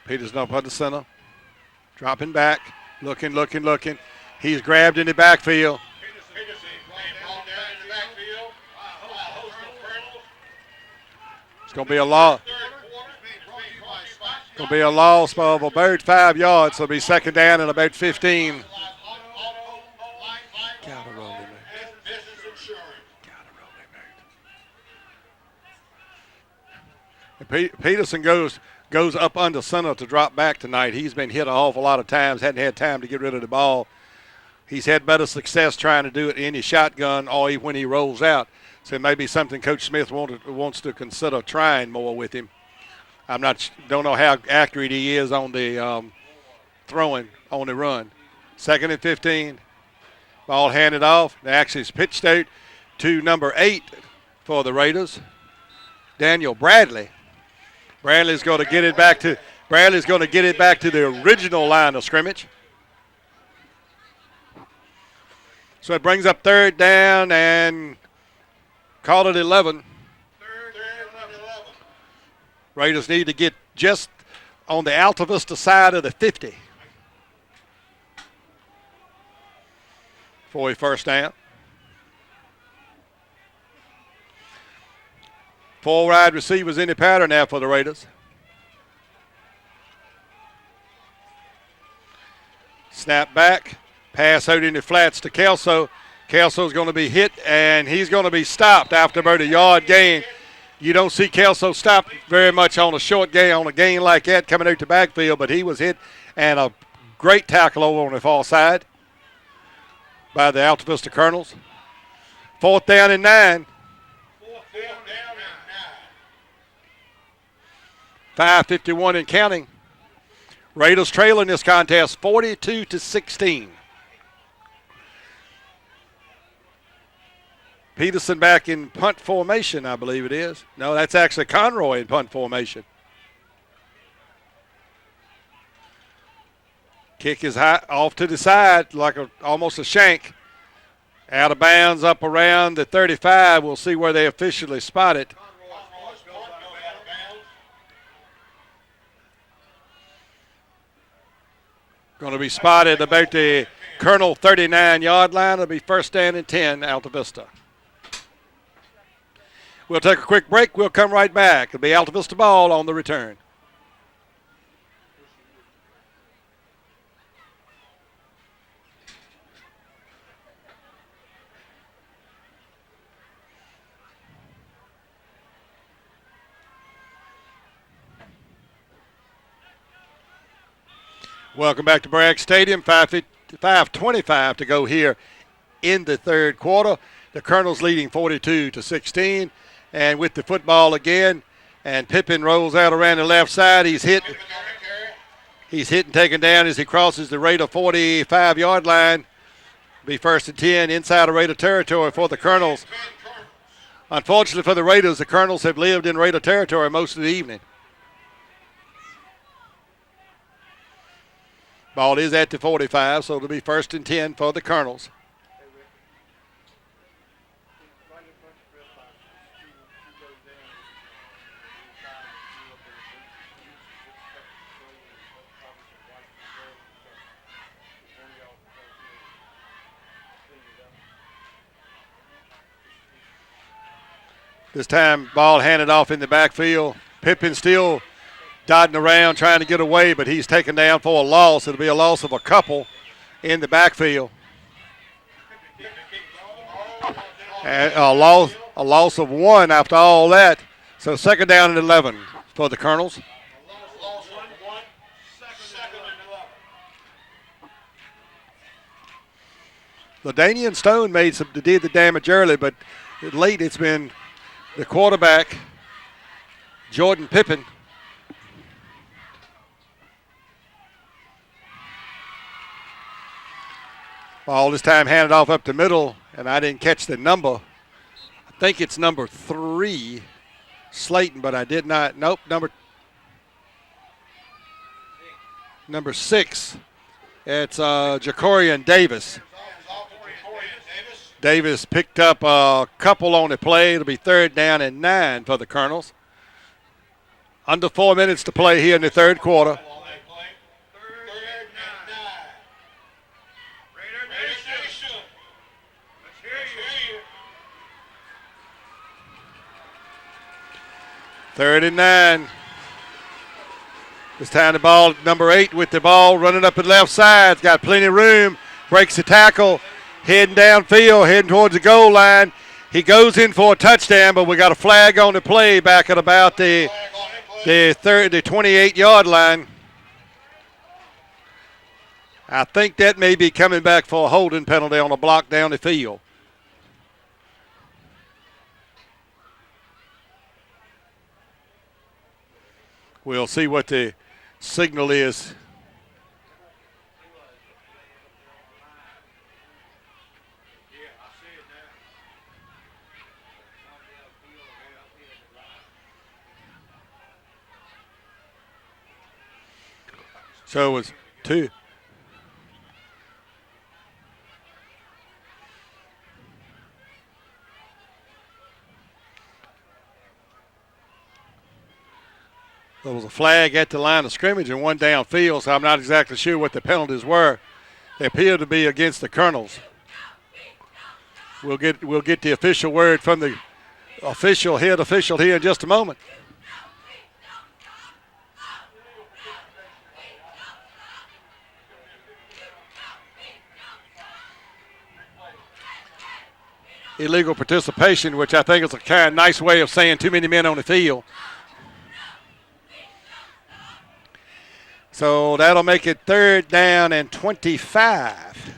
Peterson up at the center, dropping back, looking. He's grabbed in the backfield. It's going to be a loss. Going to be a loss of about 5 yards. So it'll be second down and about 15. Gotta roll him out. Peterson goes up under center to drop back tonight. He's been hit an awful lot of times, hadn't had time to get rid of the ball. He's had better success trying to do it in his shotgun or even when he rolls out. So it may be something Coach Smith wants to consider trying more with him. Don't know how accurate he is on the throwing on the run. 2nd and 15. Ball handed off. The action is pitched out to number 8 for the Raiders, Daniel Bradley. Bradley's going to get it back to Bradley's going to get it back to the original line of scrimmage. So it brings up third down and call it 11. Third and 11. Raiders need to get just on the Alta Vista side of the 50 for a first down. 4 wide receivers in the pattern now for the Raiders. Snap back. Pass out in the flats to Kelso. Kelso's going to be hit, and he's going to be stopped after about a yard gain. You don't see Kelso stop very much on a short gain, on a gain like that coming out the backfield, but he was hit, and a great tackle over on the far side by the Alta Vista Colonels. 4th down and 9. 5:51 and counting. Raiders trailing this contest 42-16. Peterson back in punt formation, I believe it is. No, that's actually Conroy in punt formation. Kick is high off to the side like almost a shank. Out of bounds up around the 35. We'll see where they officially spot it. Going to be spotted about the Colonel 39-yard line. It'll be first down and 10, Alta Vista. We'll take a quick break. We'll come right back. It'll be Alta Vista ball on the return. Welcome back to Bragg Stadium. 5:25 to go here in the third quarter. The Colonels leading 42-16. And with the football again, and Pippin rolls out around the left side. He's hit and taken down as he crosses the Raider 45-yard line. Be first and 10 inside of Raider territory for the Colonels. Unfortunately for the Raiders, the Colonels have lived in Raider territory most of the evening. Ball is at the 45, so it'll be first and 10 for the Colonels. This time, ball handed off in the backfield. Pippin still dotting around trying to get away, but he's taken down for a loss. It'll be a loss of a couple in the backfield. And a loss of one after all that. So second down and 11 for the Colonels. LaDainian Stone did the damage early, but late it's been the quarterback, Jordan Pippin. Ball this time handed off up the middle, and I didn't catch the number. I think it's number 3, Slayton, but I did not. Nope, number 6. It's Jacorian Davis. Davis picked up a couple on the play. It'll be third down and 9 for the Colonels. Under 4 minutes to play here in the third quarter. Third and 9. This time the ball, number 8 with the ball running up the left side. Got plenty of room. Breaks the tackle. Heading downfield, heading towards the goal line. He goes in for a touchdown, but we got a flag on the play back at about the 28-yard line. I think that may be coming back for a holding penalty on a block down the field. We'll see what the signal is. So it was 2. There was a flag at the line of scrimmage and one downfield, so I'm not exactly sure what the penalties were. They appear to be against the Colonels. We'll get the official word from the head official here in just a moment. Illegal participation, which I think is a kind of nice way of saying too many men on the field. So that'll make it 3rd down and 25.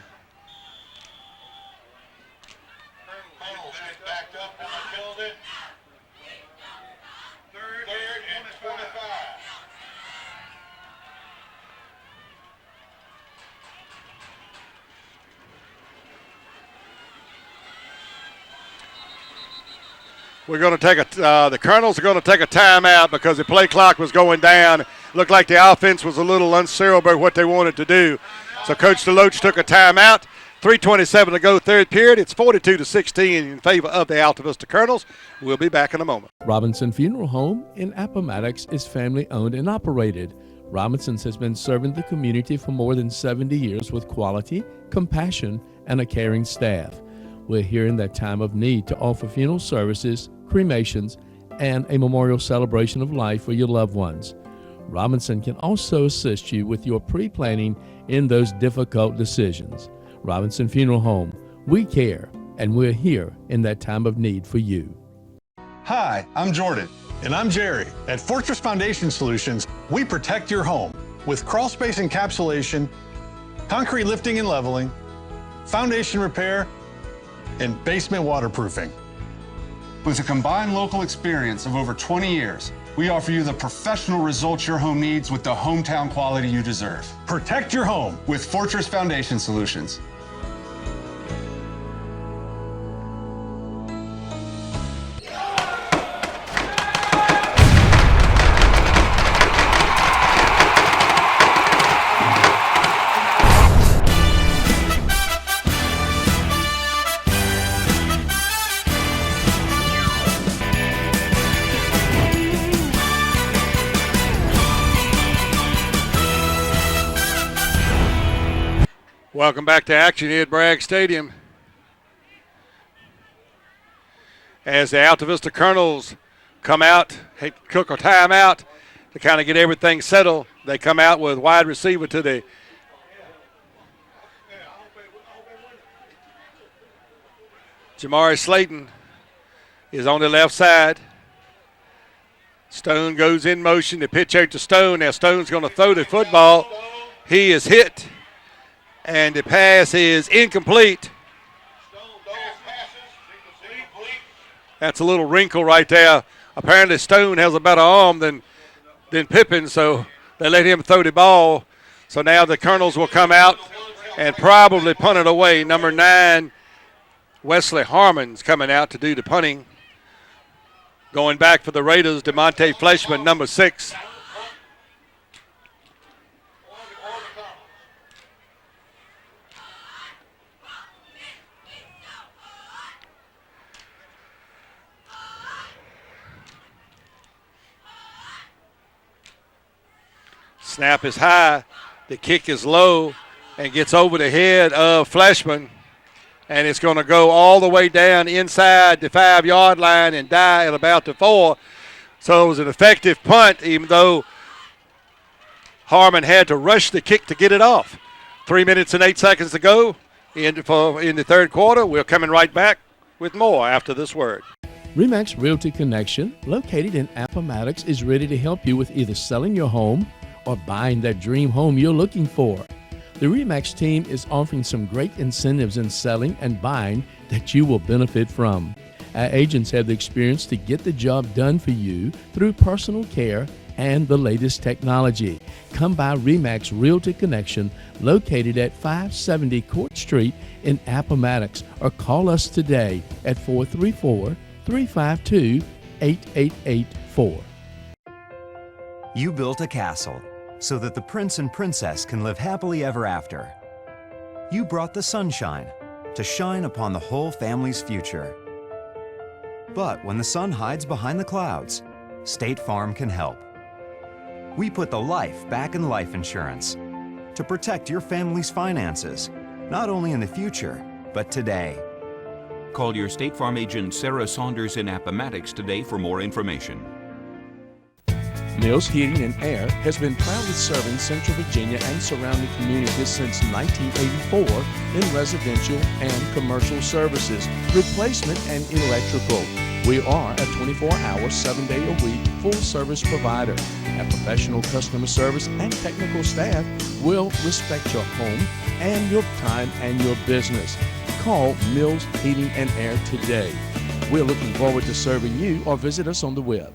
We're going to take the Colonels are going to take a timeout because the play clock was going down. Looked like the offense was a little unsure about what they wanted to do. So Coach DeLoach took a timeout. 3:27 to go, 3rd period. It's 42-16 in favor of the Alta Vista Colonels. We'll be back in a moment. Robinson Funeral Home in Appomattox is family owned and operated. Robinson's has been serving the community for more than 70 years with quality, compassion, and a caring staff. We're here in that time of need to offer funeral services, cremations, and a memorial celebration of life for your loved ones. Robinson can also assist you with your pre-planning in those difficult decisions. Robinson Funeral Home, we care, and we're here in that time of need for you. Hi, I'm Jordan. And I'm Jerry. At Fortress Foundation Solutions, we protect your home with crawl space encapsulation, concrete lifting and leveling, foundation repair, and basement waterproofing. With a combined local experience of over 20 years, we offer you the professional results your home needs with the hometown quality you deserve. Protect your home With Fortress Foundation Solutions. Welcome back to action here at Bragg Stadium. As the Alta Vista Colonels come out, took a timeout to kind of get everything settled. They come out with wide receiver to the Jamari Slayton is on the left side. Stone goes in motion. The pitch out to Stone. Now Stone's going to throw the football. He is hit. And the pass is incomplete. That's a little wrinkle right there. Apparently Stone has a better arm than Pippen, so they let him throw the ball. So now the Colonels will come out and probably punt it away. Number 9, Wesley Harmon's coming out to do the punting. Going back for the Raiders, DeMonte Fleshman, number 6. Snap is high, the kick is low, and gets over the head of Fleshman. And it's going to go all the way down inside the 5-yard line and die at about the 4. So it was an effective punt, even though Harmon had to rush the kick to get it off. 3 minutes and 8 seconds to go in the 3rd quarter. We're coming right back with more after this word. RE/MAX Realty Connection, located in Appomattox, is ready to help you with either selling your home or buying that dream home you're looking for. The RE/MAX team is offering some great incentives in selling and buying that you will benefit from. Our agents have the experience to get the job done for you through personal care and the latest technology. Come by RE/MAX Realty Connection, located at 570 Court Street in Appomattox, or call us today at 434-352-8884. You built a castle so that the prince and princess can live happily ever after. You brought the sunshine to shine upon the whole family's future. But when the sun hides behind the clouds, State Farm can help. We put the life back in life insurance to protect your family's finances, not only in the future, but today. Call your State Farm agent Sarah Saunders in Appomattox today for more information. Mills Heating and Air has been proudly serving Central Virginia and surrounding communities since 1984 in residential and commercial services, replacement and electrical. We are a 24-hour, 7-day-a-week full-service provider. Our professional customer service and technical staff will respect your home and your time and your business. Call Mills Heating and Air today. We're looking forward to serving you, or visit us on the web.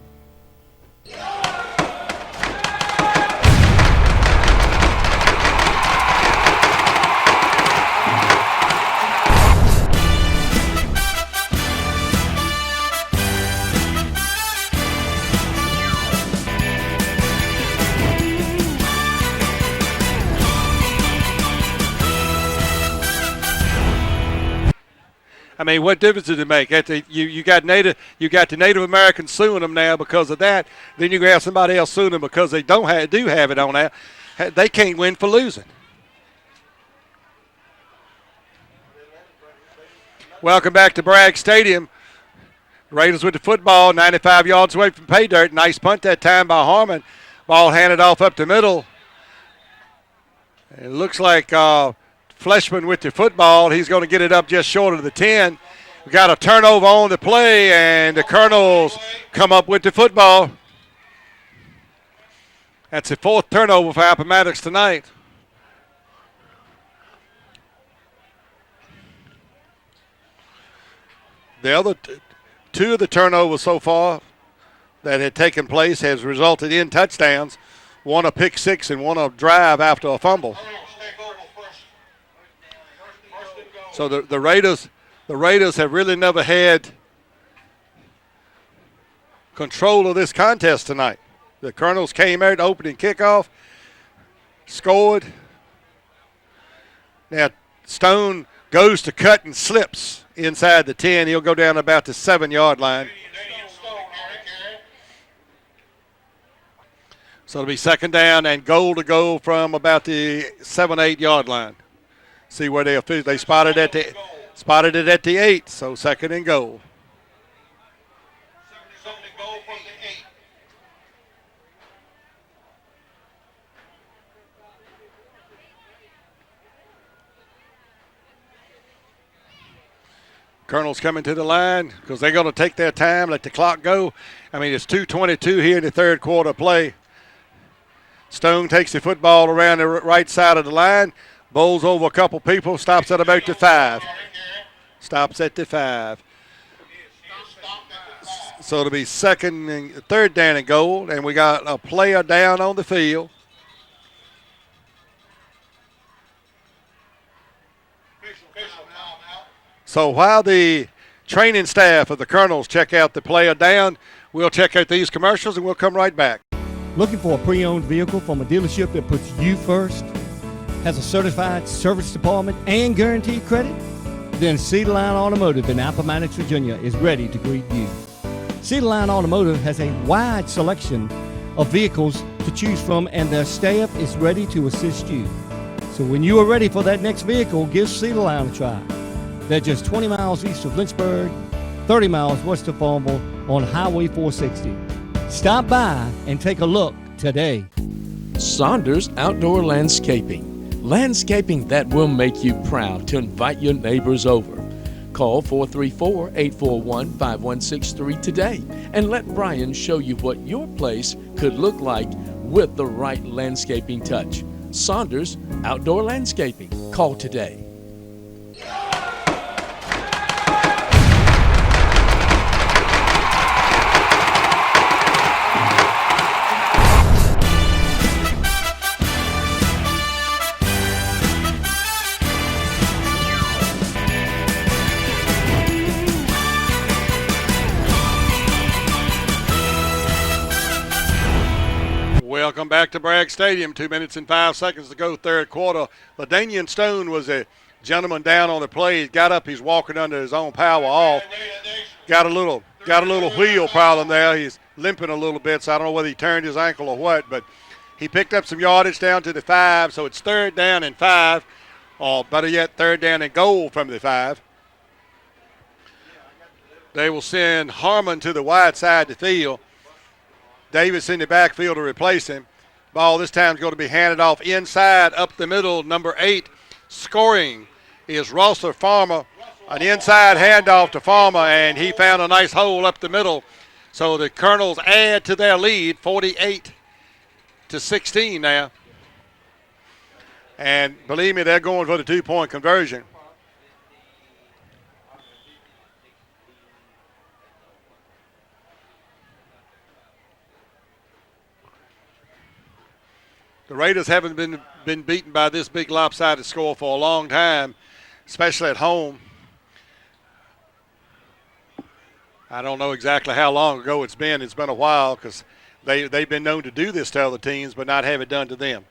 I mean, what difference does it make? You got the Native Americans suing them now because of that. Then you can have somebody else suing them because they do have it on that. They can't win for losing. Welcome back to Bragg Stadium. Raiders with the football, 95 yards away from pay dirt. Nice punt that time by Harmon. Ball handed off up the middle. It looks like Fleshman with the football. He's going to get it up just short of the 10. We got a turnover on the play, and the Colonels come up with the football. That's the fourth turnover for Appomattox tonight. The other two of the turnovers so far that had taken place has resulted in touchdowns. One a pick six and one a drive after a fumble. So the Raiders have really never had control of this contest tonight. The Colonels came out opening kickoff, scored. Now Stone goes to cut and slips inside the 10. He'll go down about the 7-yard line. So it'll be second down and goal to go from about the 7-8 yard line. See where they spotted it at the 8, so second and goal. Colonel's coming to the line because they're going to take their time, let the clock go. I mean, it's 2:22 here in the third quarter play. Stone takes the football around the right side of the line, bowls over a couple people, stops at about the 5. Stops at the 5. So it'll be third down and goal, and we got a player down on the field. So while the training staff of the Colonels check out the player down, we'll check out these commercials and we'll come right back. Looking for a pre-owned vehicle from a dealership that puts you first? Has a certified service department and guaranteed credit? Then Cedar Line Automotive in Appomattox, Virginia is ready to greet you. Cedar Line Automotive has a wide selection of vehicles to choose from, and their staff is ready to assist you. So when you are ready for that next vehicle, give Cedar Line a try. They're just 20 miles east of Lynchburg, 30 miles west of Farmville on Highway 460. Stop by and take a look today. Saunders Outdoor Landscaping. Landscaping that will make you proud to invite your neighbors over. Call 434-841-5163 today and let Brian show you what your place could look like with the right landscaping touch. Saunders Outdoor Landscaping. Call today. Welcome back to Bragg Stadium. 2 minutes and 5 seconds to go, third quarter. LaDainian Stone was a gentleman down on the play. He got up. He's walking under his own power off. Got a little wheel problem there. He's limping a little bit, so I don't know whether he turned his ankle or what, but he picked up some yardage down to the 5, so it's third down and 5, or better yet, third down and goal from the 5. They will send Harmon to the wide side of the field. Davis in the backfield to replace him. Ball this time is going to be handed off inside, up the middle, number 8. Scoring is Rosser Farmer. An inside handoff to Farmer, and he found a nice hole up the middle. So the Colonels add to their lead, 48-16 now. And believe me, they're going for the 2-point conversion. The Raiders haven't been beaten by this big lopsided score for a long time, especially at home. I don't know exactly how long ago it's been. It's been a while because they've been known to do this to other teams but not have it done to them.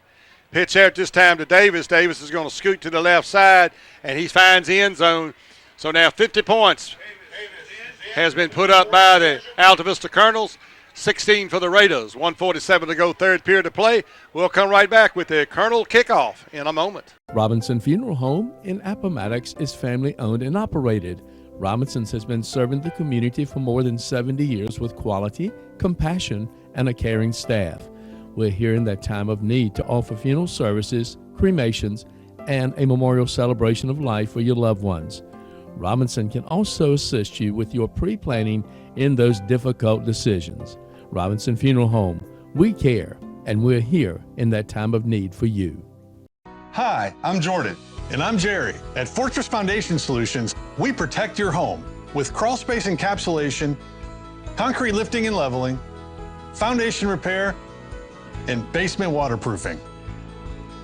Pitch out this time to Davis. Davis is going to scoot to the left side, and he finds the end zone. So now 50 points has been put up by the Alta Vista Colonels. 16 for the Raiders. 1:47 to go, third period to play. We'll come right back with the Colonel kickoff in a moment. Robinson Funeral Home in Appomattox is family owned and operated. Robinson's has been serving the community for more than 70 years with quality, compassion, and a caring staff. We're here in that time of need to offer funeral services, cremations, and a memorial celebration of life for your loved ones. Robinson can also assist you with your pre-planning in those difficult decisions. Robinson Funeral Home, we care, and we're here in that time of need for you. Hi, I'm Jordan. And I'm Jerry. At Fortress Foundation Solutions, we protect your home with crawl space encapsulation, concrete lifting and leveling, foundation repair, and basement waterproofing.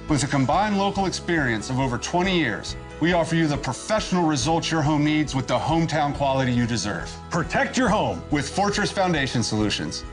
With a combined local experience of over 20 years, we offer you the professional results your home needs with the hometown quality you deserve. Protect your home With Fortress Foundation Solutions.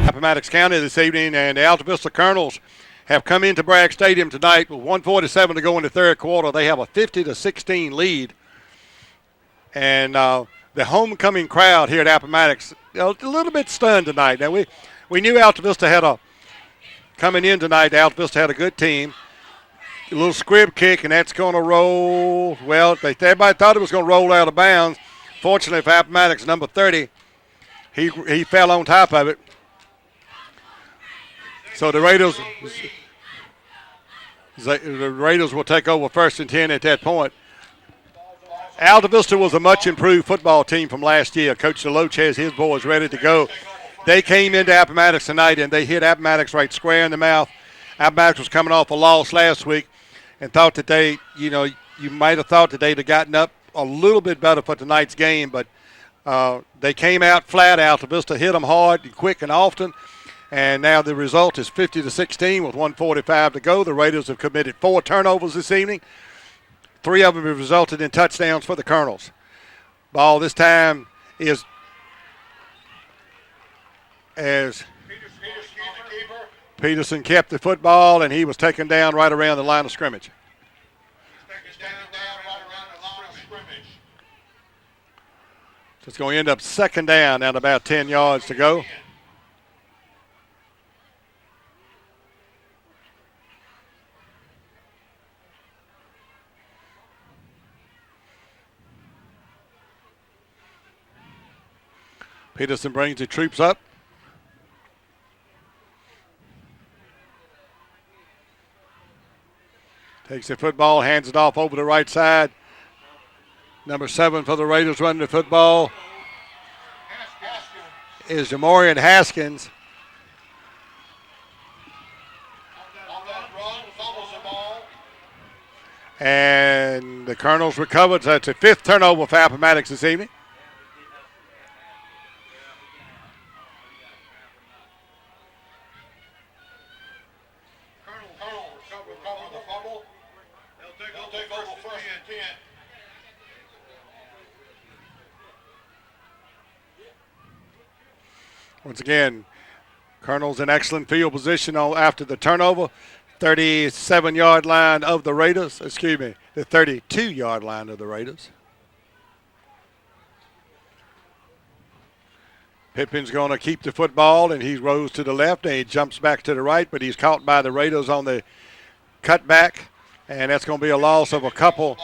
Appomattox County this evening, and the Alta Vista Colonels have come into Bragg Stadium tonight with 1:47 to go in the third quarter. They have a 50-16 lead, and the homecoming crowd here at Appomattox a little bit stunned tonight. Now we knew Alta Vista had coming in tonight. Alta Vista had a good team. A little squib kick, and that's going to roll. Well, everybody thought it was going to roll out of bounds. Fortunately for Appomattox, number 30, he fell on top of it. So the Raiders will take over 1st and 10 at that point. Alta Vista was a much improved football team from last year. Coach DeLoach has his boys ready to go. They came into Appomattox tonight, and they hit Appomattox right square in the mouth. Appomattox was coming off a loss last week and thought that you might have thought that they'd have gotten up a little bit better for tonight's game, but they came out flat. Alta Vista hit them hard and quick and often. And now the result is 50-16 with 1:45 to go. The Raiders have committed 4 turnovers this evening. 3 of them have resulted in touchdowns for the Colonels. Ball this time is as Peterson kept the football, and he was taken down right around the line of scrimmage. So it's going to end up 2nd down and about 10 yards to go. Peterson brings the troops up. Takes the football, hands it off over the right side. Number 7 for the Raiders running the football is Jamorian Haskins. And the Colonels recovered. So that's a 5th turnover for Appomattox this evening. Colonel recover the fumble. They'll take over first and 10. Once again, Colonel's in excellent field position after the turnover. 37-yard line of the Raiders. Excuse me, the 32-yard line of the Raiders. Pippin's going to keep the football, and he rolls to the left, and he jumps back to the right, but he's caught by the Raiders on the cutback, and that's going to be a loss of a couple.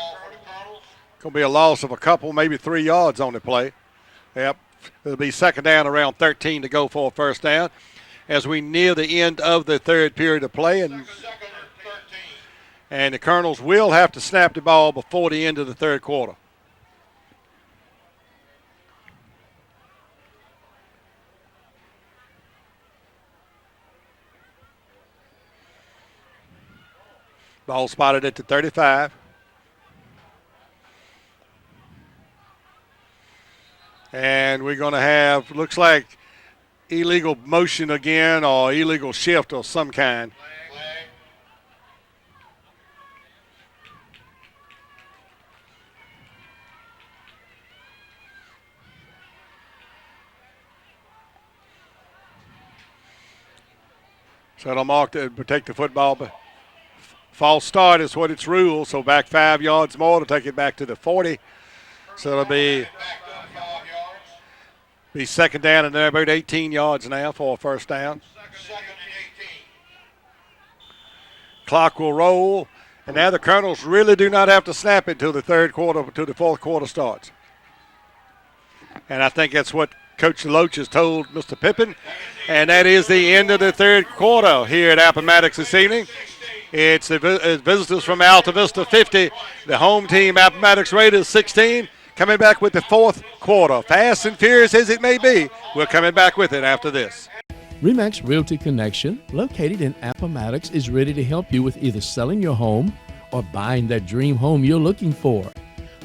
Maybe 3 yards on the play. Yep, it'll be 2nd down, around 13 to go for a 1st down as we near the end of the 3rd period of play. And the Colonels will have to snap the ball before the end of the 3rd quarter. Ball spotted at the 35. And we're going to have, looks like, illegal motion again or illegal shift of some kind. So it'll mark to protect the football, but false start is what it's ruled. So back 5 yards more to take it back to the 40. So it'll be 2nd down and they're about 18 yards now for a 1st down. 2nd and 18. Clock will roll, and now the Colonels really do not have to snap it till the 4th quarter starts. And I think that's what Coach Loach has told Mr. Pippin. And that is the end of the 3rd quarter here at Appomattox this evening. It's the visitors from Alta Vista 50, the home team Appomattox Raiders 16, coming back with the 4th quarter. Fast and furious as it may be, we're coming back with it after this. RE/MAX Realty Connection, located in Appomattox, is ready to help you with either selling your home or buying that dream home you're looking for.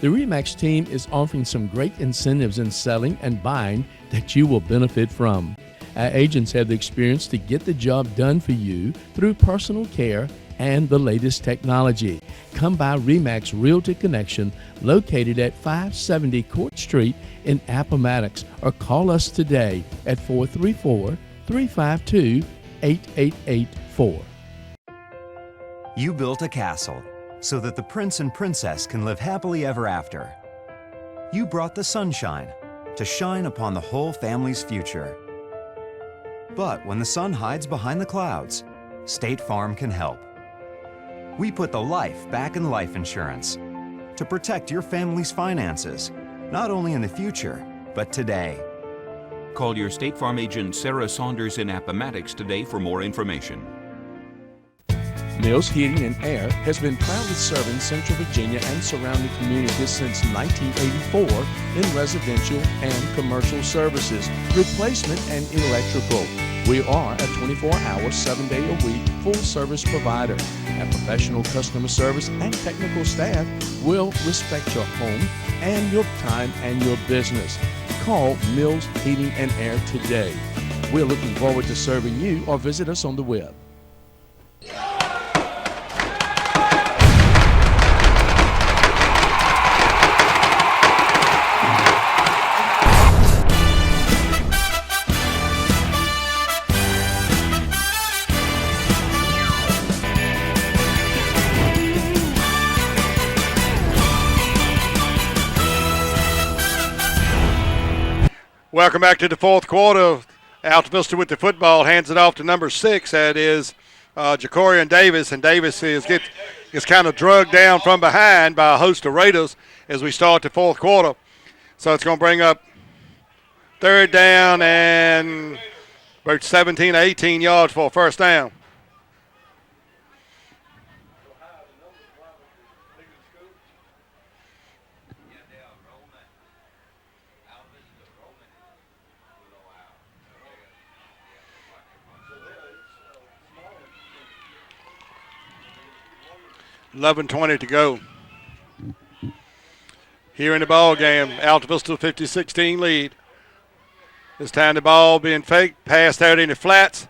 The RE/MAX team is offering some great incentives in selling and buying that you will benefit from. Our agents have the experience to get the job done for you through personal care and the latest technology. Come by RE/MAX Realty Connection, located at 570 Court Street in Appomattox, or call us today at 434-352-8884. You built a castle so that the prince and princess can live happily ever after. You brought the sunshine to shine upon the whole family's future. But when the sun hides behind the clouds, State Farm can help. We put the life back in life insurance to protect your family's finances, not only in the future, but today. Call your State Farm agent Sarah Saunders in Appomattox today for more information. Mills Heating and Air has been proudly serving Central Virginia and surrounding communities since 1984 in residential and commercial services, replacement and electrical. We are a 24-hour, 7-day-a-week full-service provider. Our professional customer service and technical staff will respect your home and your time and your business. Call Mills Heating and Air today. We're looking forward to serving you, or visit us on the web. Welcome back to the 4th quarter. Alta Vista with the football, hands it off to number 6. That is Jacorian Davis, and Davis is kind of drugged down from behind by a host of Raiders as we start the 4th quarter. So it's going to bring up 3rd down and about 17 to 18 yards for a 1st down. 11:20 to go. Here in the ball game, Alta still 50-16 lead. This time the ball being faked, passed out in the flats.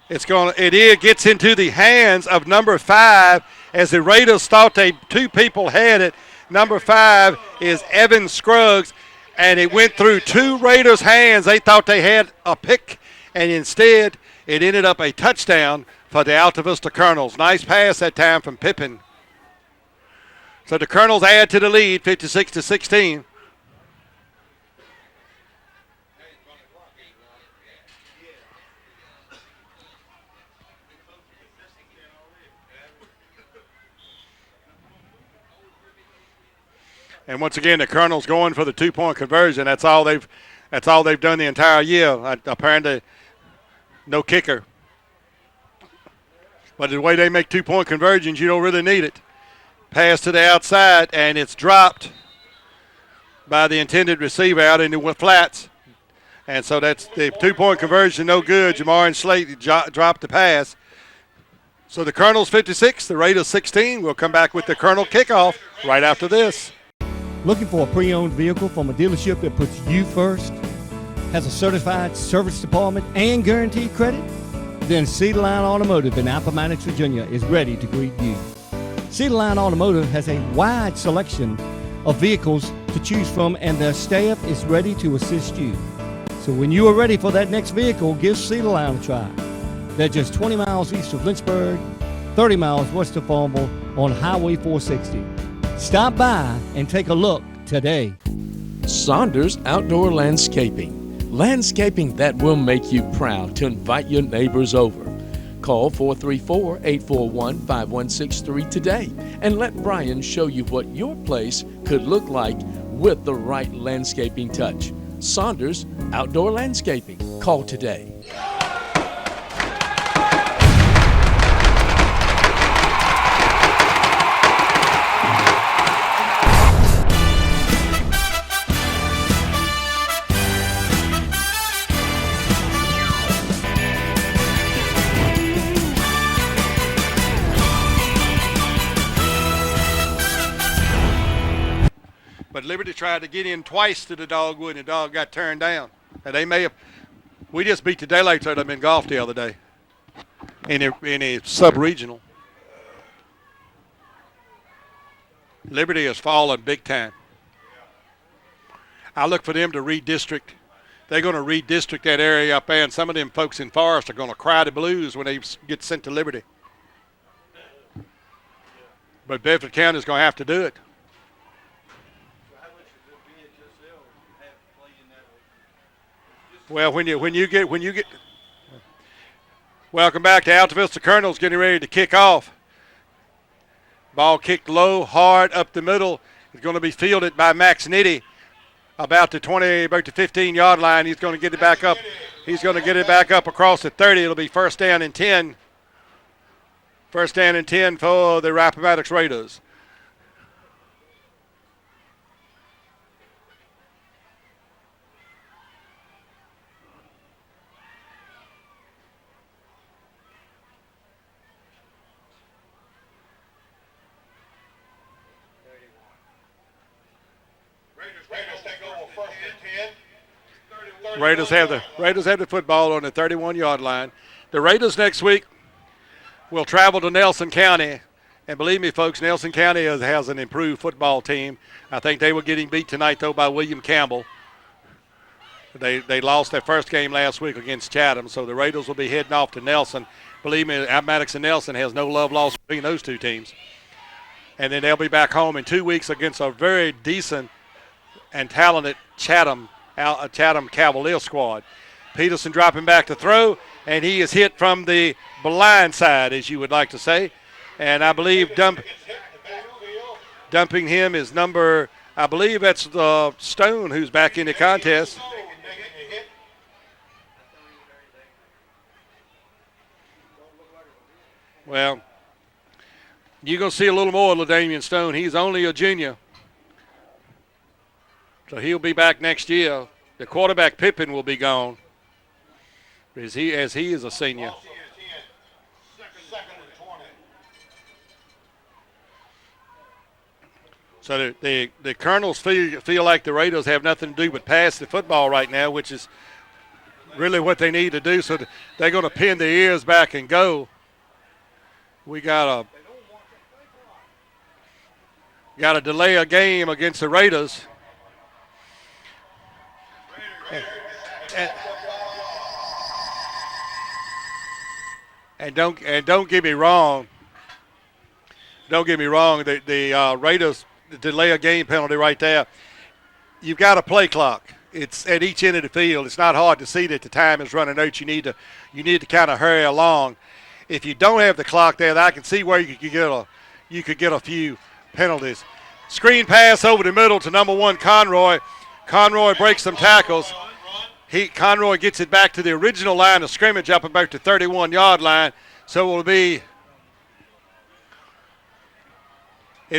It gets into the hands of number 5 as the Raiders thought two people had it. Number 5 is Evan Scruggs, and it went through two Raiders' hands. They thought they had a pick, and instead it ended up a touchdown for the Alta Vista Colonels. Nice pass that time from Pippin. So the Colonels add to the lead, 56-16. And once again, the Colonels going for the 2-point conversion. That's all they've done the entire year. Apparently, no kicker. But the way they make 2-point conversions, you don't really need it. Pass to the outside, and it's dropped by the intended receiver out into the flats. And so that's the 2-point conversion, no good. Jamar Slate dropped the pass. So the Colonels 56, the Raiders 16. We'll come back with the Colonel kickoff right after this. Looking for a pre-owned vehicle from a dealership that puts you first? Has a certified service department and guaranteed credit? Then Cedar Line Automotive in Appomattox, Virginia is ready to greet you. Cedar Line Automotive has a wide selection of vehicles to choose from, and their staff is ready to assist you. So when you are ready for that next vehicle, give Cedar Line a try. They're just 20 miles east of Lynchburg, 30 miles west of Farmville on Highway 460. Stop by and take a look today. Saunders Outdoor Landscaping. Landscaping that will make you proud to invite your neighbors over. Call 434-841-5163 today and let Brian show you what your place could look like with the right landscaping touch. Saunders Outdoor Landscaping. Call today. But Liberty tried to get in twice to the Dogwood, and the dog got turned down. And they may have. We just beat the daylights out of them in golf the other day in a sub-regional. Liberty has fallen big time. I look for them to redistrict. They're going to redistrict that area up there, and some of them folks in Forest are going to cry the blues when they get sent to Liberty. But Bedford County is going to have to do it. Well, when you get welcome back to Alta Vista Colonels getting ready to kick off. Ball kicked low, hard up the middle. It's going to be fielded by Max Nitty about the 15-yard line. He's going to get it back up. He's going to get it back up across the 30. It'll be first down and 10. First down and 10 for the Appomattox Raiders. Raiders have the football on the 31-yard line. The Raiders next week will travel to Nelson County, and believe me, folks, Nelson County has an improved football team. I think they were getting beat tonight, though, by William Campbell. They lost their first game last week against Chatham, so the Raiders will be heading off to Nelson. Believe me, Appomattox and Nelson has no love lost between those two teams. And then they'll be back home in 2 weeks against a very decent and talented Chatham Cavalier squad. Peterson dropping back to throw, and he is hit from the blind side, as you would like to say. And I believe dumping him is number, I believe that's Stone, who's back in the contest. Well, you're going to see a little more of LaDamian Stone. He's only a junior. So he'll be back next year. The quarterback Pippin will be gone as he is a senior. So the Colonels feel like the Raiders have nothing to do but pass the football right now, which is really what they need to do. So they're going to pin their ears back and go. We got to delay a game against the Raiders. And don't get me wrong. Don't get me wrong. The Raiders delay a game penalty right there. You've got a play clock. It's at each end of the field. It's not hard to see that the time is running out. You need to kind of hurry along. If you don't have the clock there, I can see where you could get a few penalties. Screen pass over the middle to number 1 Conroy. Conroy breaks some tackles. Conroy gets it back to the original line of scrimmage up about the 31-yard line. So it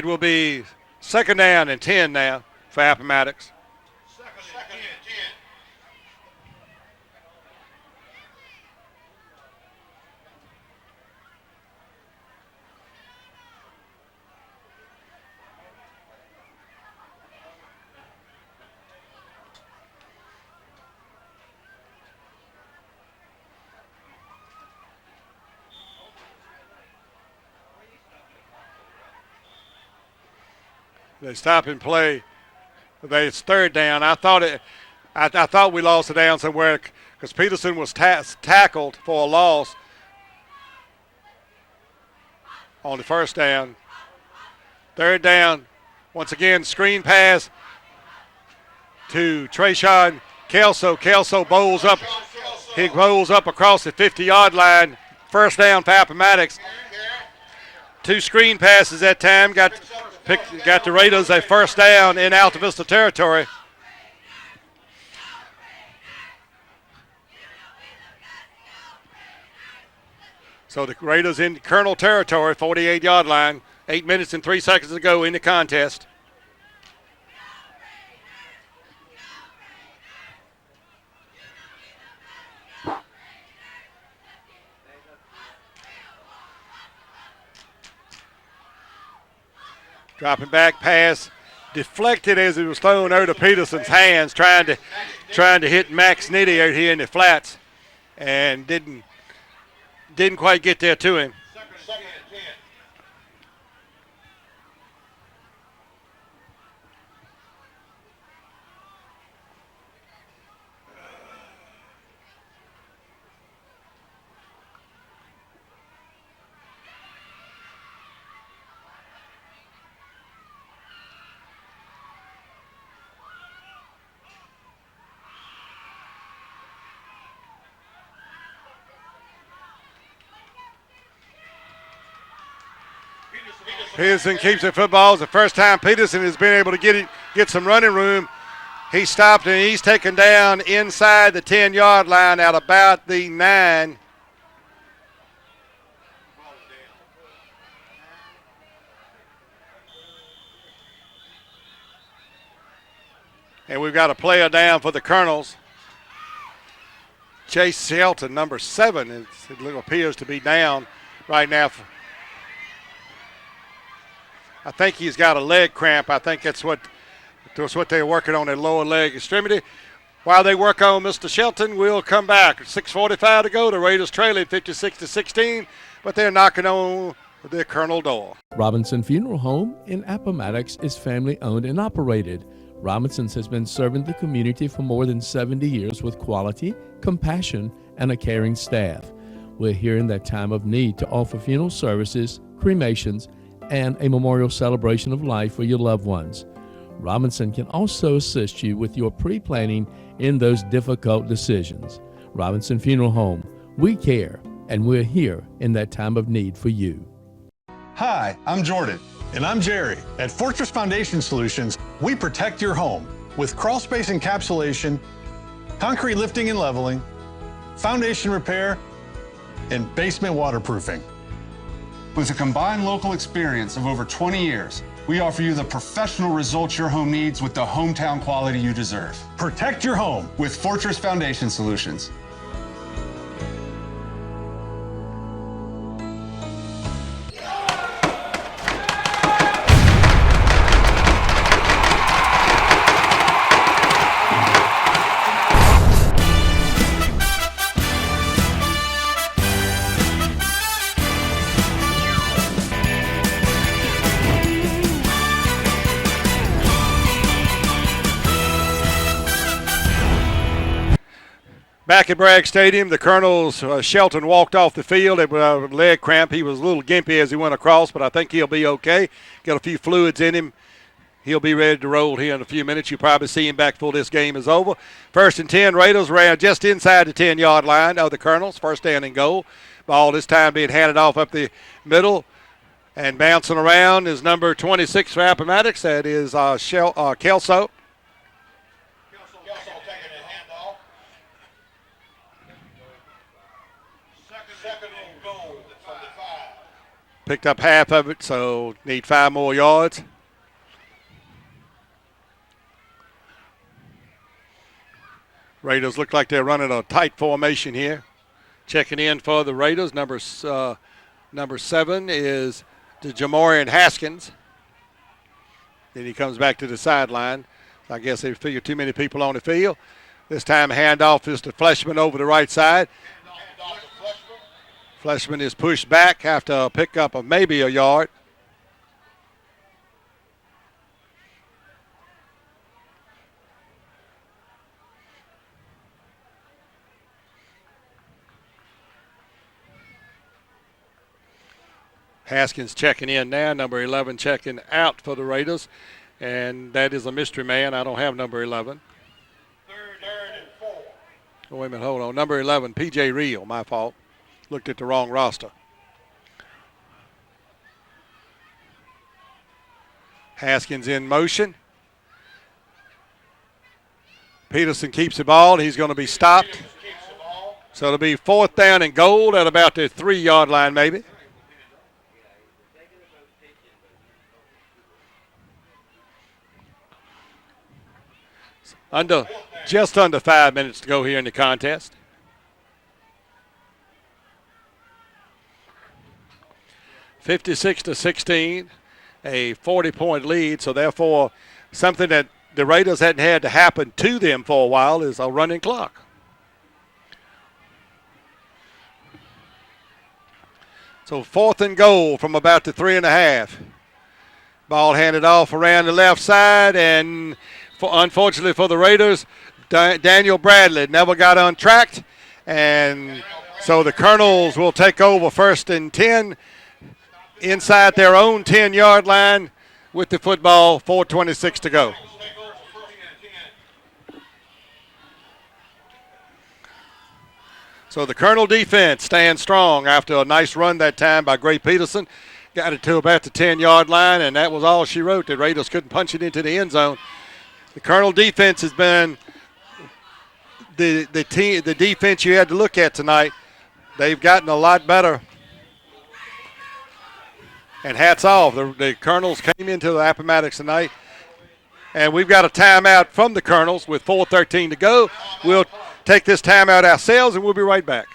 will be 2nd down and 10 now for Appomattox. Second and 10. They stop and play. It's 3rd down. I thought we lost it down somewhere because Peterson was tackled for a loss on the 1st down. 3rd down. Once again, screen pass to Trayshawn Kelso. Kelso bowls up. He bowls up across the 50-yard line. 1st down for Appomattox. 2 screen passes that time. Got the Raiders a 1st down in Alta Vista territory. So the Raiders in Colonel territory, 48-yard line. 8 minutes and 3 seconds to go in the contest. Dropping back pass, deflected as it was thrown over to Peterson's hands, trying to hit Max Nitty out here in the flats, and didn't quite get there to him. Second and 10. Peterson keeps the football. It's the first time Peterson has been able to get some running room. He stopped and he's taken down inside the 10-yard line at about the 9. And we've got a player down for the Colonels. Chase Shelton, number 7, it appears to be down right now. I think he's got a leg cramp. I think that's what they're working on, that lower leg extremity. While they work on Mr. Shelton, we'll come back. 6:45 to go. The Raiders trailing 56-16, but they're knocking on the Colonel door. Robinson Funeral Home in Appomattox is family owned and operated. Robinson's has been serving the community for more than 70 years with quality, compassion, and a caring staff. We're here in that time of need to offer funeral services, cremations, and a memorial celebration of life for your loved ones. Robinson can also assist you with your pre-planning in those difficult decisions. Robinson Funeral Home, we care, and we're here in that time of need for you. Hi, I'm Jordan. And I'm Jerry. At Fortress Foundation Solutions, we protect your home with crawl space encapsulation, concrete lifting and leveling, foundation repair, and basement waterproofing. With a combined local experience of over 20 years, we offer you the professional results your home needs with the hometown quality you deserve. Protect your home With Fortress Foundation Solutions. Back at Bragg Stadium, the Colonels, Shelton walked off the field with a leg cramp. He was a little gimpy as he went across, but I think he'll be okay. Got a few fluids in him. He'll be ready to roll here in a few minutes. You'll probably see him back before this game is over. 1st and 10, Raiders ran just inside the 10-yard line of the Colonels. First down and goal. Ball this time being handed off up the middle. And bouncing around is number 26 for Appomattox. That is Kelso. Picked up half of it, so need 5 more yards. Raiders look like they're running a tight formation here. Checking in for the Raiders, number 7 is Jamorian Haskins. Then he comes back to the sideline. I guess they figure too many people on the field. This time handoff is to Fleshman over the right side. Fleshman is pushed back after a pickup of maybe a yard. Haskins checking in now, number 11 checking out for the Raiders, and that is a mystery man. I don't have number 11. Third and 4. Oh, wait a minute, hold on. Number 11, P.J. Reel, my fault. Looked at the wrong roster. Haskins in motion. Peterson keeps the ball. He's going to be stopped. So it'll be 4th down and goal at about the 3-yard line maybe. Just under 5 minutes to go here in the contest. (56-16), a 40-point lead. So therefore, something that the Raiders hadn't had to happen to them for a while is a running clock. So 4th and goal from about the 3.5. Ball handed off around the left side, and unfortunately for the Raiders, Daniel Bradley never got untracked, and so the Colonels will take over 1st and 10 inside their own 10-yard line with the football, 4:26 to go. So the Colonel defense stands strong after a nice run that time by Gray Peterson. Got it to about the 10-yard line, and that was all she wrote. The Raiders couldn't punch it into the end zone. The Colonel defense has been the defense you had to look at tonight. They've gotten a lot better. And hats off. The Colonels came into the Appomattox tonight. And we've got a timeout from the Colonels with 4:13 to go. We'll take this timeout ourselves, and we'll be right back.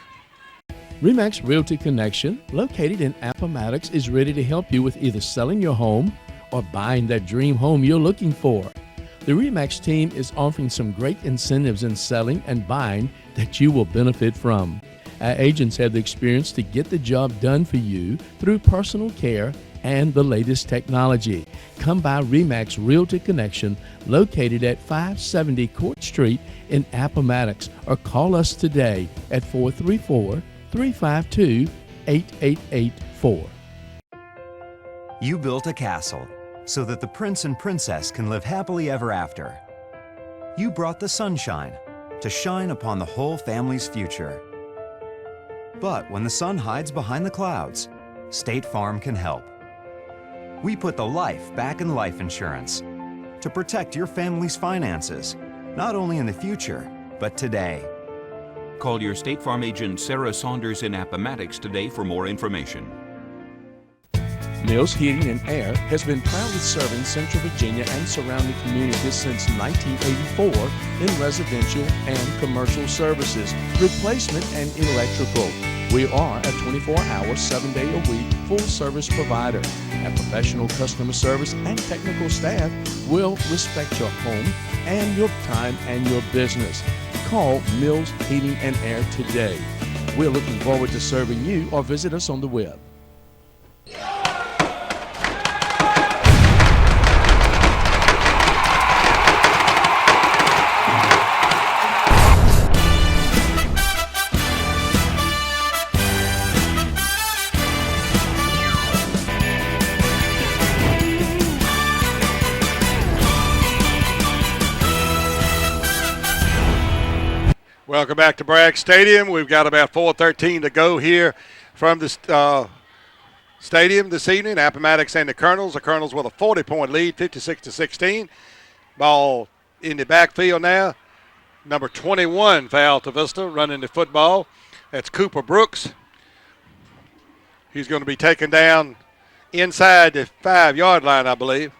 RE/MAX Realty Connection, located in Appomattox, is ready to help you with either selling your home or buying that dream home you're looking for. The RE/MAX team is offering some great incentives in selling and buying that you will benefit from. Our agents have the experience to get the job done for you through personal care and the latest technology. Come by RE/MAX Realty Connection, located at 570 Court Street in Appomattox, or call us today at 434-352-8884. You built a castle so that the prince and princess can live happily ever after. You brought the sunshine to shine upon the whole family's future. But when the sun hides behind the clouds, State Farm can help. We put the life back in life insurance to protect your family's finances, not only in the future, but today. Call your State Farm agent Sarah Saunders in Appomattox today for more information. Mills Heating and Air has been proudly serving Central Virginia and surrounding communities since 1984 in residential and commercial services, replacement and electrical. We are a 24-hour, 7-day-a-week full-service provider. Our professional customer service and technical staff will respect your home and your time and your business. Call Mills Heating and Air today. We're looking forward to serving you, or visit us on the web. Welcome back to Bragg Stadium. We've got about 4:13 to go here from the stadium this evening. Appomattox and the Colonels. The Colonels with a 40-point lead, 56-16. Ball in the backfield now. Number 21 for Alta Vista running the football. That's Cooper Brooks. He's going to be taken down inside the 5-yard line, I believe.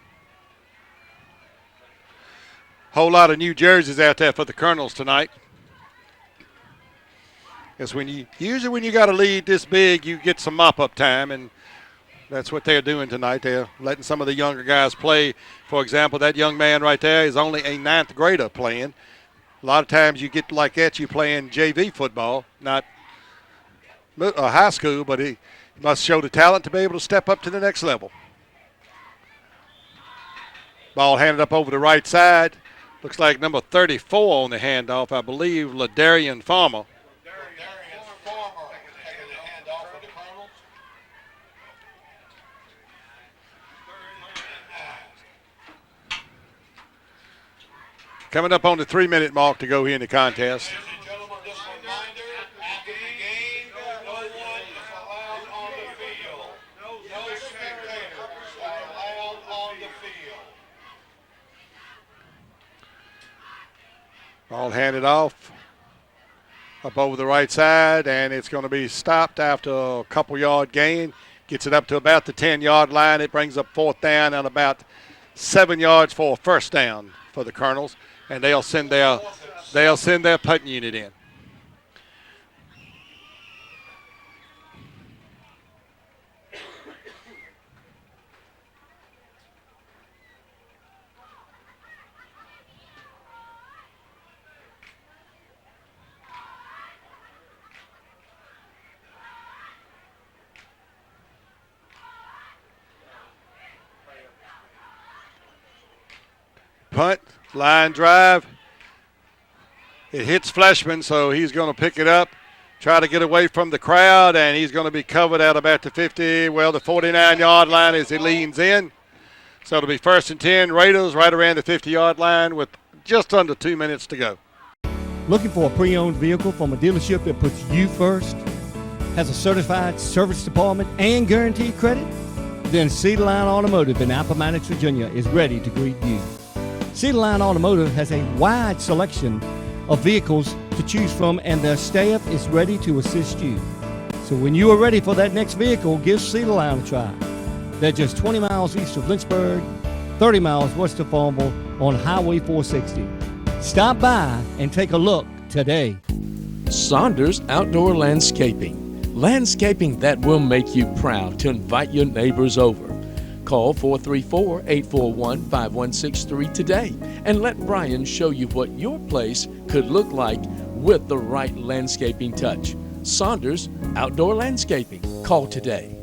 Whole lot of new jerseys out there for the Colonels tonight. Because usually when you got a lead this big, you get some mop-up time, and that's what they're doing tonight. They're letting some of the younger guys play. For example, that young man right there is only a 9th grader playing. A lot of times you get like that, you playing JV football, not high school, but he must show the talent to be able to step up to the next level. Ball handed up over the right side. Looks like number 34 on the handoff, I believe, Ladarian Farmer. Coming up on the 3-minute mark to go here in the contest. Ladies and gentlemen, just a reminder, after the game, no one is allowed on the field. No spectators are allowed on the field. Ball handed off up over the right side, and it's going to be stopped after a couple-yard gain. Gets it up to about the 10-yard line. It brings up 4th down and about 7 yards for a first down for the Colonels. And they'll send their punting unit in. Punt. Line drive. It hits Fleshman, so he's going to pick it up, try to get away from the crowd, and he's going to be covered at about the 50, well, the 49-yard line as he leans in. So it'll be 1st and 10. Raiders right around the 50-yard line with just under 2 minutes to go. Looking for a pre-owned vehicle from a dealership that puts you first? Has a certified service department and guaranteed credit? Then Cedar Line Automotive in Appomattox, Virginia is ready to greet you. Cedar Line Automotive has a wide selection of vehicles to choose from, and their staff is ready to assist you. So when you are ready for that next vehicle, give Cedar Line a try. They're just 20 miles east of Lynchburg, 30 miles west of Farmville on Highway 460. Stop by and take a look today. Saunders Outdoor Landscaping. Landscaping that will make you proud to invite your neighbors over. Call 434-841-5163 today and let Brian show you what your place could look like with the right landscaping touch. Saunders Outdoor Landscaping. Call today.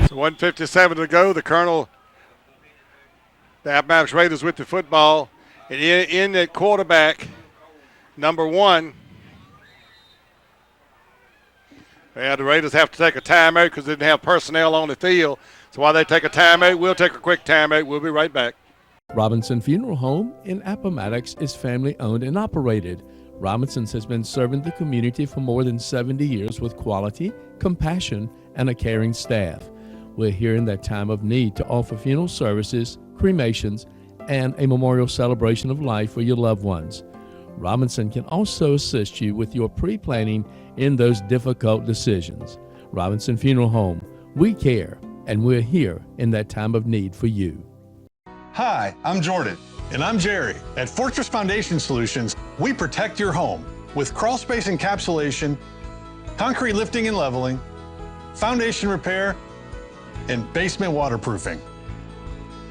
So 1:57 to go. The Appomattox Raiders with the football. And in at quarterback, number 1. Yeah, the Raiders have to take a timeout because they didn't have personnel on the field. So while they take a timeout, we'll take a quick timeout. We'll be right back. Robinson Funeral Home in Appomattox is family owned and operated. Robinson's has been serving the community for more than 70 years with quality, compassion, and a caring staff. We're here in that time of need to offer funeral services, cremations, and a memorial celebration of life for your loved ones. Robinson can also assist you with your pre-planning in those difficult decisions. Robinson Funeral Home, we care, and we're here in that time of need for you. Hi, I'm Jordan. And I'm Jerry. At Fortress Foundation Solutions, we protect your home with crawl space encapsulation, concrete lifting and leveling, foundation repair, and basement waterproofing.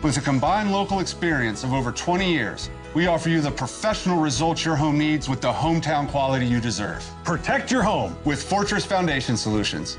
With a combined local experience of over 20 years, we offer you the professional results your home needs with the hometown quality you deserve. Protect your home With Fortress Foundation Solutions.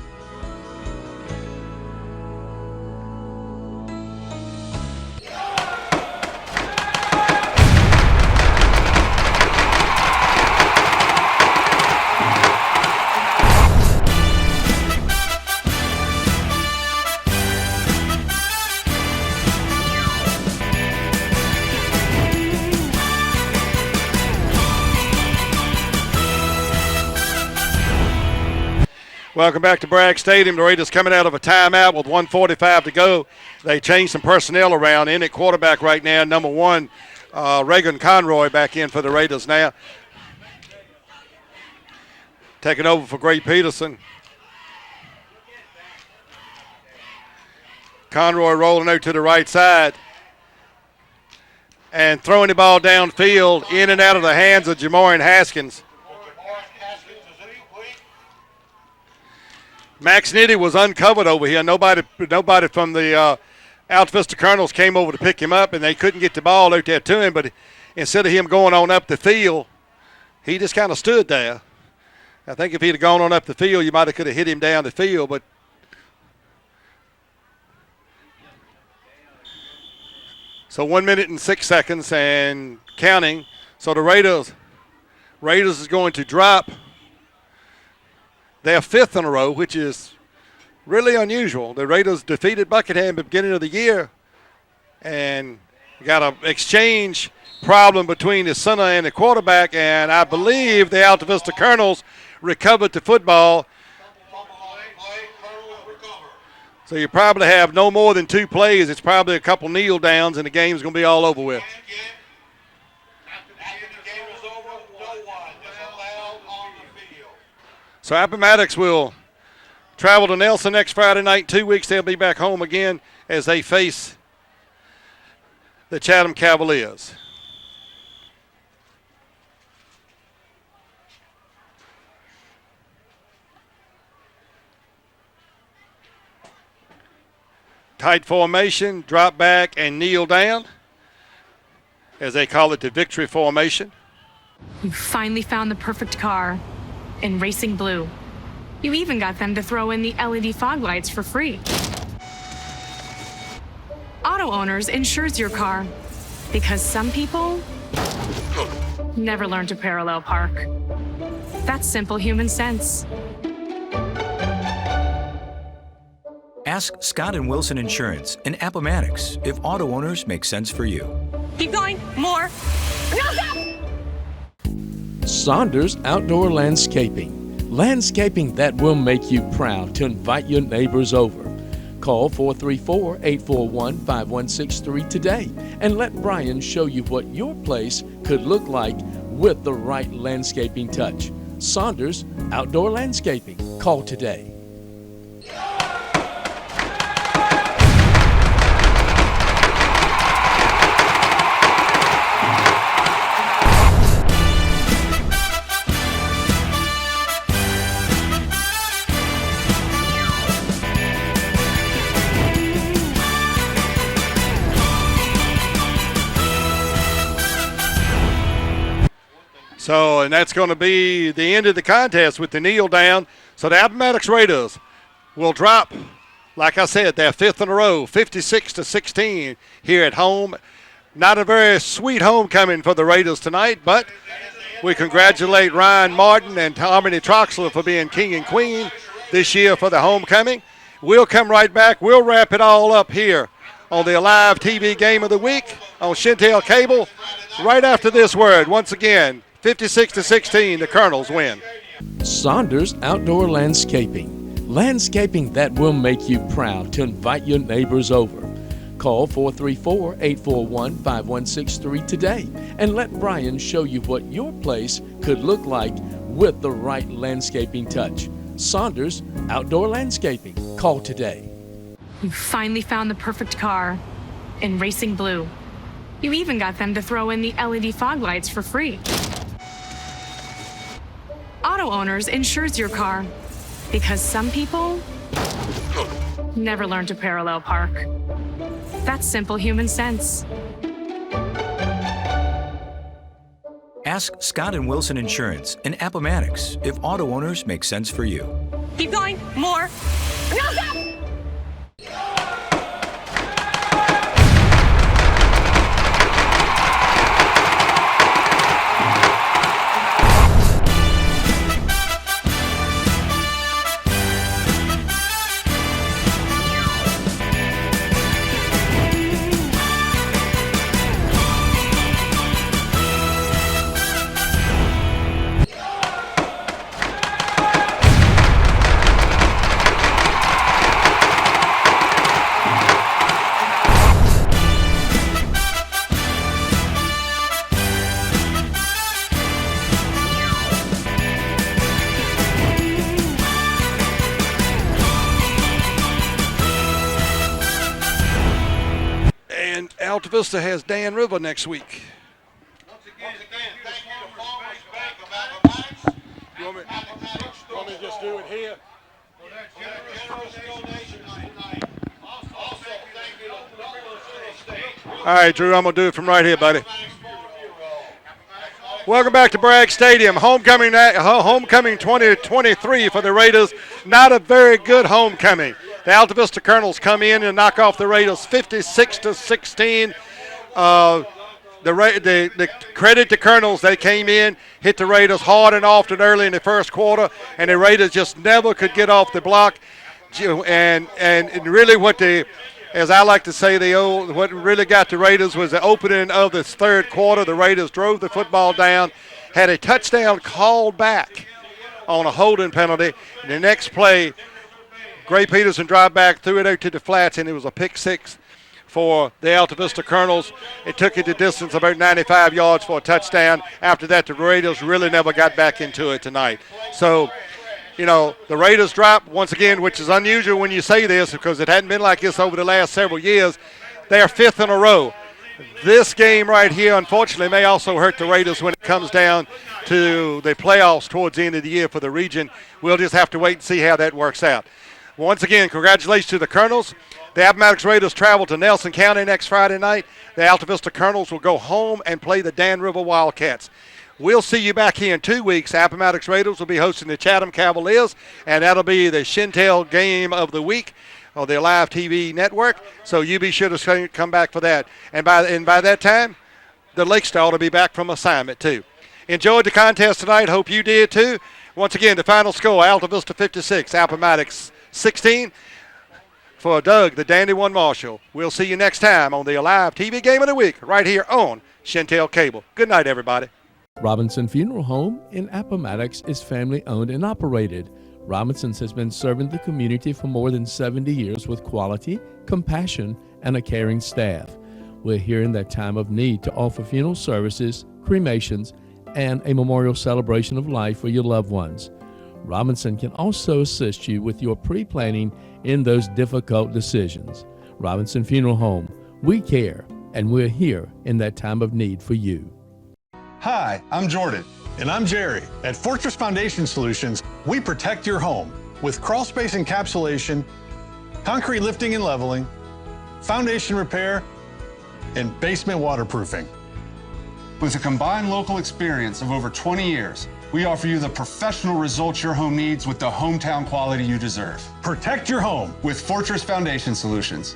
Welcome back to Bragg Stadium. The Raiders coming out of a timeout with 1:45 to go. They changed some personnel around. In at quarterback right now, number 1, Reagan Conroy back in for the Raiders now. Taking over for Gray Peterson. Conroy rolling out to the right side and throwing the ball downfield in and out of the hands of Jamorian Haskins. Max Nitty was uncovered over here. Nobody from the Alta Vista Colonels came over to pick him up, and they couldn't get the ball out there to him. But instead of him going on up the field, he just kind of stood there. I think if he'd have gone on up the field, you might have could have hit him down the field. But so 1 minute and 6 seconds and counting. So the Raiders is going to drop their 5th in a row, which is really unusual. The Raiders defeated Buckingham at the beginning of the year and got an exchange problem between the center and the quarterback, and I believe the Alta Vista Colonels recovered the football. So you probably have no more than 2 plays. It's probably a couple kneel downs, and the game's going to be all over with. So Appomattox will travel to Nelson next Friday night. 2 weeks they'll be back home again as they face the Chatham Cavaliers. Tight formation, drop back and kneel down, as they call it, the victory formation. You finally found the perfect car in Racing Blue. You even got them to throw in the LED fog lights for free. Auto Owners insures your car because some people never learn to parallel park. That's simple human sense. Ask Scott and Wilson Insurance and Appomattox if auto owners make sense for you. Keep going, more. Saunders Outdoor Landscaping. Landscaping that will make you proud to invite your neighbors over. Call 434-841-5163 today and let Brian show you what your place could look like with the right landscaping touch. Saunders Outdoor Landscaping. Call today. So, and that's going to be the end of the contest with the kneel down. So the Appomattox Raiders will drop, like I said, their 5th in a row, 56-16 here at home. Not a very sweet homecoming for the Raiders tonight, but we congratulate Ryan Martin and Harmony Troxler for being king and queen this year for the homecoming. We'll come right back. We'll wrap it all up here on the Alive TV Game of the Week on Shentel Cable right after this word. Once again, 56-16, the Colonels win. Saunders Outdoor Landscaping. Landscaping that will make you proud to invite your neighbors over. Call 434-841-5163 today and let Brian show you what your place could look like with the right landscaping touch. Saunders Outdoor Landscaping. Call today. You finally found the perfect car in Racing Blue. You even got them to throw in the LED fog lights for free. Auto Owners insures your car because some people never learn to parallel park. That's simple human sense. Ask Scott and Wilson Insurance and Appomattox if auto owners make sense for you. Keep going, more. Alta Vista has Dan River next week. Once again, thank you to Farmers Bank of Appomattox. You want me to just do it here? Generous donation tonight. Also, thank you to Douglas State. All right, Drew, I'm going to do it from right here, buddy. Welcome back to Bragg Stadium. Homecoming 2023 for the Raiders. Not a very good homecoming. The Alta Vista Colonels come in and knock off the Raiders 56-16. The credit to Colonels, they came in, hit the Raiders hard and often early in the first quarter, and the Raiders just never could get off the block. And really as I like to say, what really got the Raiders was the opening of this third quarter. The Raiders drove the football down, had a touchdown called back on a holding penalty. And the next play, Gray Peterson drive back, threw it out to the flats, and it was a pick six for the Alta Vista Colonels. It took it the distance about 95 yards for a touchdown. After that, the Raiders really never got back into it tonight. So, the Raiders drop once again, which is unusual when you say this because it hadn't been like this over the last several years. They are fifth in a row. This game right here, unfortunately, may also hurt the Raiders when it comes down to the playoffs towards the end of the year for the region. We'll just have to wait and see how that works out. Once again, congratulations to the Colonels. The Appomattox Raiders travel to Nelson County next Friday night. The Alta Vista Colonels will go home and play the Dan River Wildcats. We'll see you back here in 2 weeks. Appomattox Raiders will be hosting the Chatham Cavaliers, and that'll be the Shentel game of the week on the Alive TV network. So you be sure to come back for that. And by that time, the Lake Star will be back from assignment too. Enjoyed the contest tonight. Hope you did too. Once again, the final score: Alta Vista 56, Appomattox 16. For Doug, the Dandy One Marshall. We'll see you next time on the Alive TV Game of the Week right here on Shentel Cable. Good night, everybody. Robinson Funeral Home in Appomattox is family owned and operated. Robinson's has been serving the community for more than 70 years with quality, compassion, and a caring staff. We're here in that time of need to offer funeral services, cremations, and a memorial celebration of life for your loved ones. Robinson can also assist you with your pre-planning in those difficult decisions. Robinson Funeral Home, we care, and we're here in that time of need for you. Hi, I'm Jordan. And I'm Jerry. At Fortress Foundation Solutions, we protect your home with crawl space encapsulation, concrete lifting and leveling, foundation repair, and basement waterproofing. With a combined local experience of over 20 years, we offer you the professional results your home needs with the hometown quality you deserve. Protect your home with Fortress Foundation Solutions.